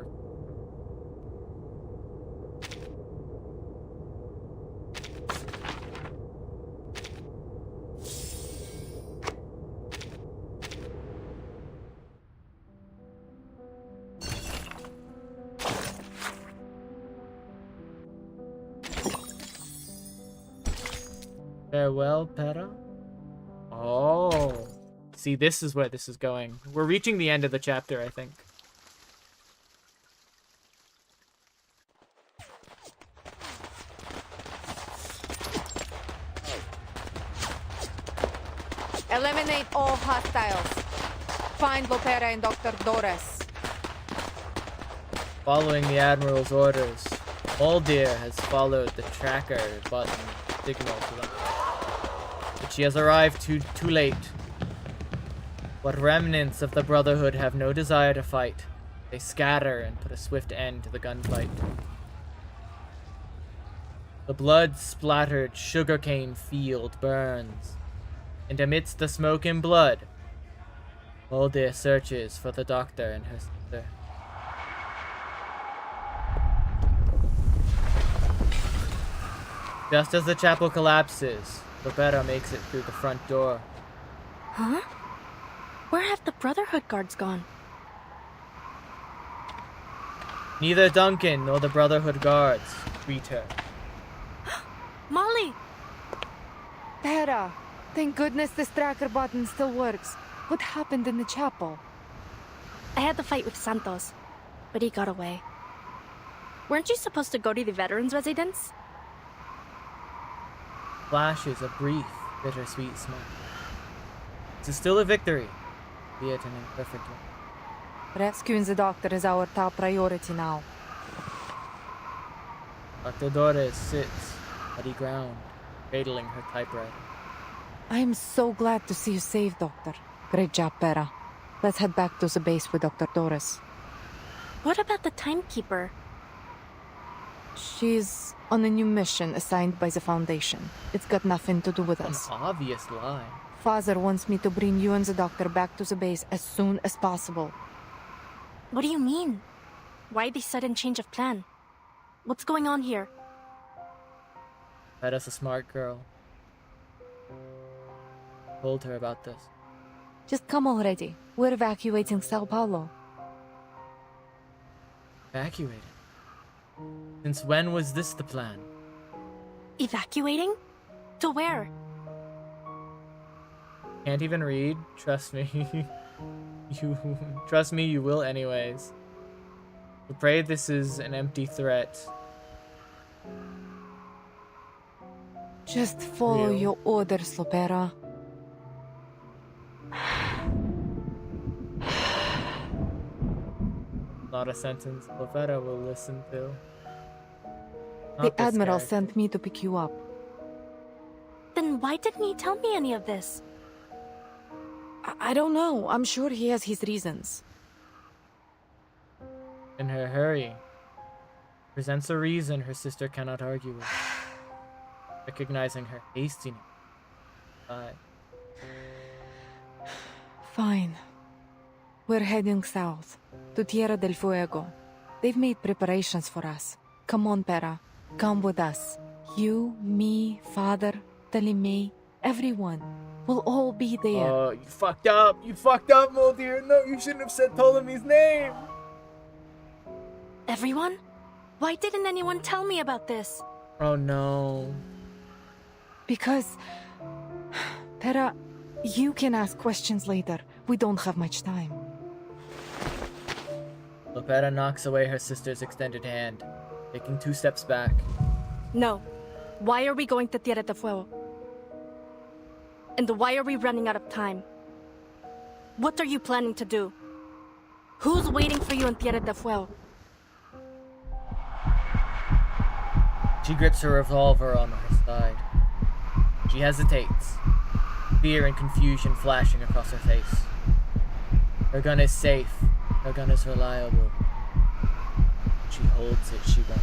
Farewell, Pera? Oh. See, this is where this is going. We're reaching the end of the chapter, I think. Eliminate all hostiles. Find Lopera and Dr. Doris. Following the Admiral's orders, Moldir has followed the tracker button signal to them. But she has arrived too late. What remnants of the Brotherhood have no desire to fight. They scatter and put a swift end to the gunfight. The blood-splattered sugarcane field burns, and amidst the smoke and blood, Moldir searches for the doctor and her sister. Just as the chapel collapses, Lopera makes it through the front door. Huh? Where have the Brotherhood guards gone? Neither Duncan nor the Brotherhood guards greet her. Molly! Pera, thank goodness this tracker button still works. What happened in the chapel? I had to fight with Santos, but he got away. Weren't you supposed to go to the veterans' residence? Flashes a brief, bittersweet smile. It's still a victory, be it an imperfect one. Rescuing the doctor is our top priority now. Dr. Doris sits, muddy ground, cradling her typewriter. I am so glad to see you safe, Doctor. Great job, Pera. Let's head back to the base with Dr. Doris. What about the timekeeper? She's on a new mission assigned by the Foundation. It's got nothing to do with us. An obvious lie. Father wants me to bring you and the doctor back to the base as soon as possible. What do you mean? Why the sudden change of plan? What's going on here? Pera's a smart girl. Told her about this. Just come already. We're evacuating Sao Paulo. Evacuated? Since when was this the plan? Evacuating? To where? Can't even read? Trust me. Trust me, you will anyways. We pray this is an empty threat. Just follow your orders, Lopera. Not a sentence Lovetta will listen to. The Admiral sent me to pick you up. Then why didn't he tell me any of this? I don't know. I'm sure he has his reasons. In her hurry, presents a reason her sister cannot argue with, recognizing her hastiness. Fine. We're heading south, to Tierra del Fuego. They've made preparations for us. Come on, Pera. Come with us. You, me, Father, Talimei, everyone. We'll all be there. Oh, you fucked up! You fucked up, Moldir! No, you shouldn't have said Ptolemy's name! Everyone? Why didn't anyone tell me about this? Oh no. Because... Pera, you can ask questions later. We don't have much time. Lopera knocks away her sister's extended hand, taking 2 steps back. No. Why are we going to Tierra del Fuego? And why are we running out of time? What are you planning to do? Who's waiting for you in Tierra del Fuego? She grips her revolver on her side. She hesitates, fear and confusion flashing across her face. Her gun is safe. Her gun is reliable. She holds it, she won't.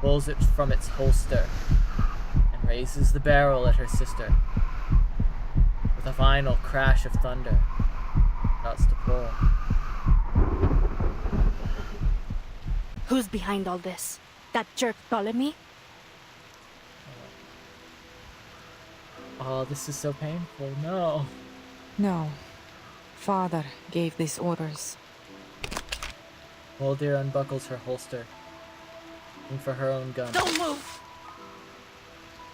Pulls it from its holster and raises the barrel at her sister. With a final crash of thunder, starts to pour. Who's behind all this? That jerk Ptolemy? Oh, this is so painful. No. No. Father gave these orders. Moldir unbuckles her holster, looking for her own gun. Don't move!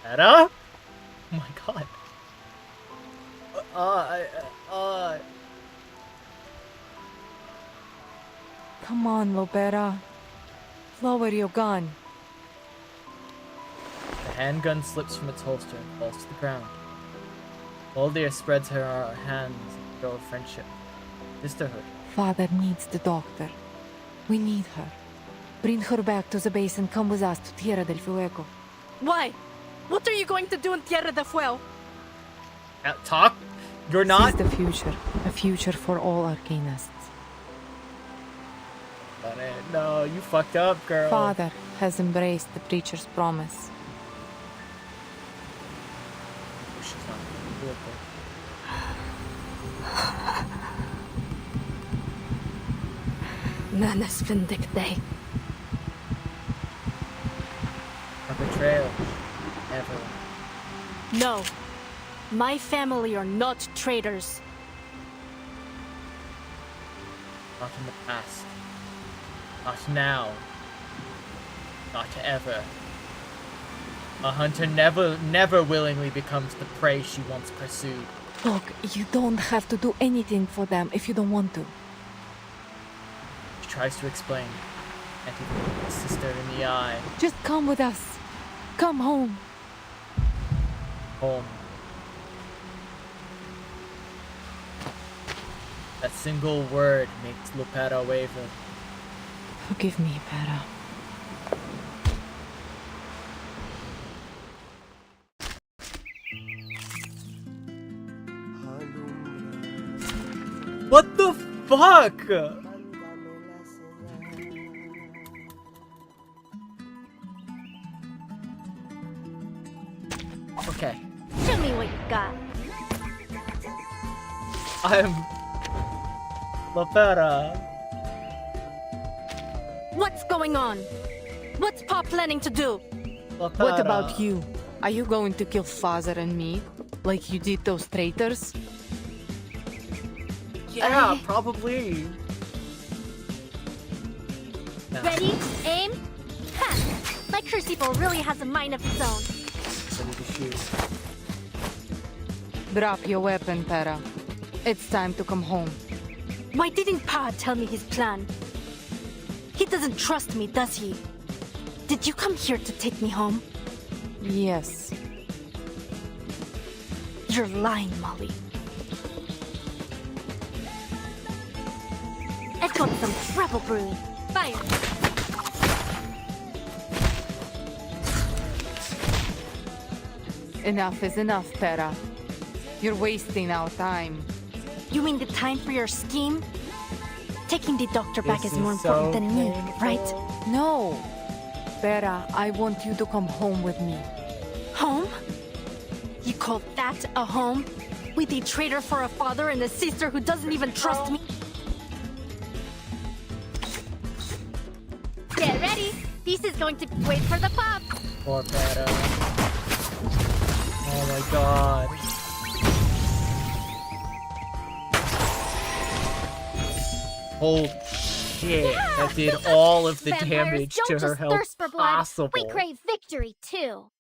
Ada? Oh my god. Come on, Lopera. Lower your gun. The handgun slips from its holster and falls to the ground. Moldir spreads her hands in a show of friendship, sisterhood. Father needs the doctor. We need her. Bring her back to the base and come with us to Tierra del Fuego. Why? What are you going to do in Tierra del Fuego? Talk? You're not? This is the future. A future for all Arcanists. No, you fucked up, girl. Father has embraced the preacher's promise. She's not gonna do it, Nanas vindicte. A betrayal. Never. No. My family are not traitors. Not in the past. Not now. Not ever. A hunter never willingly becomes the prey she once pursued. Look, you don't have to do anything for them if you don't want to. She tries to explain, and to look her sister in the eye. Just come with us. Come home. Home. That single word makes Lopera waver. Forgive me, Pera. What the fuck? Okay. Show me what you got. I'm Lopera. What's going on? What's Pa planning to do? Lopera. What about you? Are you going to kill Father and me? Like you did those traitors? Yeah, probably. No. Ready? Aim? Ha! My crucible really has a mind of its own. Ready to shoot. Drop your weapon, Para. It's time to come home. Why didn't Pa tell me his plan? He doesn't trust me, does he? Did you come here to take me home? Yes. You're lying, Molly. Let's go some trouble brewing. Fire! Enough is enough, Para. You're wasting our time. You mean the time for your scheme? Taking the doctor back This is more is so important than me, right? No. Para, I want you to come home with me. Home? You call that a home? With a traitor for a father and a sister who doesn't even trust me? Get ready. This is going to wait for the pop. Poor Para. Oh my god. Holy shit. That did all of the Vampires damage don't to her just health thirst for blood. possible. We crave victory too.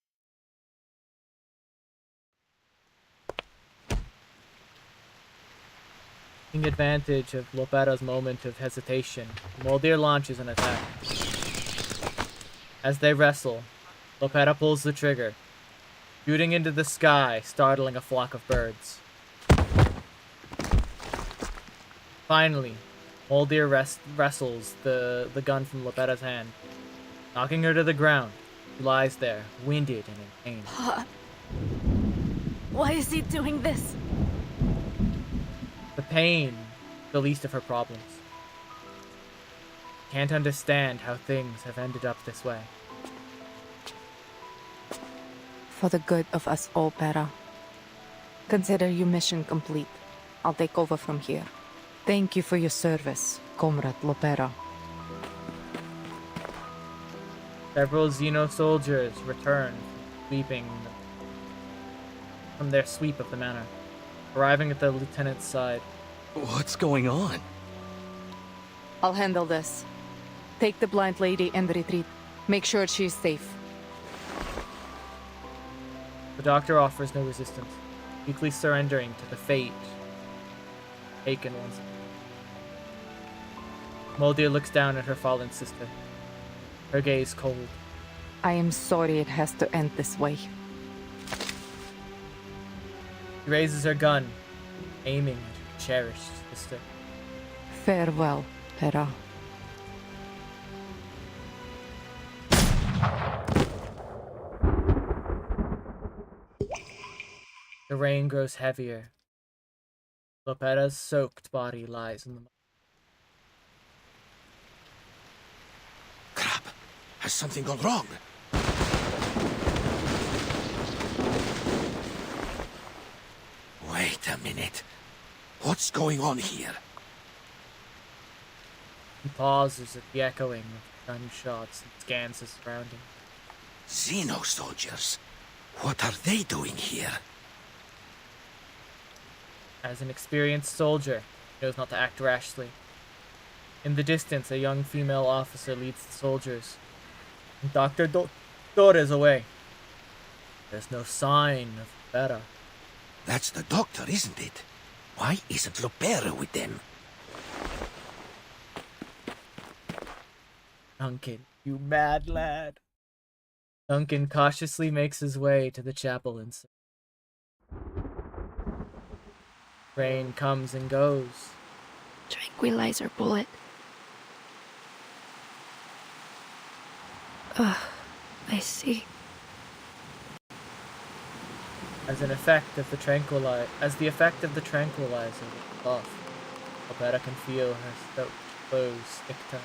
Taking advantage of Lopera's moment of hesitation, Moldir launches an attack. As they wrestle, Lopera pulls the trigger, shooting into the sky, startling a flock of birds. Finally, Moldir wrestles the gun from Lopera's hand, knocking her to the ground. She lies there, winded and in pain. Pa. Why is he doing this? The pain, the least of her problems. Can't understand how things have ended up this way. For the good of us all, Para. Consider your mission complete. I'll take over from here. Thank you for your service, Comrade Lopera. Several Xeno soldiers return, from their sweep of the manor, arriving at the lieutenant's side. What's going on? I'll handle this. Take the blind lady and retreat. Make sure she's safe. The doctor offers no resistance, weakly surrendering to the fate taken once. Moldir looks down at her fallen sister, her gaze cold. I am sorry it has to end this way. She raises her gun, aiming at her cherished sister. Farewell, Para. The rain grows heavier. Lopera's soaked body lies in the mud. Crap! Has something gone wrong? Wait a minute. What's going on here? He pauses at the echoing of gunshots and scans his surroundings. Xeno soldiers? What are they doing here? As an experienced soldier, he knows not to act rashly. In the distance, a young female officer leads the soldiers. And Dr. Torres away. There's no sign of Lopera. That's the doctor, isn't it? Why isn't Lopera with them? Duncan, you mad lad. Duncan cautiously makes his way to the chapel inside. Rain comes and goes. Tranquilizer bullet. Ugh, I see. As the effect of the tranquilizer wears off, Lopera can feel her soaked clothes stick to her.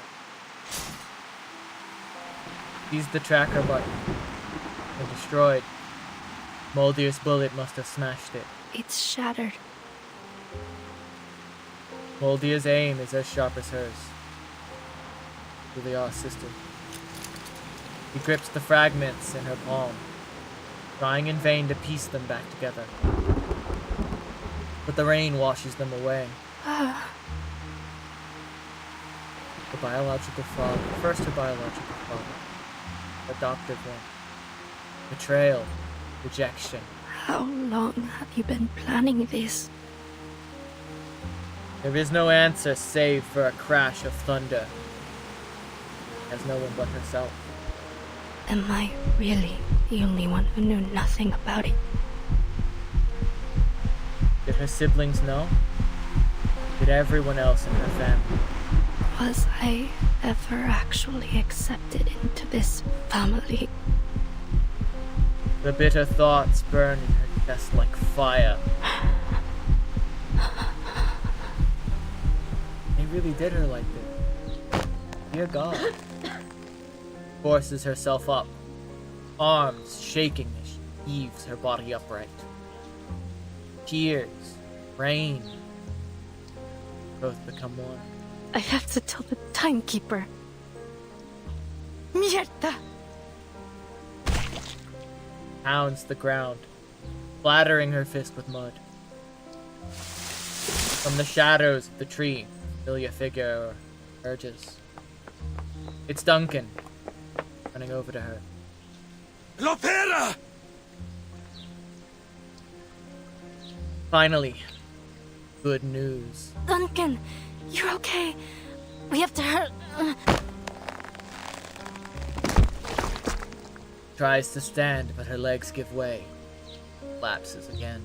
Sees the tracker button and destroyed. Moldir's bullet must have smashed it. It's shattered. Moldir's aim is as sharp as hers. Julia's sister. He grips the fragments in her palm, trying in vain to piece them back together. But the rain washes them away. The biological father, first her biological father, adopted one. Betrayal, rejection, How long have you been planning this? There is no answer save for a crash of thunder. There's no one but herself. Am I really the only one who knew nothing about it? Did her siblings know? Did everyone else in her family? Was I ever actually accepted into this family? The bitter thoughts burn in her chest like fire. They really did her like this. Dear God. Forces herself up, arms shaking as she heaves her body upright. Tears, rain, both become one. I have to tell the timekeeper. Mierda! Pounds the ground, splattering her fist with mud. From the shadows of the tree, a familiar figure emerges. It's Duncan, running over to her. Lopera! Finally, good news. Duncan, you're okay. We have to hurt. Tries to stand, but her legs give way. Lapses again.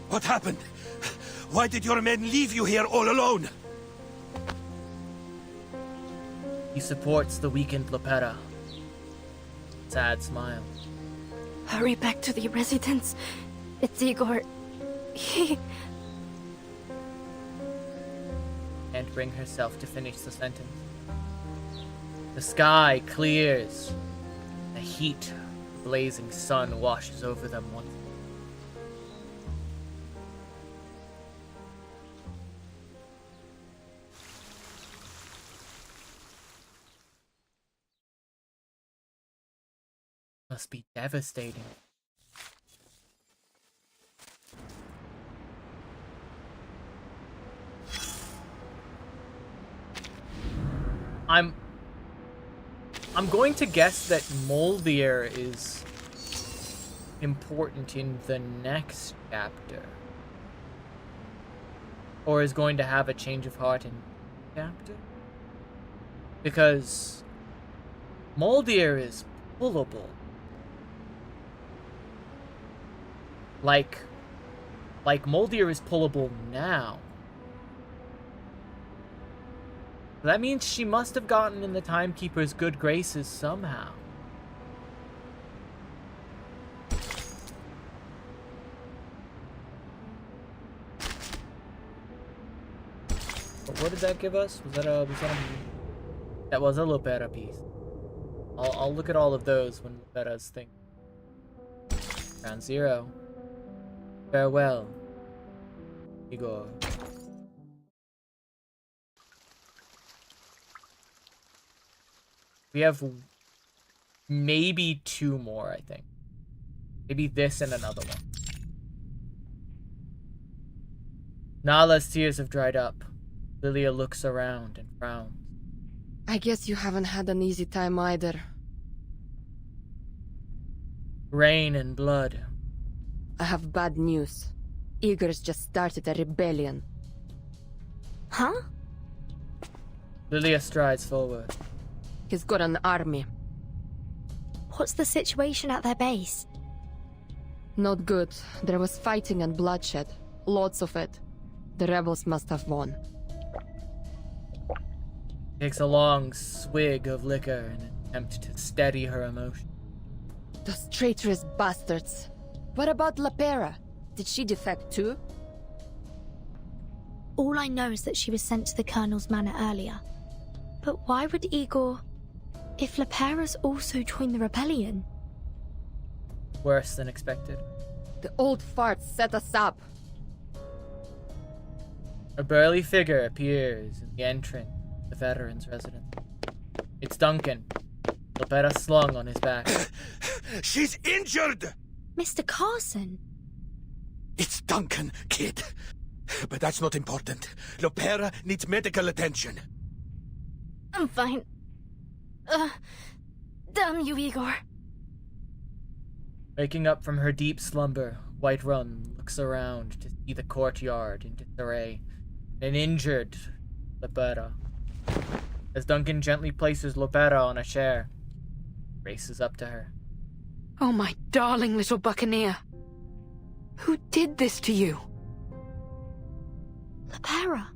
What happened? Why did your men leave you here all alone? He supports the weakened Lopera. Sad smile. Hurry back to the residence. It's Igor. He... And bring herself to finish the sentence. The sky clears. The heat of the blazing sun washes over them once more. Must be devastating. I'm going to guess that Moldir is important in the next chapter. Or is going to have a change of heart in chapter? Because Moldir is pullable. Like Moldir is pullable now. That means she must have gotten in the Timekeeper's good graces somehow. But what did that give us? That was a Lopera piece. I'll look at all of those when Lopera's thing. Round 0. Farewell, Igor. We have maybe 2 more, I think. Maybe this and another one. Nala's tears have dried up. Lilia looks around and frowns. I guess you haven't had an easy time either. Rain and blood. I have bad news. Igor's just started a rebellion. Huh? Lilia strides forward. He's got an army. What's the situation at their base? Not good. There was fighting and bloodshed. Lots of it. The rebels must have won. Takes a long swig of liquor in an attempt to steady her emotion. Those traitorous bastards. What about Lopera? Did she defect too? All I know is that she was sent to the Colonel's manor earlier. But why would Igor... If Lopera's also joined the rebellion? Worse than expected. The old farts set us up. A burly figure appears in the entrance of the veteran's residence. It's Duncan, Lopera slung on his back. She's injured! Mr. Carson! It's Duncan, kid. But that's not important. Lopera needs medical attention. I'm fine. Damn you, Igor. Waking up from her deep slumber, Whiterun looks around to see the courtyard in disarray, and an injured Lopera. As Duncan gently places Lopera on a chair, he races up to her. Oh, my darling little buccaneer. Who did this to you? Lopera,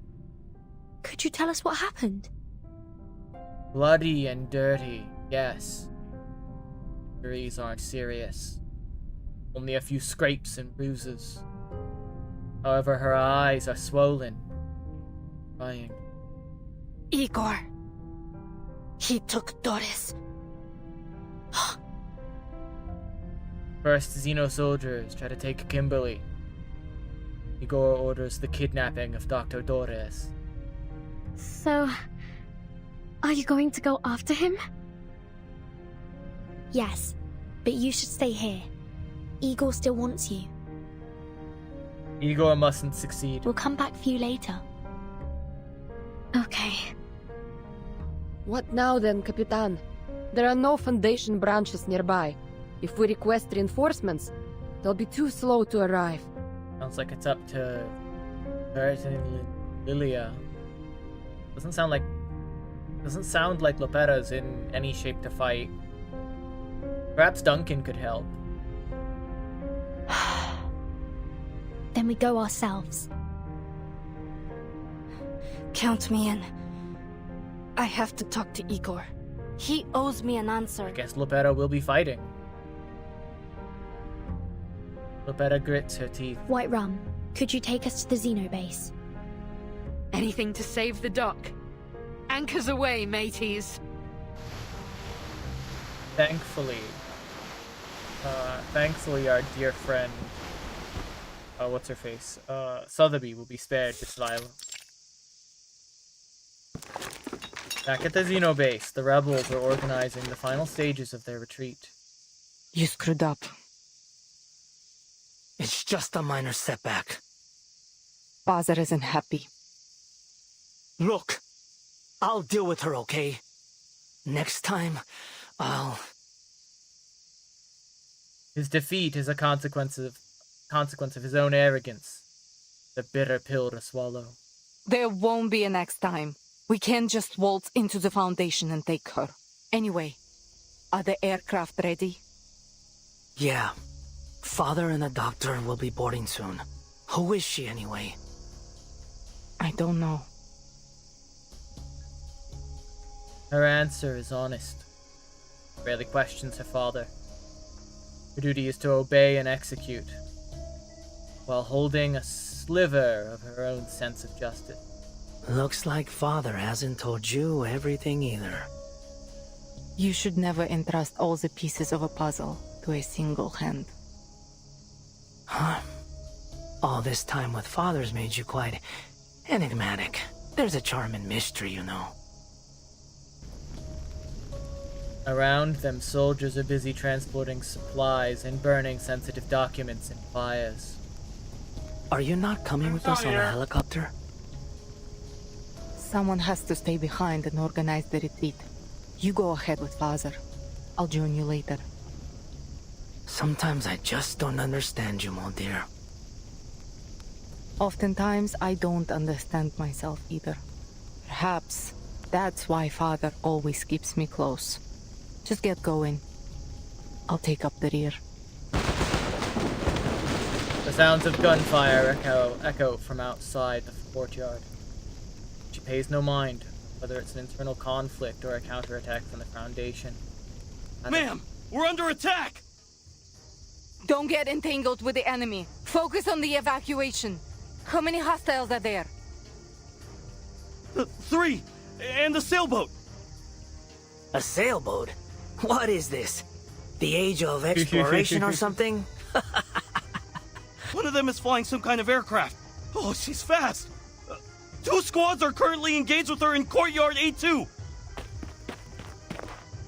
could you tell us what happened? Bloody and dirty, yes. Injuries aren't serious. Only a few scrapes and bruises. However, her eyes are swollen, crying. Igor. He took Doris. First, Xeno soldiers try to take Kimberly. Igor orders the kidnapping of Dr. Doris. So, are you going to go after him? Yes, but you should stay here. Igor still wants you. Igor mustn't succeed. We'll come back for you later. Okay. What now then, Capitan? There are no Foundation branches nearby. If we request reinforcements, they'll be too slow to arrive. Sounds like it's up to Barrett and Lilia. Doesn't sound like Lopera's in any shape to fight. Perhaps Duncan could help. Then we go ourselves. Count me in. I have to talk to Igor. He owes me an answer. I guess Lopera will be fighting. Lopera grits her teeth. Whiterun, could you take us to the Xeno base? Anything to save the dock. Anchors away, mateys. Thankfully, our dear friend, what's her face? Sotheby will be spared this violence. Back at the Xeno base, the rebels are organizing the final stages of their retreat. You screwed up. It's just a minor setback. Father isn't happy. Look, I'll deal with her, okay? Next time, I'll... His defeat is a consequence of his own arrogance. The bitter pill to swallow. There won't be a next time. We can't just waltz into the Foundation and take her. Anyway, are the aircraft ready? Yeah. Father and the doctor will be boarding soon. Who is she, anyway? I don't know. Her answer is honest. Rarely questions her father. Her duty is to obey and execute, while holding a sliver of her own sense of justice. Looks like Father hasn't told you everything either. You should never entrust all the pieces of a puzzle to a single hand. Huh? All this time with Father's made you quite enigmatic. There's a charm in mystery, you know. Around them, soldiers are busy transporting supplies and burning sensitive documents in fires. Are you not coming with us on a helicopter? Someone has to stay behind and organize the retreat. You go ahead with Father. I'll join you later. Sometimes I just don't understand you, mon dear. Oftentimes, I don't understand myself either. Perhaps that's why Father always keeps me close. Just get going. I'll take up the rear. The sounds of gunfire echo from outside the courtyard. She pays no mind, whether it's an internal conflict or a counterattack from the Foundation. Ma'am, we're under attack! Don't get entangled with the enemy. Focus on the evacuation. How many hostiles are there? 3! And a sailboat! A sailboat? What is this? The age of exploration or something? One of them is flying some kind of aircraft. Oh, she's fast! 2 squads are currently engaged with her in Courtyard A2!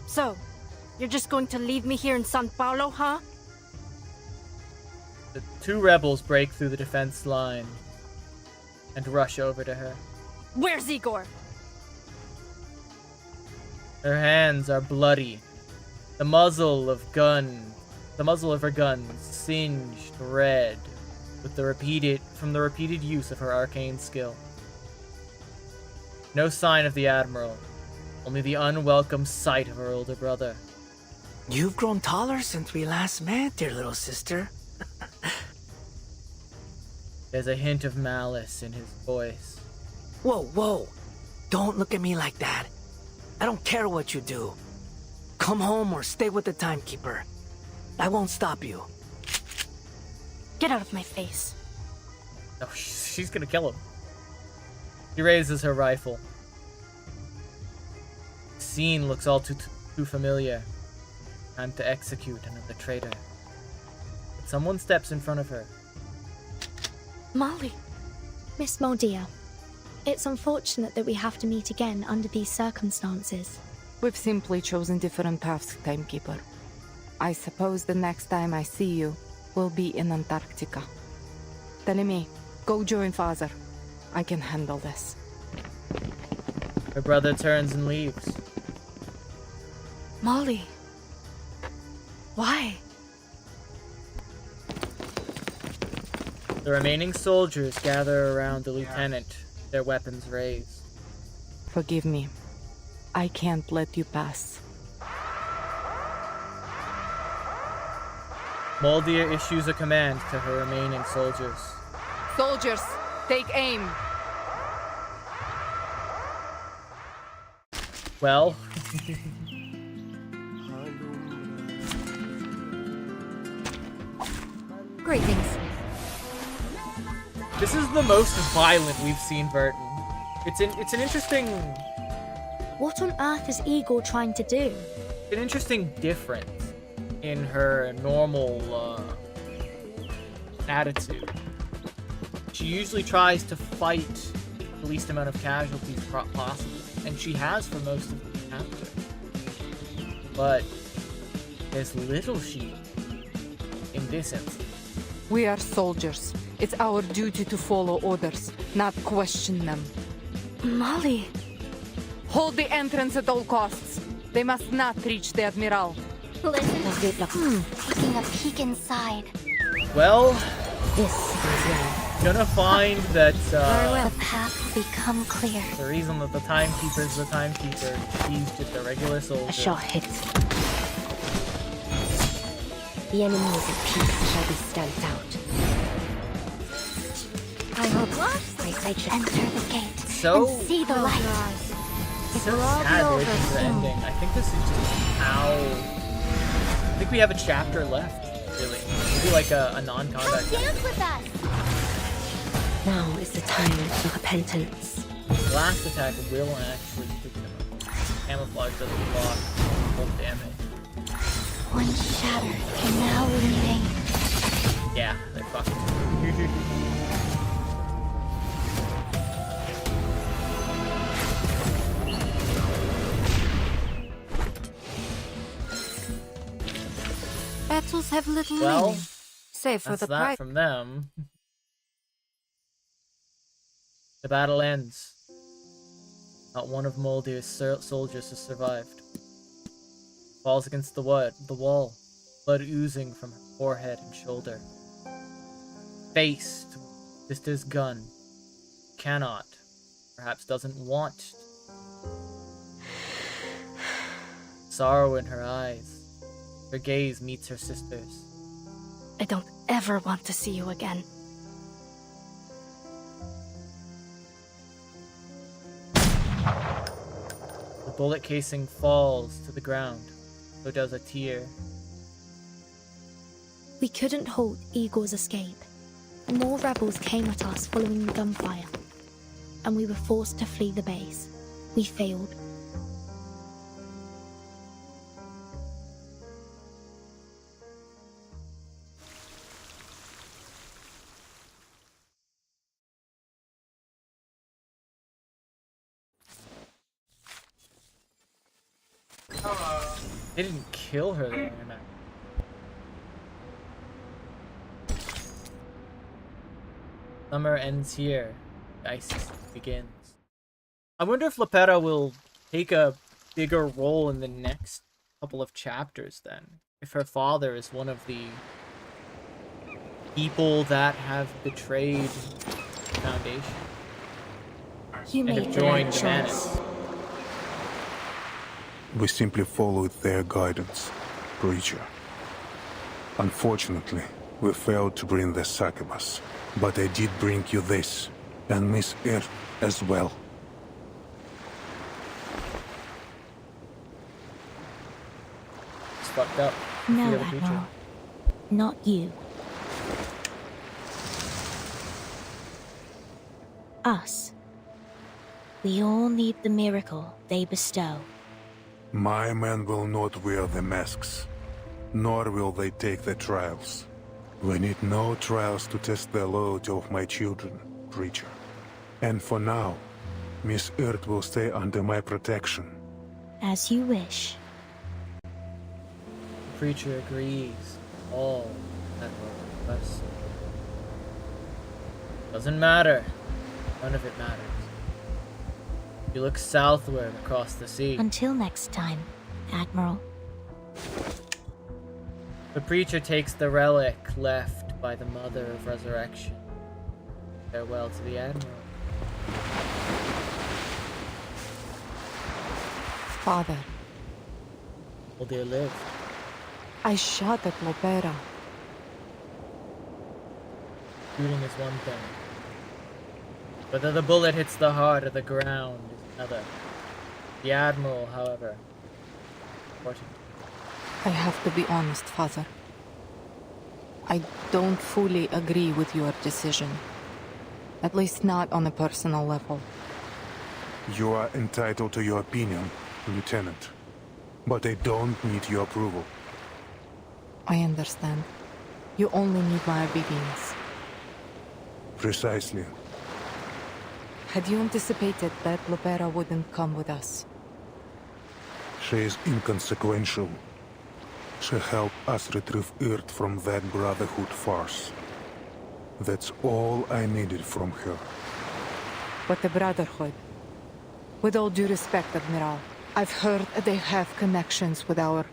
So, you're just going to leave me here in San Paulo, huh? The 2 rebels break through the defense line and rush over to her. Where's Igor? Her hands are bloody. The muzzle of gun The muzzle of her gun singed red with the repeated use of her arcane skill. No sign of the Admiral, only the unwelcome sight of her older brother. You've grown taller since we last met, dear little sister. There's a hint of malice in his voice. Whoa, whoa. Don't look at me like that. I don't care what you do. Come home or stay with the timekeeper. I won't stop you. Get out of my face. Oh, she's gonna kill him. She raises her rifle. The scene looks all too familiar. Time to execute another traitor. But someone steps in front of her. Molly. Miss Moldia, it's unfortunate that we have to meet again under these circumstances. We've simply chosen different paths, Timekeeper. I suppose the next time I see you will be in Antarctica. Telemi, go join Father. I can handle this. Her brother turns and leaves. Molly. Why? The remaining soldiers gather around the lieutenant, their weapons raised. Forgive me. I can't let you pass. Moldir issues a command to her remaining soldiers. Soldiers, take aim! Well... Greetings. This is the most violent we've seen Burton. It's an interesting... What on earth is Igor trying to do? An interesting difference in her normal attitude. She usually tries to fight the least amount of casualties possible, and she has for most of the chapter. But there's little she in this instance. We are soldiers. It's our duty to follow orders, not question them. Molly. Hold the entrance at all costs. They must not reach the Admiral. Listen. Taking a peek inside. Well, This is gonna find that the path become clear. the reason that the timekeeper is the timekeeper, he's just a regular soldier. A shot hit. The enemies of peace shall be stamped out. I hope I should enter the gate So- and see the light. It's so sad the way this is ending. I think this is just how... I think we have a chapter left, really. Maybe like a non-combat chapter. Dance with us. Now is the time for repentance. Blast attack will actually pick them up. Camouflage doesn't block full damage. One shattered and now leaving. Yeah, they fucked. Battles have little Well, meaning. Save for that's the that prize. from them. The battle ends. Not one of Moldir's soldiers has survived. Falls against the wall, blood oozing from her forehead and shoulder. Faced with sister's gun, cannot, perhaps doesn't want. Sorrow in her eyes. Her gaze meets her sister's. I don't ever want to see you again. The bullet casing falls to the ground, so does a tear. We couldn't halt Igor's escape. More rebels came at us following the gunfire, and we were forced to flee the base. We failed. They didn't kill her there, man. Summer ends here. The ice season begins. I wonder if Lepera will take a bigger role in the next couple of chapters then. if her father is one of the people that have betrayed the Foundation You and made have the joined right the choice. Manus. We simply followed their guidance, Preacher. Unfortunately, we failed to bring the succubus, but I did bring you this, and Miss Earth as well. It's fucked up. No, Fear the Preacher. Admiral. Not you. Us. We all need the miracle they bestow. My men will not wear the masks, nor will they take the trials. We need no trials to test the loyalty of my children, Preacher. And for now, Miss Earth will stay under my protection. As you wish. The Preacher agrees. All that will request. Doesn't matter. None of it matters. You look southward across the sea. Until next time, Admiral. The Preacher takes the relic left by the Mother of Resurrection. Farewell to the Admiral. Father, Uldir lived. I shot at Lopera. Shooting is one thing. Whether the bullet hits the heart or the ground is another. The Admiral, however, important. I have to be honest, Father. I don't fully agree with your decision. At least not on a personal level. You are entitled to your opinion, Lieutenant. But I don't need your approval. I understand. You only need my obedience. Precisely. Had you anticipated that Lopera wouldn't come with us? She is inconsequential. She helped us retrieve Earth from that Brotherhood farce. That's all I needed from her. But the Brotherhood... With all due respect, Admiral, I've heard they have connections with our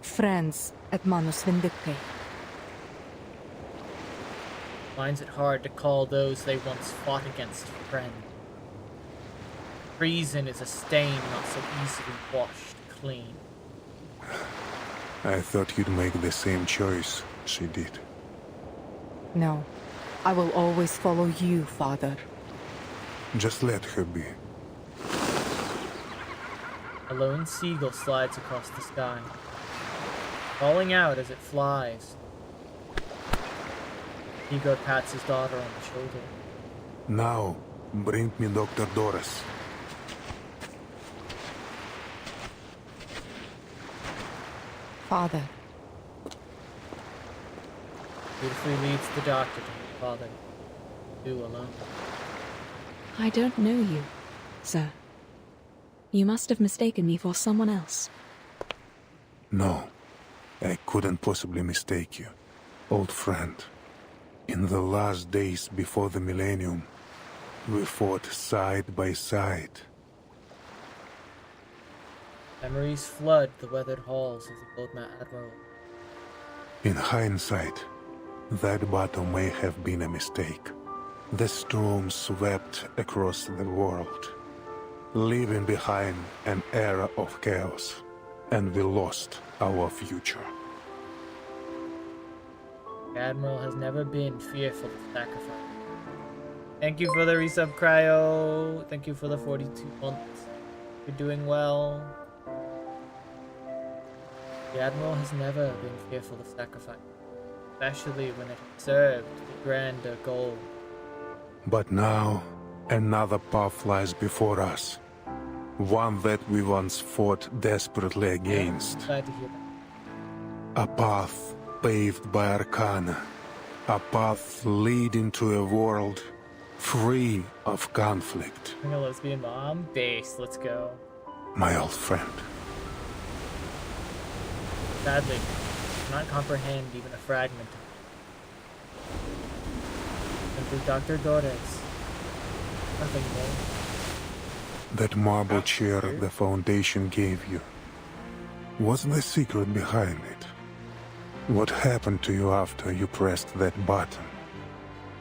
friends at Manus Vindicte. Finds it hard to call those they once fought against friends. Treason is a stain not so easily washed clean. I thought you'd make the same choice she did. No. I will always follow you, Father. Just let her be. A lone seagull slides across the sky, calling out as it flies. Igor pats his daughter on the shoulder. Now, bring me Dr. Doris. Father. Beautifully leads the doctor to her father. You alone. I don't know you, sir. You must have mistaken me for someone else. No, I couldn't possibly mistake you. Old friend. In the last days before the millennium, we fought side by side. Memories flood the weathered halls of the Old Admiral. In hindsight, that battle may have been a mistake. The storm swept across the world, leaving behind an era of chaos, and we lost our future. The Admiral has never been fearful of sacrifice. Thank you for the resub, Cryo. Thank you for the 42 months. You're doing well. The Admiral has never been fearful of sacrifice, especially when it served the grander goal. But now, another path lies before us. One that we once fought desperately against. Glad to hear that. A path paved by Arcana. A path leading to a world free of conflict. Bring a lesbian mom. Base, let's go. My old friend. Sadly, I cannot comprehend even a fragment of it. And through Dr. Dores, nothing more. That marble chair the Foundation gave you. What's the secret behind it? What happened to you after you pressed that button?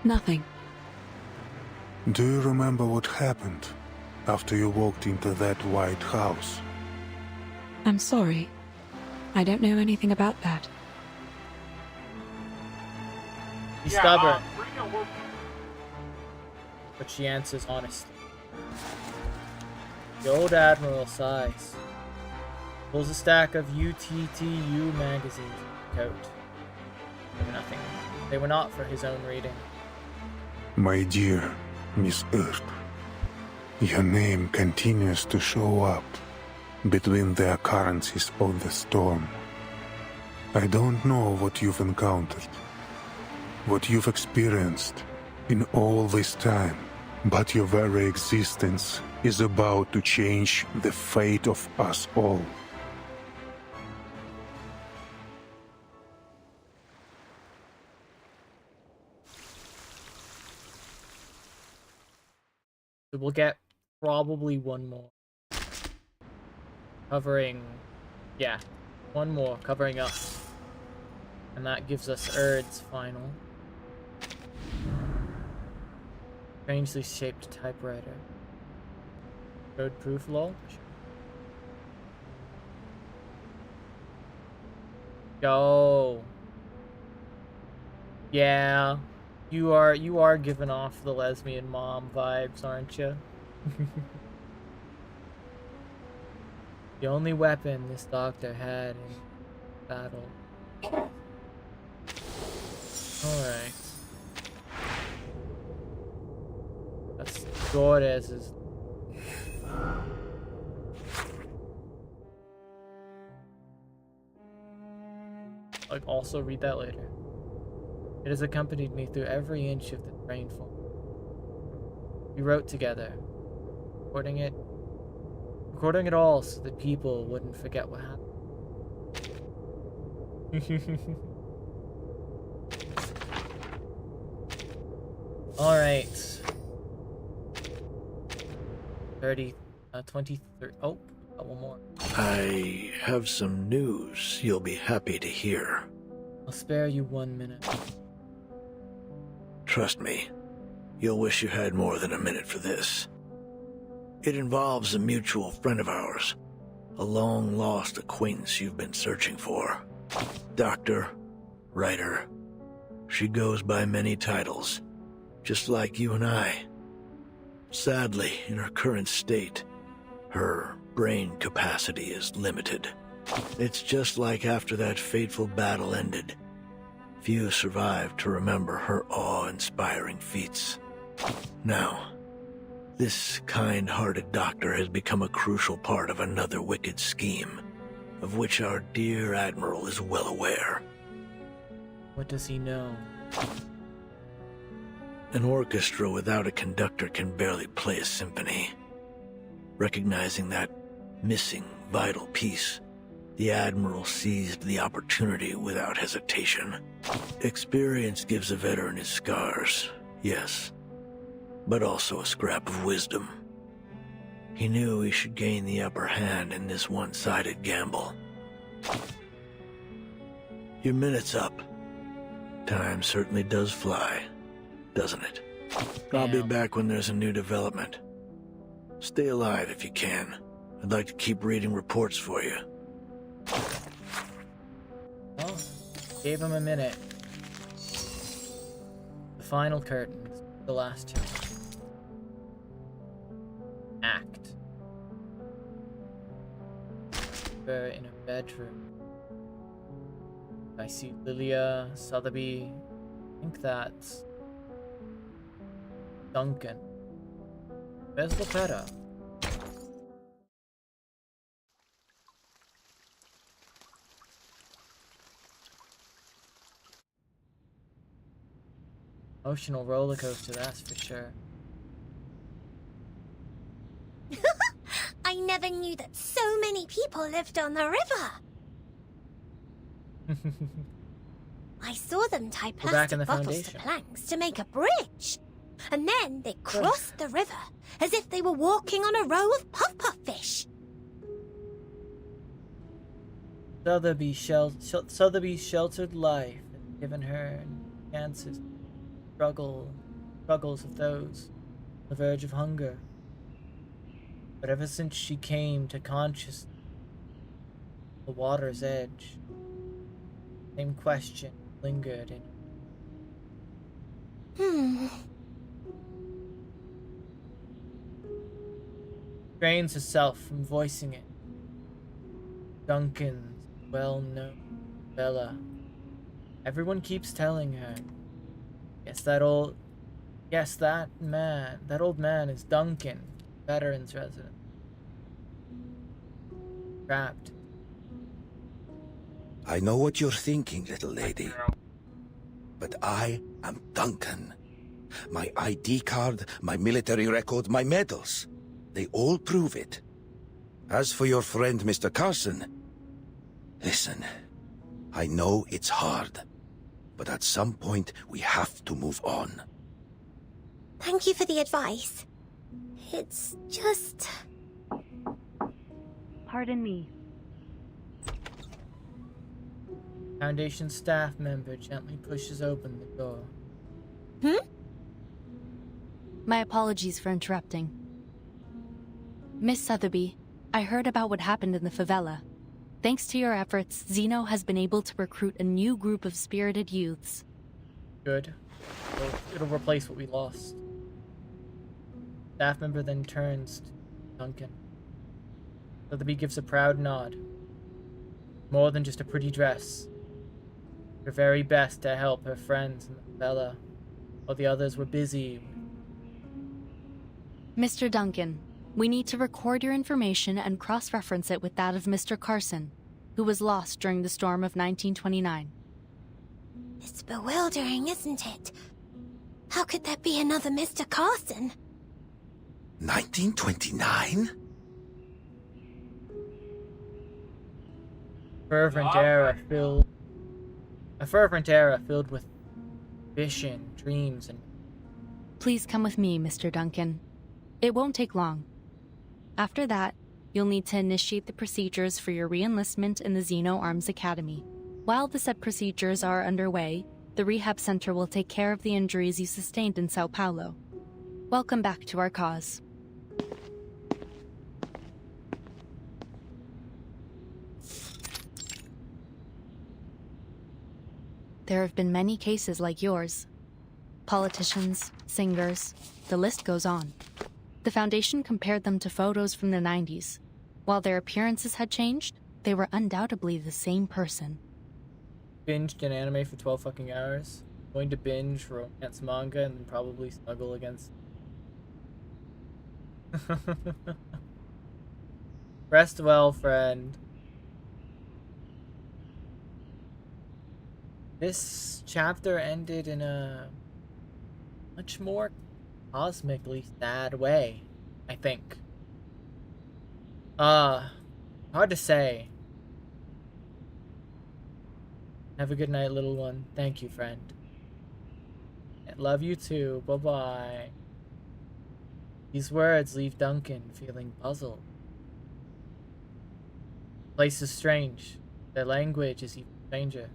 Nothing. Do you remember what happened after you walked into that white house? I'm sorry. I don't know anything about that. She's stubborn. But she answers honestly. The old Admiral sighs. Pulls a stack of UTTU magazines in his coat. They were nothing. They were not for his own reading. My dear Miss Earth, your name continues to show up between the occurrences of the storm. I don't know what you've encountered, what you've experienced in all this time, but your very existence is about to change the fate of us all. So we'll get probably one more. Covering... yeah, one more covering us. And that gives us Erd's final. Strangely shaped typewriter. Code proof lol? Go. Yeah. You are giving off the lesbian mom vibes, aren't you? The only weapon this doctor had in battle. Alright. That's Gorez's. I'll also read that later. It has accompanied me through every inch of the train form. We wrote together, recording it all so that people wouldn't forget what happened. All right. 23. Oh, got one more. I have some news you'll be happy to hear. I'll spare you 1 minute. Trust me, you'll wish you had more than a minute for this. It involves a mutual friend of ours, a long-lost acquaintance you've been searching for. Doctor, writer. She goes by many titles, just like you and I. Sadly, in her current state, her brain capacity is limited. It's just like after that fateful battle ended. Few survived to remember her awe-inspiring feats. Now, this kind-hearted doctor has become a crucial part of another wicked scheme, of which our dear Admiral is well aware. What does he know? An orchestra without a conductor can barely play a symphony. Recognizing that missing vital piece, the Admiral seized the opportunity without hesitation. Experience gives a veteran his scars, yes, but also a scrap of wisdom. He knew he should gain the upper hand in this one-sided gamble. Your minute's up. Time certainly does fly, doesn't it? I'll be back when there's a new development. Stay alive if you can. I'd like to keep reading reports for you. Well, gave him a minute. The final curtains, the last two. Act. We're in a bedroom. I see Lilia, Sotheby. I think that's Duncan. Where's Lopetta? Emotional roller coaster, that's for sure. I never knew that so many people lived on the river. I saw them tie We're back in plastic the bottles to foundation. planks to make a bridge. And then they crossed the river as if they were walking on a row of puff-puff fish. Sotheby's sheltered life had given her chances, struggles of those on the verge of hunger. But ever since she came to consciousness, the water's edge, the same question lingered in restrains herself from voicing it. Duncan's well-known Bella. Everyone keeps telling her, that old man is Duncan, veterans resident. Trapped. I know what you're thinking, little lady. But I am Duncan. My ID card, my military record, my medals. They all prove it. As for your friend, Mr. Carson, listen, I know it's hard, but at some point we have to move on. Thank you for the advice. It's just... Pardon me. Foundation staff member gently pushes open the door. My apologies for interrupting. Miss Sotheby, I heard about what happened in the favela. Thanks to your efforts, Zeno has been able to recruit a new group of spirited youths. Good. It'll replace what we lost. Staff member then turns to Duncan. Sotheby gives a proud nod. More than just a pretty dress. Her very best to help her friends in the favela, while the others were busy. Mr. Duncan, we need to record your information and cross-reference it with that of Mr. Carson, who was lost during the storm of 1929. It's bewildering, isn't it? How could there be another Mr. Carson? 1929? A fervent era filled with ambition, dreams, and... Please come with me, Mr. Duncan. It won't take long. After that, you'll need to initiate the procedures for your re-enlistment in the Zeno Arms Academy. While the said procedures are underway, the rehab center will take care of the injuries you sustained in Sao Paulo. Welcome back to our cause. There have been many cases like yours. Politicians, singers, the list goes on. The Foundation compared them to photos from the 90s. While their appearances had changed, they were undoubtedly the same person. Binged an anime for 12 fucking hours. Going to binge romance manga and then probably snuggle against... Rest well, friend. This chapter ended in a much more cosmically sad way, I think. Hard to say. Have a good night, little one. Thank you, friend. Love you too. Bye-bye. These words leave Duncan feeling puzzled. The place is strange. Their language is even stranger.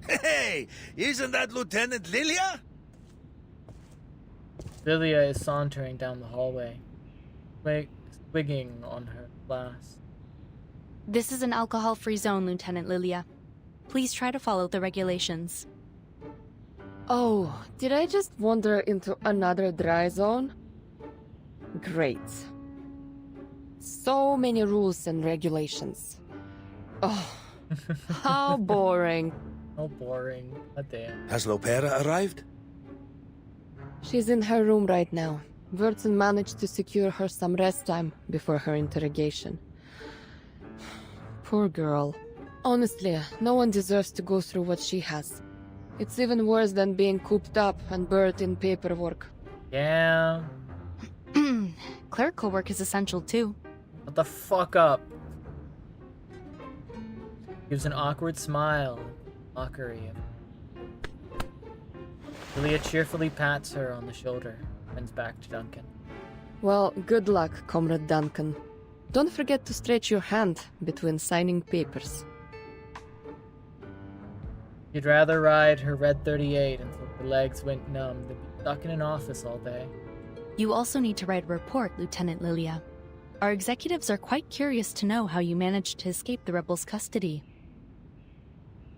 Hey, isn't that Lieutenant Lilia? Lilia is sauntering down the hallway, swigging on her glass. This is an alcohol-free zone, Lieutenant Lilia. Please try to follow the regulations. Oh, did I just wander into another dry zone? Great. So many rules and regulations. Oh, how boring. How boring. God damn. Has Lopera arrived? She's in her room right now. Wurtzen managed to secure her some rest time before her interrogation. Poor girl. Honestly, no one deserves to go through what she has. It's even worse than being cooped up and buried in paperwork. Yeah. Clerical work is essential too. Shut the fuck up. Gives an awkward smile. Mockery. Lilia cheerfully pats her on the shoulder, turns back to Duncan. Well, good luck, Comrade Duncan. Don't forget to stretch your hand between signing papers. You'd rather ride her Red 38 until her legs went numb than be stuck in an office all day. You also need to write a report, Lieutenant Lilia. Our executives are quite curious to know how you managed to escape the rebels' custody.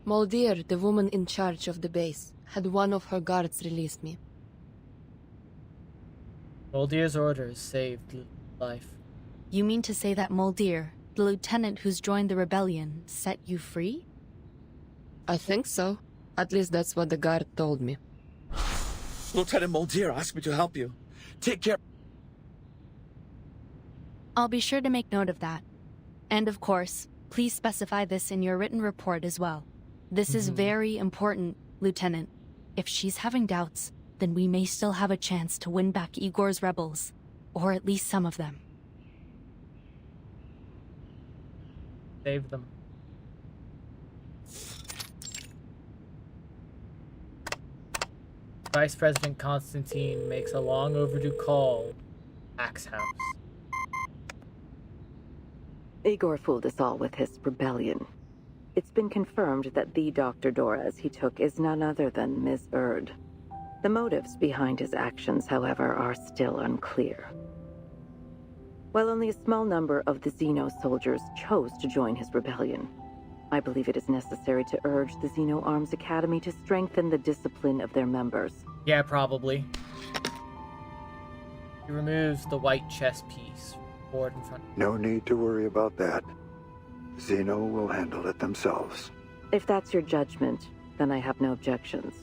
Moldir, the woman in charge of the base, had one of her guards release me. Moldir's orders saved life. You mean to say that Moldir, the lieutenant who's joined the rebellion, set you free? I think so. At least that's what the guard told me. Lieutenant Moldir asked me to help you. Take care. I'll be sure to make note of that. And of course, please specify this in your written report as well. This is very important, Lieutenant. If she's having doubts, then we may still have a chance to win back Igor's rebels. Or at least some of them. Save them. Vice President Constantine makes a long overdue call. Axe House. Igor fooled us all with his rebellion. It's been confirmed that the Dr. Doras he took is none other than Ms. Erd. The motives behind his actions, however, are still unclear. While only a small number of the Xeno soldiers chose to join his rebellion, I believe it is necessary to urge the Xeno Arms Academy to strengthen the discipline of their members. Yeah, probably. He removes the white chess piece from the board in front. No need to worry about that. Xeno will handle it themselves. If that's your judgment, then I have no objections.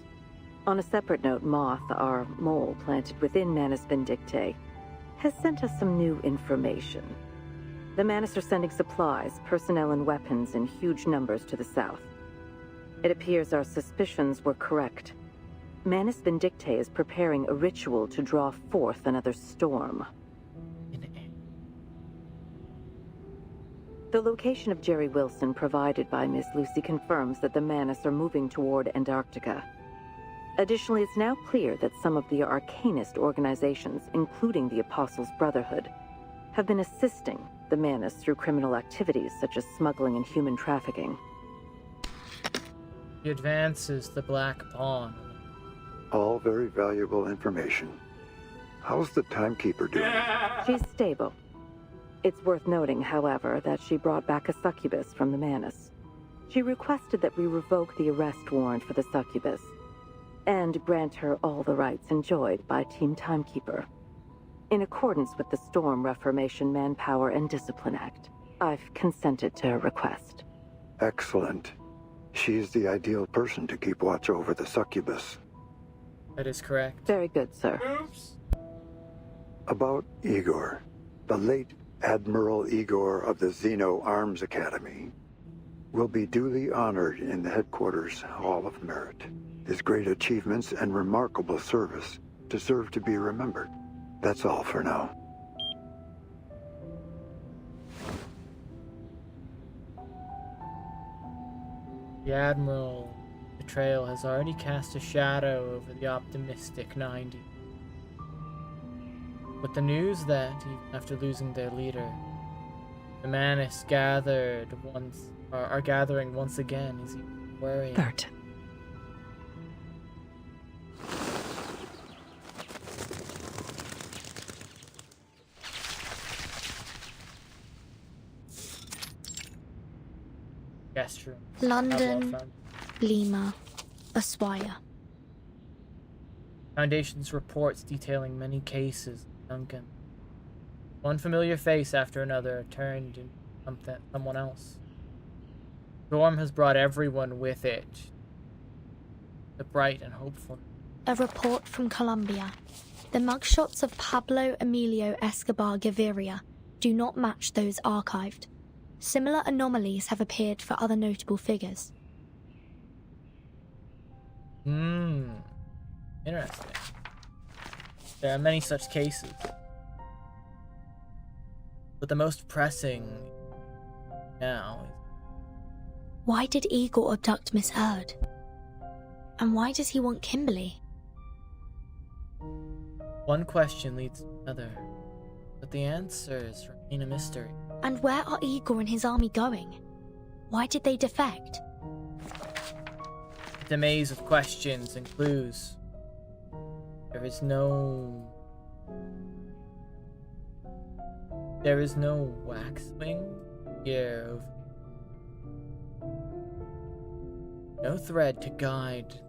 On a separate note, Moth, our mole planted within Manus Vindictae, has sent us some new information. The Manus are sending supplies, personnel, and weapons in huge numbers to the south. It appears our suspicions were correct. Manus Vindictae is preparing a ritual to draw forth another storm. The location of Jerry Wilson provided by Miss Lucy confirms that the Manus are moving toward Antarctica. Additionally, it's now clear that some of the arcanist organizations, including the Apostles' Brotherhood, have been assisting the Manus through criminal activities such as smuggling and human trafficking. He advances the Black Pawn. All very valuable information. How's the timekeeper doing? She's stable. It's worth noting, however, that she brought back a succubus from the Manus. She requested that we revoke the arrest warrant for the succubus and grant her all the rights enjoyed by Team Timekeeper. In accordance with the Storm Reformation Manpower and Discipline Act, I've consented to her request. Excellent. She's the ideal person to keep watch over the succubus. That is correct. Very good, sir. Oops. About Igor. The late Admiral Igor of the Xeno Arms Academy will be duly honored in the headquarters Hall of Merit. His great achievements and remarkable service deserve to be remembered. That's all for now. The Admiral's betrayal has already cast a shadow over the optimistic 90. With the news that, even after losing their leader, the Manus are gathering once again is even worrying. Bert. Guest room. London, Lima, Ushuaia. Foundation's reports detailing many cases of Duncan. One familiar face after another turned into someone else. Storm has brought everyone with it. The bright and hopeful. A report from Colombia. The mugshots of Pablo Emilio Escobar Gaviria do not match those archived. Similar anomalies have appeared for other notable figures. Interesting. There are many such cases. But the most pressing now is... Why did Igor abduct Miss Erd? And why does he want Kimberly? One question leads to another, but the answers remain a mystery. And where are Igor and his army going? Why did they defect? It's a maze of questions and clues. There is no waxwing here. No thread to guide.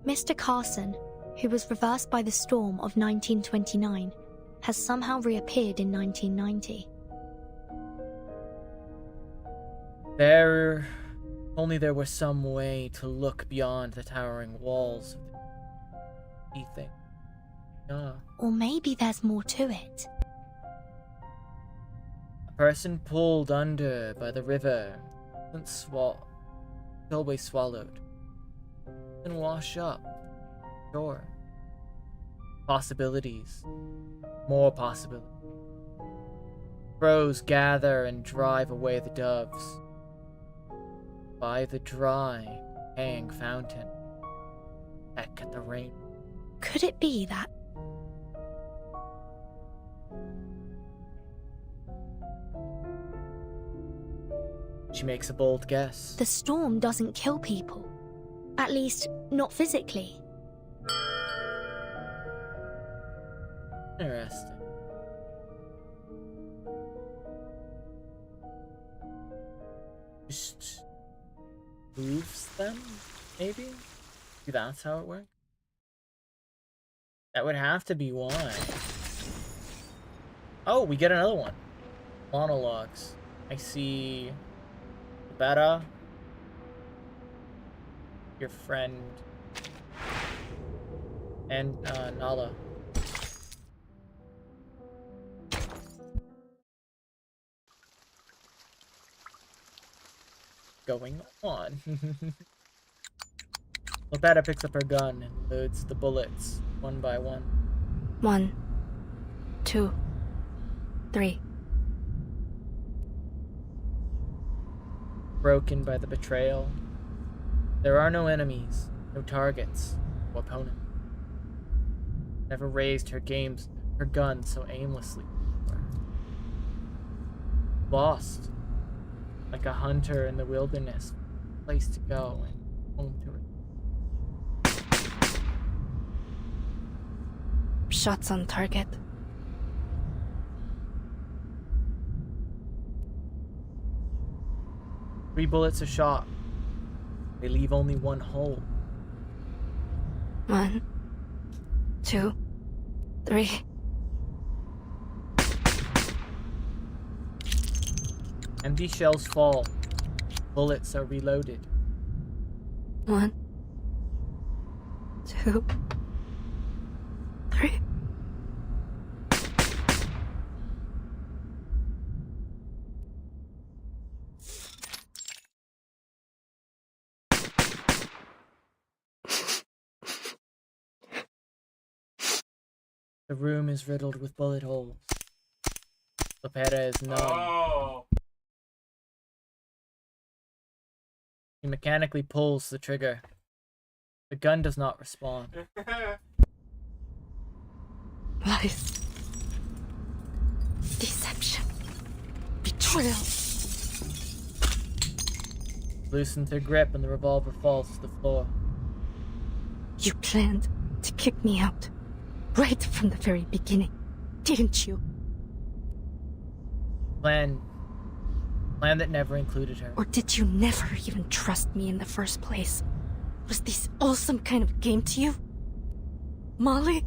Mr. Carson, who was reversed by the storm of 1929, has somehow reappeared in 1990. Only there were some way to look beyond the towering walls of the thing. Or maybe there's more to it. A person pulled under by the river always swallowed. And wash up. Sure. Possibilities. More possibilities. Crows gather and drive away the doves. By the dry, hang fountain. Peck at the rain. Could it be that? She makes a bold guess. The storm doesn't kill people. At least, not physically. Interesting. Just moves them, maybe? Maybe that's how it works? That would have to be why. Oh, we get another one. Monologues. I see Beta, your friend, and Nala. Going on. Lopetta picks up her gun and loads the bullets one by one. 1, 2, 3. Broken by the betrayal. There are no enemies, no targets, no opponent. Never raised her gun so aimlessly before. Lost. Like a hunter in the wilderness, place to go and home to return. Shots on target. Three bullets a shot. They leave only one hole. 1, 2, 3. Empty shells fall. Bullets are reloaded. 1, 2, 3. The room is riddled with bullet holes. Lopetta is numb. Oh. He mechanically pulls the trigger. The gun does not respond. Lies. Deception. Betrayal. Loosens her grip and the revolver falls to the floor. You planned to kick me out. Right from the very beginning, didn't you? Plan that never included her. Or did you never even trust me in the first place? Was this all some kind of game to you? Molly?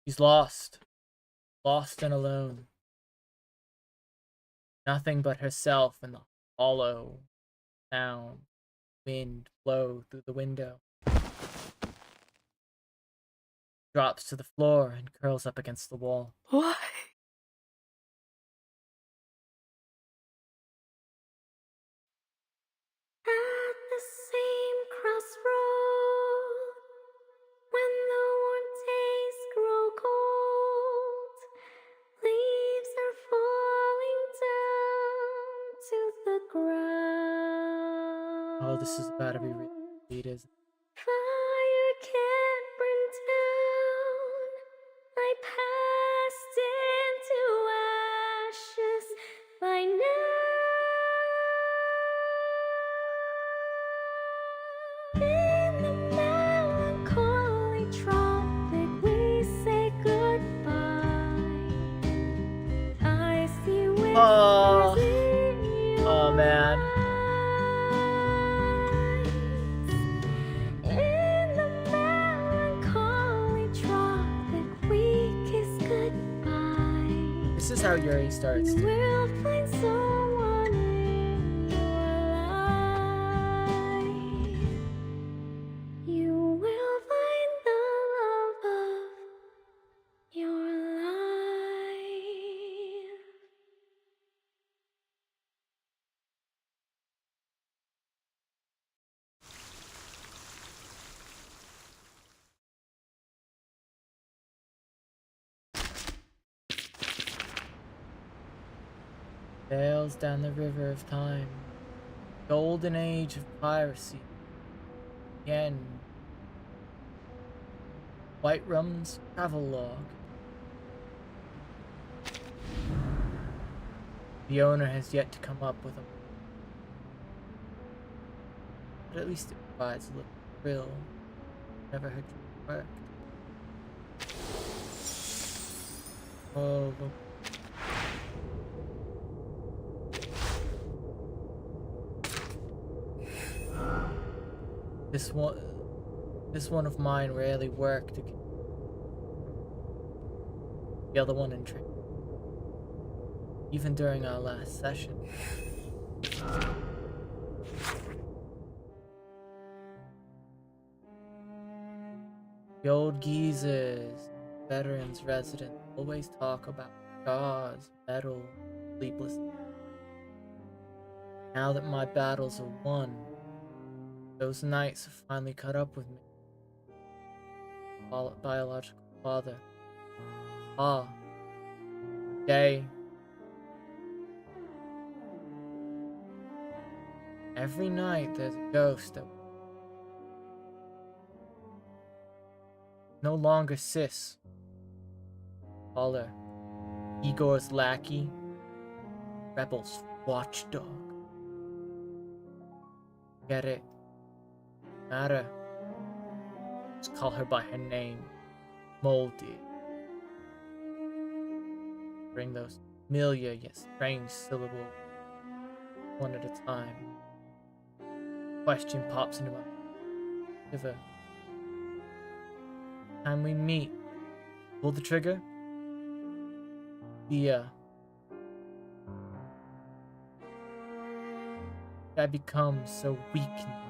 She's lost. Lost and alone. Nothing but herself and the hollow sound. Wind blow through the window. Drops to the floor and curls up against the wall. Why? At the same crossroad, when the warm days grow cold, leaves are falling down to the ground. Oh, this is about to be really sweet, isn't it? Fire can't burn down. I passed into ashes by now. Oh, oh man. In the melancholy tropic, we kiss goodbye. This is how Yuri starts. We'll find someone in your life. You will find the love of your life. Sails down the river of time. Golden age of piracy. Again. Whiterum's travelogue. The owner has yet to come up with a... But at least it provides a little thrill. Never heard you work. Oh, look. This one of mine rarely worked. The other one in training. Even during our last session. The old geezers, veterans resident, always talk about scars, metal, sleeplessness. Now that my battles are won, those nights have finally caught up with me. Biological father. Ah. Day. Every night there's a ghost that no longer Sis. Caller. Igor's lackey. Rebel's watchdog. Get it? Matter. Just call her by her name. Moldy. Bring those familiar yet strange syllables one at a time. Question pops into my liver. Time we meet. Pull the trigger. I become so weak now.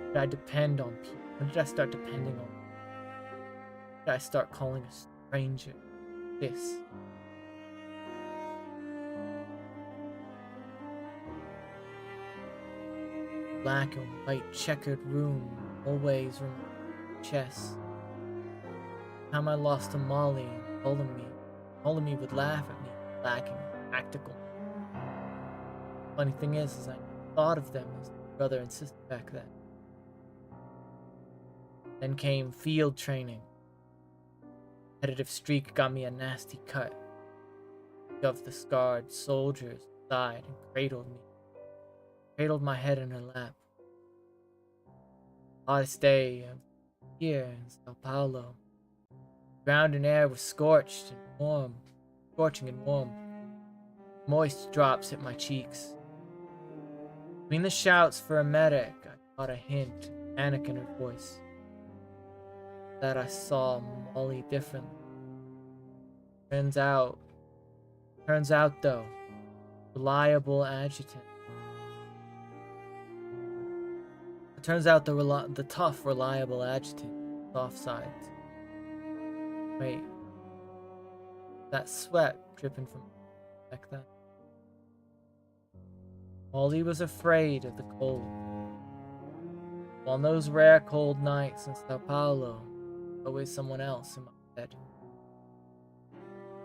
Did I depend on people? When did I start depending on people? Did I start calling a stranger this? Black and white checkered room, always chess. Time I lost to Molly and Ptolemy would laugh at me, lacking practical. Funny thing is I thought of them as brother and sister back then. Then came field training. Competitive streak got me a nasty cut. Shoved the scarred soldiers aside and cradled me. Cradled my head in her lap. Hottest day of the year in Sao Paulo. Ground and air was scorching and warm. Moist drops hit my cheeks. Between the shouts for a medic, I caught a hint, panic in her voice. That I saw Molly differently. Turns out though, reliable adjutant. It turns out the tough, reliable adjutant, soft sides. Wait, that sweat dripping from back then. Molly was afraid of the cold. On those rare cold nights in Sao Paulo, always someone else in my bed.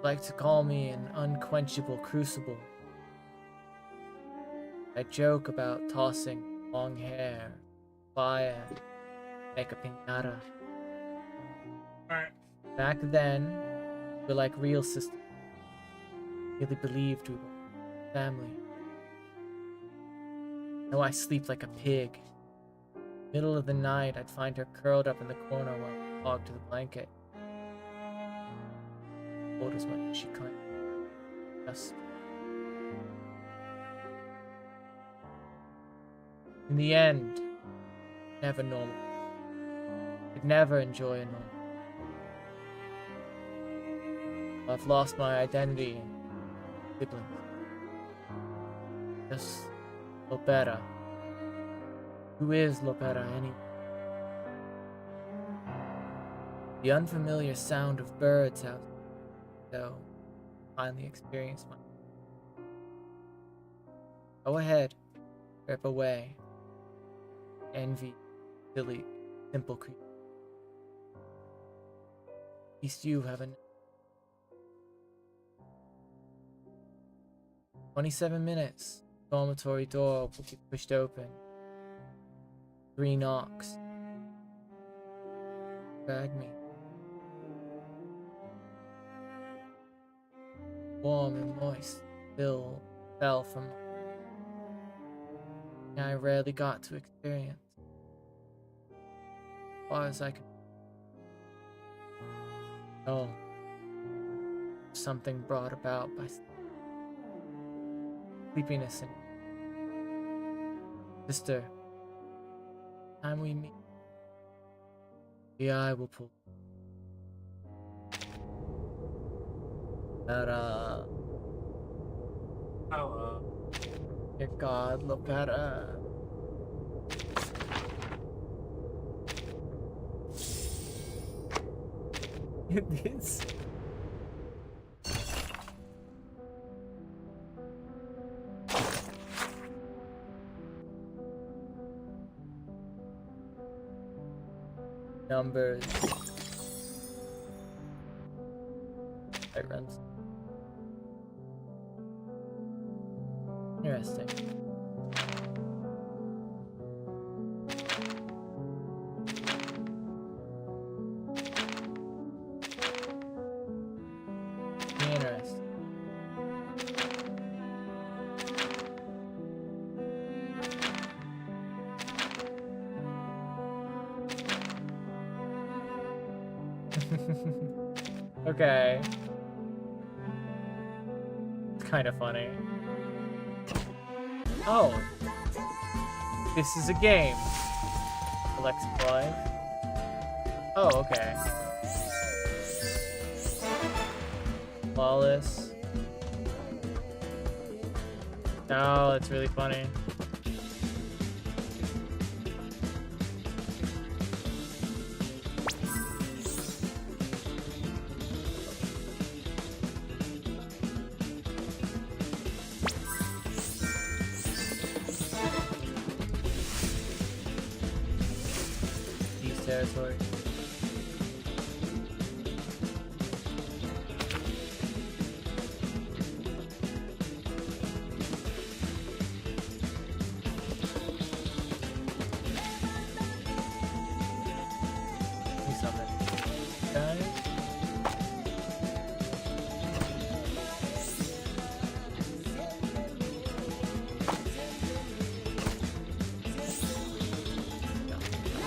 Like to call me an unquenchable crucible. I joke about tossing long hair, fire, make a piñata. Back then, we were like real sisters. Really believed we were family. Now I sleep like a pig. Middle of the night, I'd find her curled up in the corner while I hogged to the blanket. Cold as much as she claimed. Just in the end, never normal. Could never enjoy a normal. I've lost my identity and siblings. Just Lopera. Who is Lopera anyway? The unfamiliar sound of birds out so finally experienced my. Go ahead, rip away. Envy, silly, simple creature. At least you have a 27 minutes. Dormitory door will be pushed open. 3 knocks. Drag me. Warm and moist, still fell from I rarely got to experience. As far as I could. Oh. Something brought about by sleepiness and sister. Time we meet, the eye will pull. But dear God, look at this. Numbers. It runs. Interesting. Interesting. Okay. It's kind of funny. Oh. This is a game. Collect supplies. Oh, okay. Flawless. Oh, that's really funny. Territory. Do something. Okay.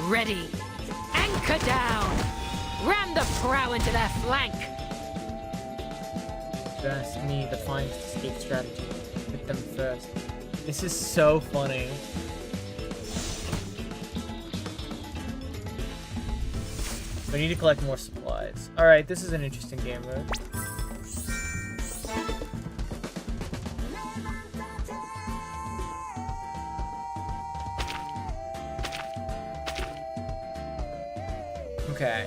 Ready. Anchor down! Ram the prow into their flank! You asked me the finest escape strategy. Hit them first. This is so funny. We need to collect more supplies. Alright, this is an interesting game mode. Okay.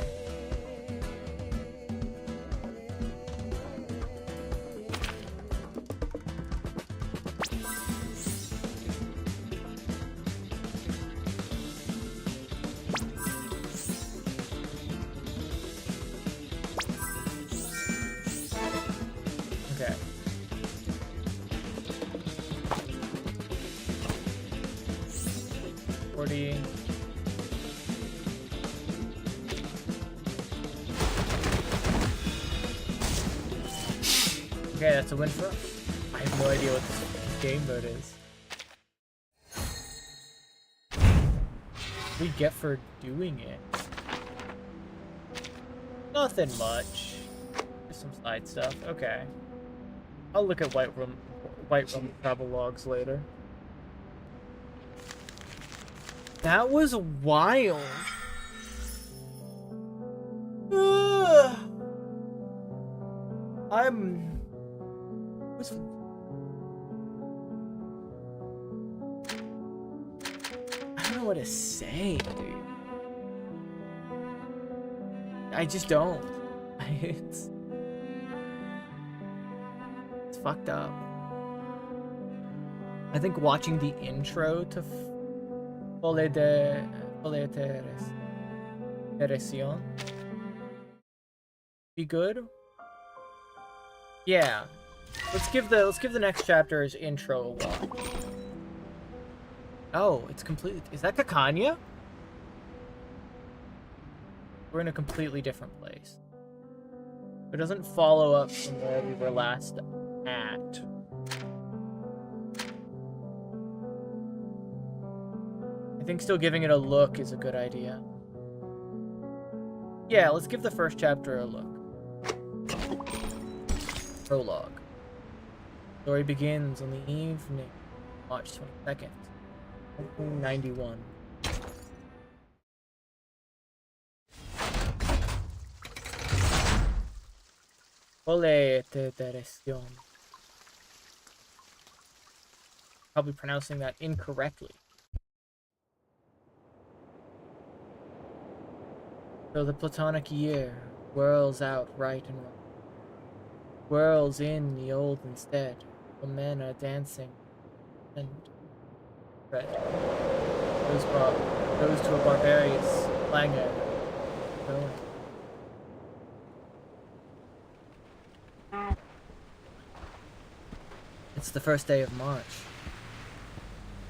Okay. $40. Okay, that's a win for us. I have no idea what this game mode is. What do we get for doing it? Nothing much. Just some side stuff. Okay. I'll look at Whiterun travel logs later. That was wild. I don't know what to say, dude. I just don't. It's fucked up. I think watching the intro to Fole de Teresion be good. Yeah. Let's give the next chapter's intro a watch. Oh, it's completely. Is that Kakanya? We're in a completely different place. It doesn't follow up from where we were last at. I think still giving it a look is a good idea. Yeah, let's give the first chapter a look. Prologue. Story begins on the evening, March 22nd, 1991. Ole te Teresion. Probably pronouncing that incorrectly. So the Platonic year whirls out right and wrong. Whirls in the old instead, while men are dancing and red. Goes to a barbarous clangor. Going. It's the first day of March,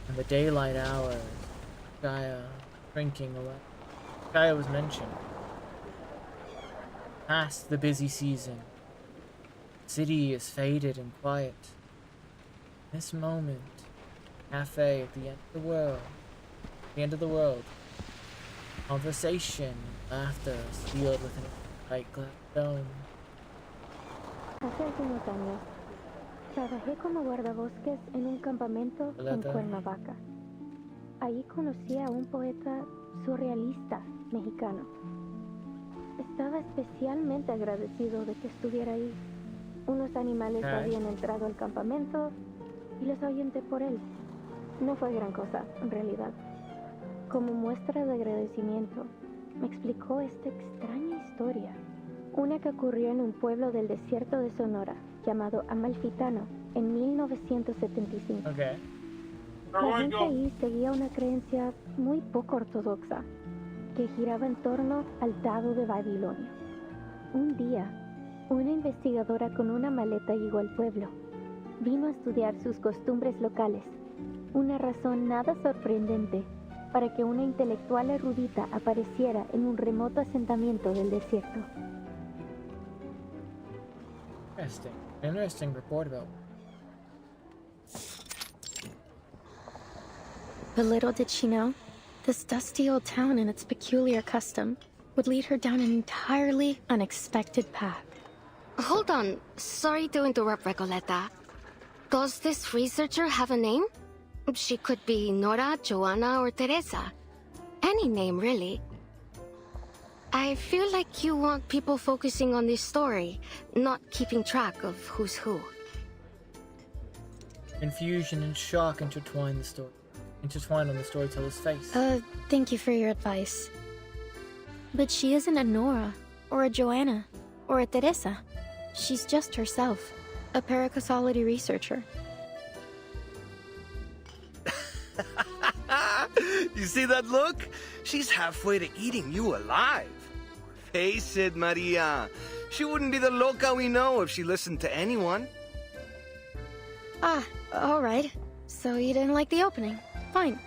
and the daylight hours. Gaia drinking away. Gaia was mentioned. Past the busy season. City is faded and quiet. This moment, cafe at the end of the world. The end of the world. Conversation, laughter sealed within a tight glass dome. Hace algunos años, trabajé como guardabosques en un campamento en Cuernavaca. Allí conocí a un poeta surrealista mexicano. Estaba especialmente agradecido de que estuviera ahí. Unos animales habían entrado al campamento y los ahuyenté por él. No fue gran cosa, en realidad. Como muestra de agradecimiento, me explicó esta extraña historia. Una que ocurrió en un pueblo del desierto de Sonora, llamado Amalfitano, en 1975. La gente ahí seguía una creencia muy poco ortodoxa, que giraba en torno al dado de Babilonia. Un día, una investigadora con una maleta llegó al pueblo. Vino a estudiar sus costumbres locales. Una razón nada sorprendente para que una intelectual erudita apareciera en un remoto asentamiento del desierto. Interesting report about. But little did she know, this dusty old town and its peculiar custom would lead her down an entirely unexpected path. Hold on. Sorry to interrupt, Recoleta. Does this researcher have a name? She could be Nora, Joanna, or Teresa. Any name, really. I feel like you want people focusing on this story, not keeping track of who's who. Confusion and shock intertwine on the storyteller's face. Thank you for your advice. But she isn't a Nora, or a Joanna, or a Teresa. She's just herself, a paracausality researcher. You see that look? She's halfway to eating you alive. Face it, Maria. She wouldn't be the loca we know if she listened to anyone. Ah, alright. So you didn't like the opening. Fine.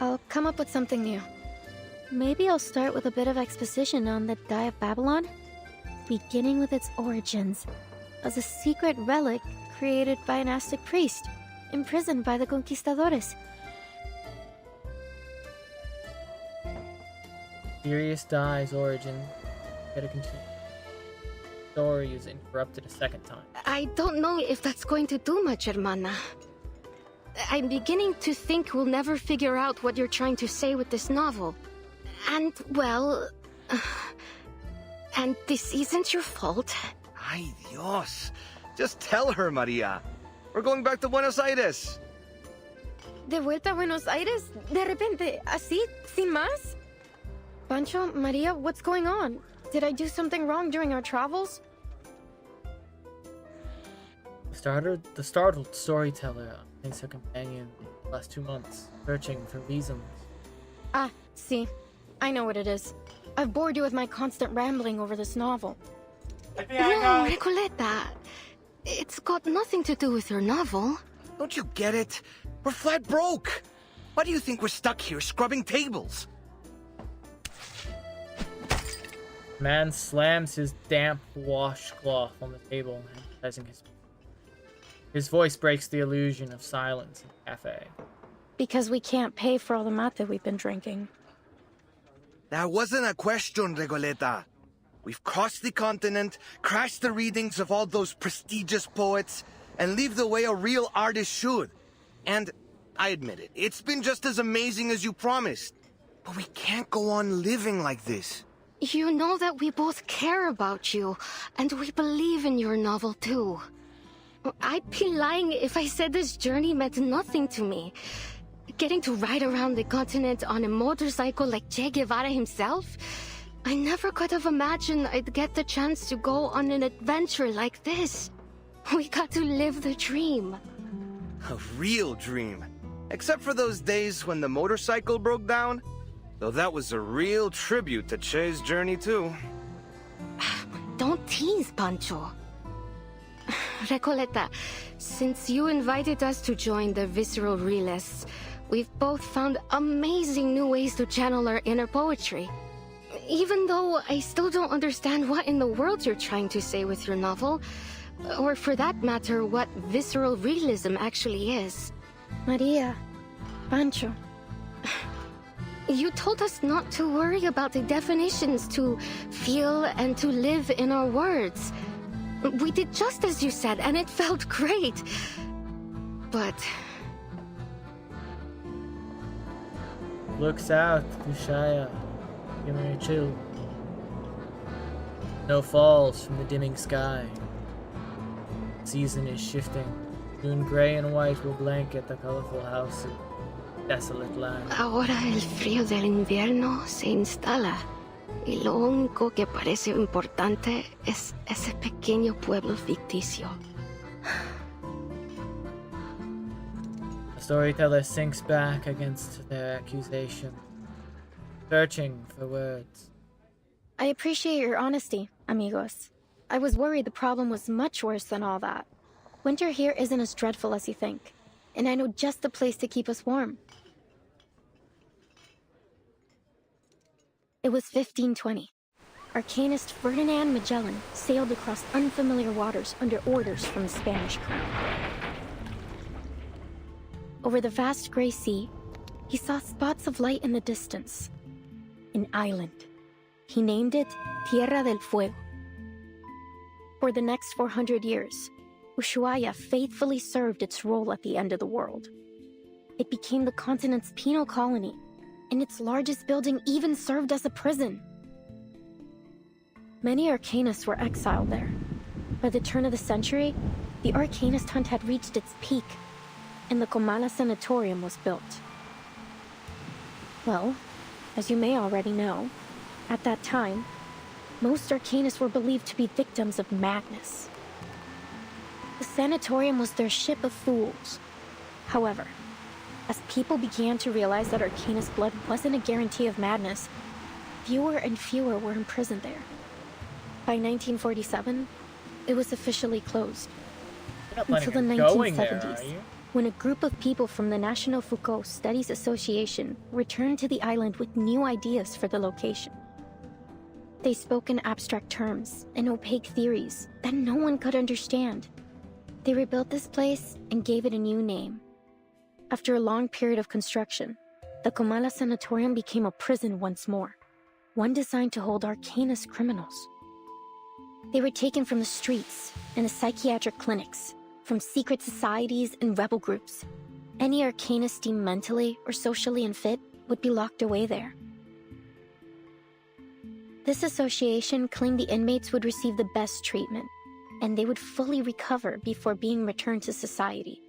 I'll come up with something new. Maybe I'll start with a bit of exposition on the Die of Babylon, beginning with its origins, as a secret relic created by an Aztec priest, imprisoned by the conquistadores. Serious Die's origin. Gotta continue. story is interrupted a second time. I don't know if that's going to do much, hermana. I'm beginning to think we'll never figure out what you're trying to say with this novel. And, well... and this isn't your fault. Ay, Dios. Just tell her, Maria. We're going back to Buenos Aires. ¿De vuelta a Buenos Aires? ¿De repente? ¿Así? ¿Sin más? Pancho, Maria, what's going on? Did I do something wrong during our travels? The startled storyteller thinks her companion the last 2 months, searching for reasons. Ah, see. I know what it is. I've bored you with my constant rambling over this novel. No, Recoleta. It's got nothing to do with your novel. Don't you get it? We're flat broke. Why do you think we're stuck here scrubbing tables? Man slams his damp washcloth on the table, emphasizing his voice breaks the illusion of silence in the cafe. Because we can't pay for all the mate we've been drinking. That wasn't a question, Regoleta. We've crossed the continent, crashed the readings of all those prestigious poets, and lived the way a real artist should. And, I admit it, it's been just as amazing as you promised. But we can't go on living like this. You know that we both care about you, and we believe in your novel too. I'd be lying if I said this journey meant nothing to me. Getting to ride around the continent on a motorcycle like Che Guevara himself? I never could have imagined I'd get the chance to go on an adventure like this. We got to live the dream. A real dream. Except for those days when the motorcycle broke down. Though that was a real tribute to Che's journey too. Don't tease, Pancho. Recoleta, since you invited us to join the Visceral Realists, we've both found amazing new ways to channel our inner poetry. Even though I still don't understand what in the world you're trying to say with your novel, or for that matter, what visceral realism actually is. Maria, Pancho. You told us not to worry about the definitions, to feel and to live in our words. We did just as you said, and it felt great. But... Looks out, Kushaya. Give me a chill. Snow falls from the dimming sky. Season is shifting. Soon gray and white will blanket the colorful house of desolate land. Ahora el frío del invierno se instala. Y lo único que parece importante es ese pequeño pueblo ficticio. The storyteller sinks back against their accusation, searching for words. I appreciate your honesty, amigos. I was worried the problem was much worse than all that. Winter here isn't as dreadful as you think, and I know just the place to keep us warm. It was 1520. Arcanist Ferdinand Magellan sailed across unfamiliar waters under orders from the Spanish crown. Over the vast gray sea, he saw spots of light in the distance. An island. He named it Tierra del Fuego. For the next 400 years, Ushuaia faithfully served its role at the end of the world. It became the continent's penal colony, and its largest building even served as a prison. Many arcanists were exiled there. By the turn of the century, the arcanist hunt had reached its peak, and the Comala Sanatorium was built. Well, as you may already know, at that time, most arcanists were believed to be victims of madness. The sanatorium was their ship of fools. However, as people began to realize that arcanist blood wasn't a guarantee of madness, fewer and fewer were imprisoned there. By 1947, it was officially closed. Until the 1970s, when a group of people from the National Foucault Studies Association returned to the island with new ideas for the location. They spoke in abstract terms and opaque theories that no one could understand. They rebuilt this place and gave it a new name. After a long period of construction, the Comala Sanatorium became a prison once more, one designed to hold arcanist criminals. They were taken from the streets and the psychiatric clinics, from secret societies and rebel groups. Any arcanists deemed mentally or socially unfit would be locked away there. This association claimed the inmates would receive the best treatment, and they would fully recover before being returned to society.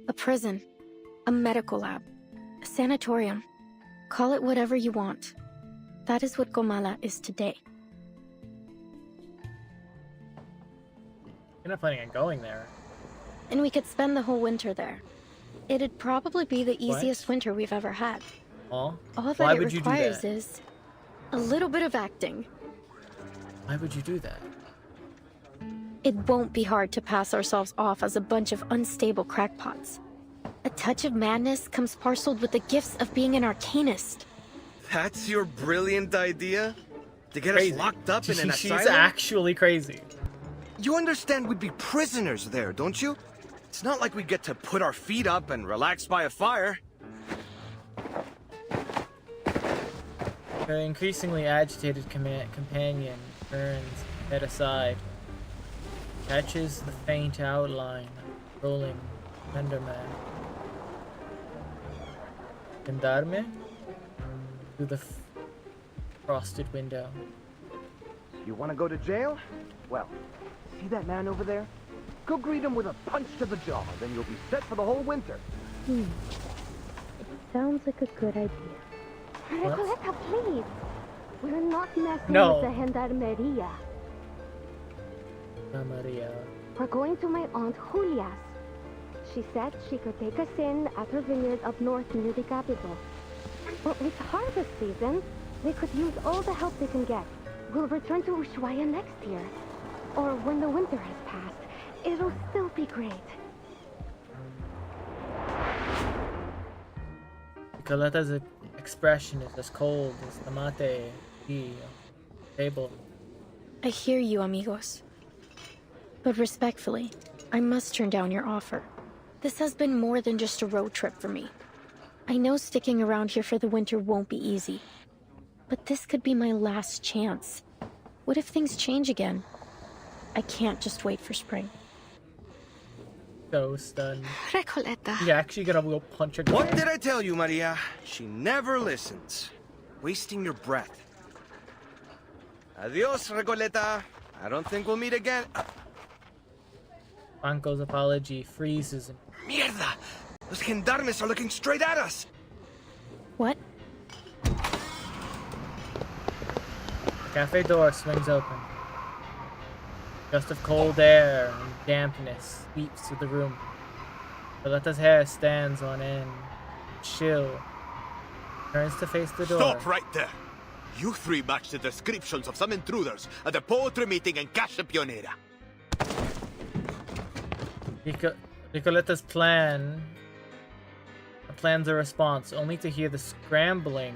A prison, a medical lab, a sanatorium. Call it whatever you want. That is what Comala is today. You're not planning on going there. And we could spend the whole winter there. It'd probably be the easiest winter we've ever had. Oh? All Why that it would you do requires that? is a little bit of acting. Why would you do that? It won't be hard to pass ourselves off as a bunch of unstable crackpots. A touch of madness comes parceled with the gifts of being an arcanist. That's your brilliant idea? To get Crazy. us locked up in an She's asylum? actually crazy. You understand we'd be prisoners there, don't you? It's not like we get to put our feet up and relax by a fire. Her increasingly agitated companion turns head aside, catches the faint outline of rolling Enderman. Gendarme? Through the frosted window. You want to go to jail? Well, see that man over there? Go greet him with a punch to the jaw, then you'll be set for the whole winter. It sounds like a good idea. Recoleta, please. We're not messing No. with the Gendarmeria. Maria. We're going to my Aunt Julia's. She said she could take us in at her vineyard up north near the capital. Well, it's harvest season. They could use all the help they can get. We'll return to Ushuaia next year. Or when the winter has passed. It'll still be great. Nicoleta's expression is as cold as the mate tea table. I hear you, amigos. But respectfully, I must turn down your offer. This has been more than just a road trip for me. I know sticking around here for the winter won't be easy. But this could be my last chance. What if things change again? I can't just wait for spring. So stunned. Recoleta. You actually gonna go punch her? What did I tell you, Maria? She never listens. Wasting your breath. Adios, Recoleta. I don't think we'll meet again. Franco's apology freezes him. Mierda! Those gendarmes are looking straight at us! What? The cafe door swings open. A gust of cold air and dampness sweeps through the room. Violeta's hair stands on end, chill. Turns to face the door. Stop right there! You three match the descriptions of some intruders at the poetry meeting in Casa Pionera. Nicoleta's plans a response, only to hear the scrambling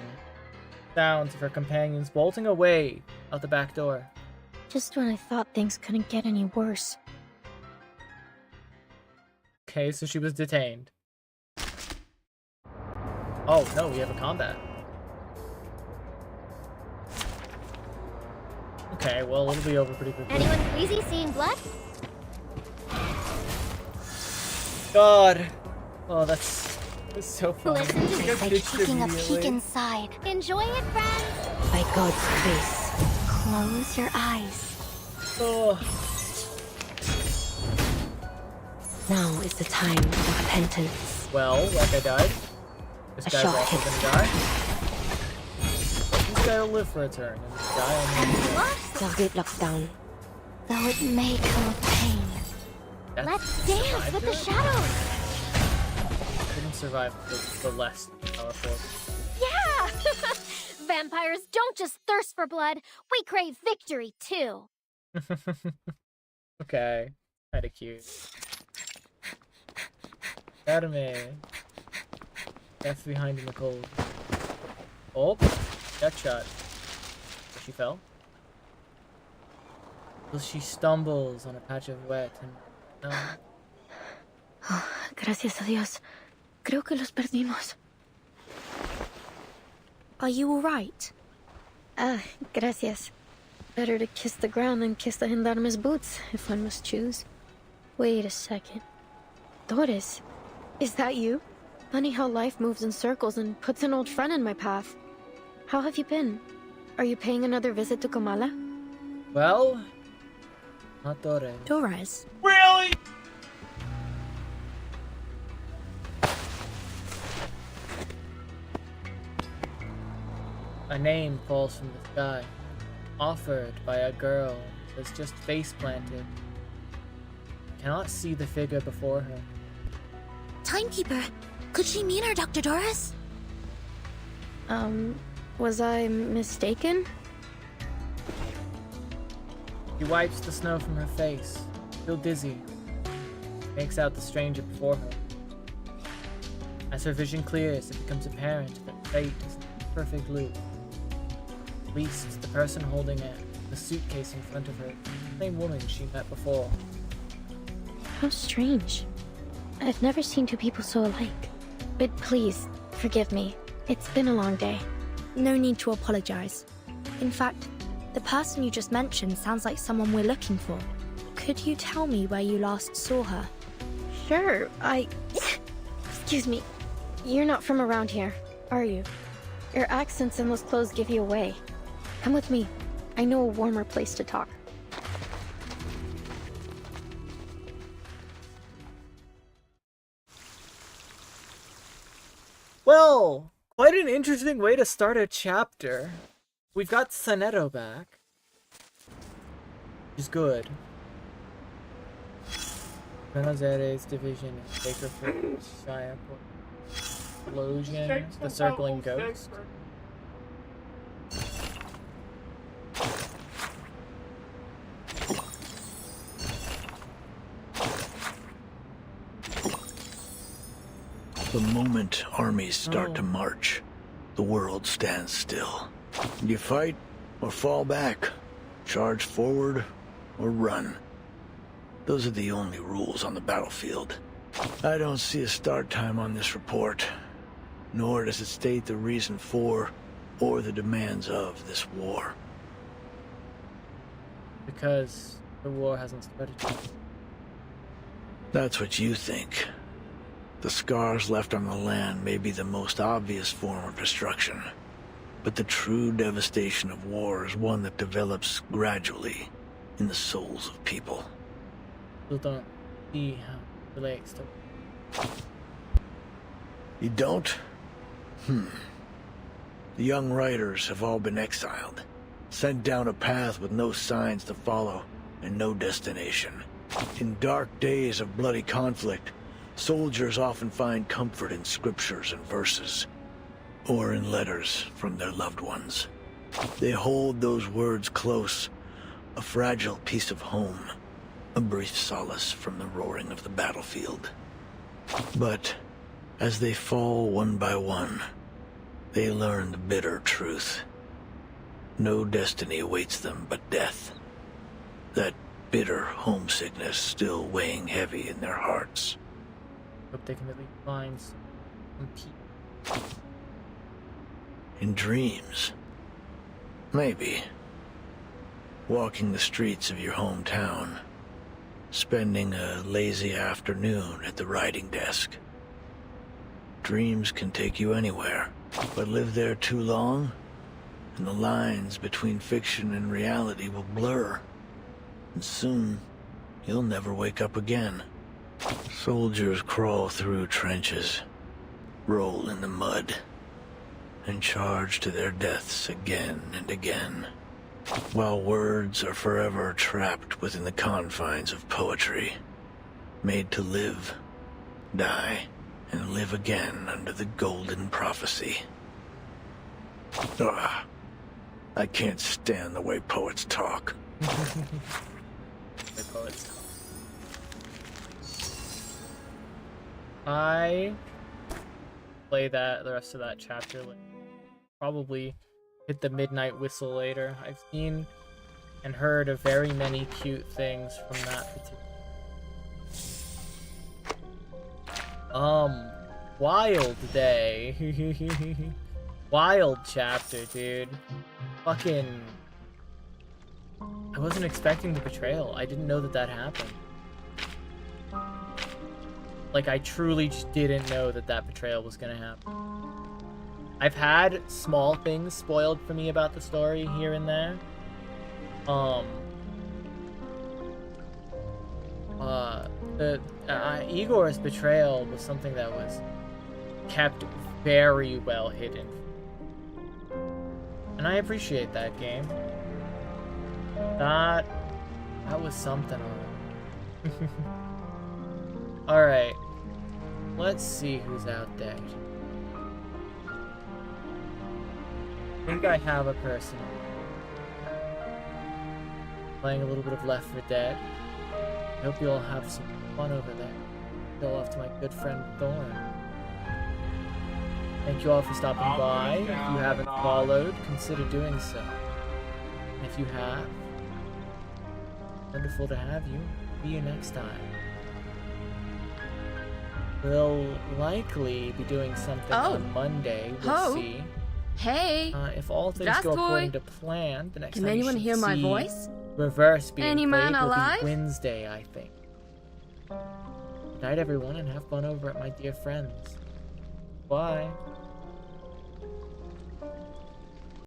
sounds of her companions bolting away out the back door. Just when I thought things couldn't get any worse. Okay, so she was detained. Oh, no, we have a combat. Okay, well, it'll be over pretty quickly. Anyone queasy seeing blood? God! Oh, that's so funny. Listen to She this, got like ditched taking a peek immediately. inside. Enjoy it, friends! By God's grace. Close your eyes. Oh. Now is the time of repentance. Well, like I died. This A guy's shot also hits. gonna die. This guy will live for a turn and die on the Our gate locks down. Though it may come with pain. That's Let's dance with the shadows! Didn't survive the less powerful. Yeah! Vampires don't just thirst for blood, we crave victory too. Okay. Kinda cute. Anime. Death behind in the cold. Oh, that shot. She fell. Well, she stumbles on a patch of wet and Oh, gracias a Dios. Creo que los perdimos. Are you alright? Gracias. Better to kiss the ground than kiss the gendarme's boots, if one must choose. Wait a second. Doris, is that you? Funny how life moves in circles and puts an old friend in my path. How have you been? Are you paying another visit to Kamala? Well, not Doris. Doris? Really? A name falls from the sky, offered by a girl that's just face planted. Cannot see the figure before her. Timekeeper, could she mean her Dr. Doris? Was I mistaken? She wipes the snow from her face, feel dizzy, makes out the stranger before her. As her vision clears, it becomes apparent that fate is in perfect loop. At least the person holding it, the suitcase in front of her, the same woman she met before. How strange. I've never seen two people so alike. But please, forgive me. It's been a long day. No need to apologize. In fact, the person you just mentioned sounds like someone we're looking for. Could you tell me where you last saw her? Sure, Excuse me. You're not from around here, are you? Your accents and those clothes give you away. Come with me. I know a warmer place to talk. Well, quite an interesting way to start a chapter. We've got Sonetto back. Which is good. Buenos Aires division, Bakerfield, Shia, Explosion, the circling ghost. The moment armies start to march, the world stands still. You fight or fall back, charge forward or run. Those are the only rules on the battlefield. I don't see a start time on this report, nor does it state the reason for or the demands of this war. Because the war hasn't started yet. That's what you think. The scars left on the land may be the most obvious form of destruction, but the true devastation of war is one that develops gradually in the souls of people. Still don't see how it relates to. You don't? The young writers have all been exiled, sent down a path with no signs to follow and no destination. In dark days of bloody conflict, soldiers often find comfort in scriptures and verses, or in letters from their loved ones. They hold those words close, a fragile piece of home, a brief solace from the roaring of the battlefield. But as they fall one by one, they learn the bitter truth. No destiny awaits them but death. That bitter homesickness still weighing heavy in their hearts. Hope they can at least find some peace. In dreams. Maybe. Walking the streets of your hometown. Spending a lazy afternoon at the writing desk. Dreams can take you anywhere, but live there too long, and the lines between fiction and reality will blur. And soon, you'll never wake up again. Soldiers crawl through trenches, roll in the mud, and charge to their deaths again and again, while words are forever trapped within the confines of poetry, made to live, die, and live again under the golden prophecy. I can't stand the way poets talk. The poets talk. I play the rest of that chapter, like, probably hit the midnight whistle later. I've seen and heard of very many cute things from that particular. Wild day. Wild chapter, dude. Fucking I wasn't expecting the betrayal. I didn't know that that happened. Like, I truly just didn't know that that betrayal was gonna happen. I've had small things spoiled for me about the story here and there. Igor's betrayal was something that was kept very well hidden. And I appreciate that game. That was something on it. Alright. Let's see who's out there. I think I have a person. Playing a little bit of Left 4 Dead. I hope you all have some fun over there. Go off to my good friend Thorn. Thank you all for stopping by. If you haven't followed, consider doing so. And if you have, wonderful to have you. See you next time. We'll likely be doing something on Monday. We'll see. Hey! If all things go according to plan, the next Can time anyone you should hear my see voice? Reverse being Any played man will alive? be Wednesday, I think. Good night, everyone, and have fun over at my dear friends. Bye.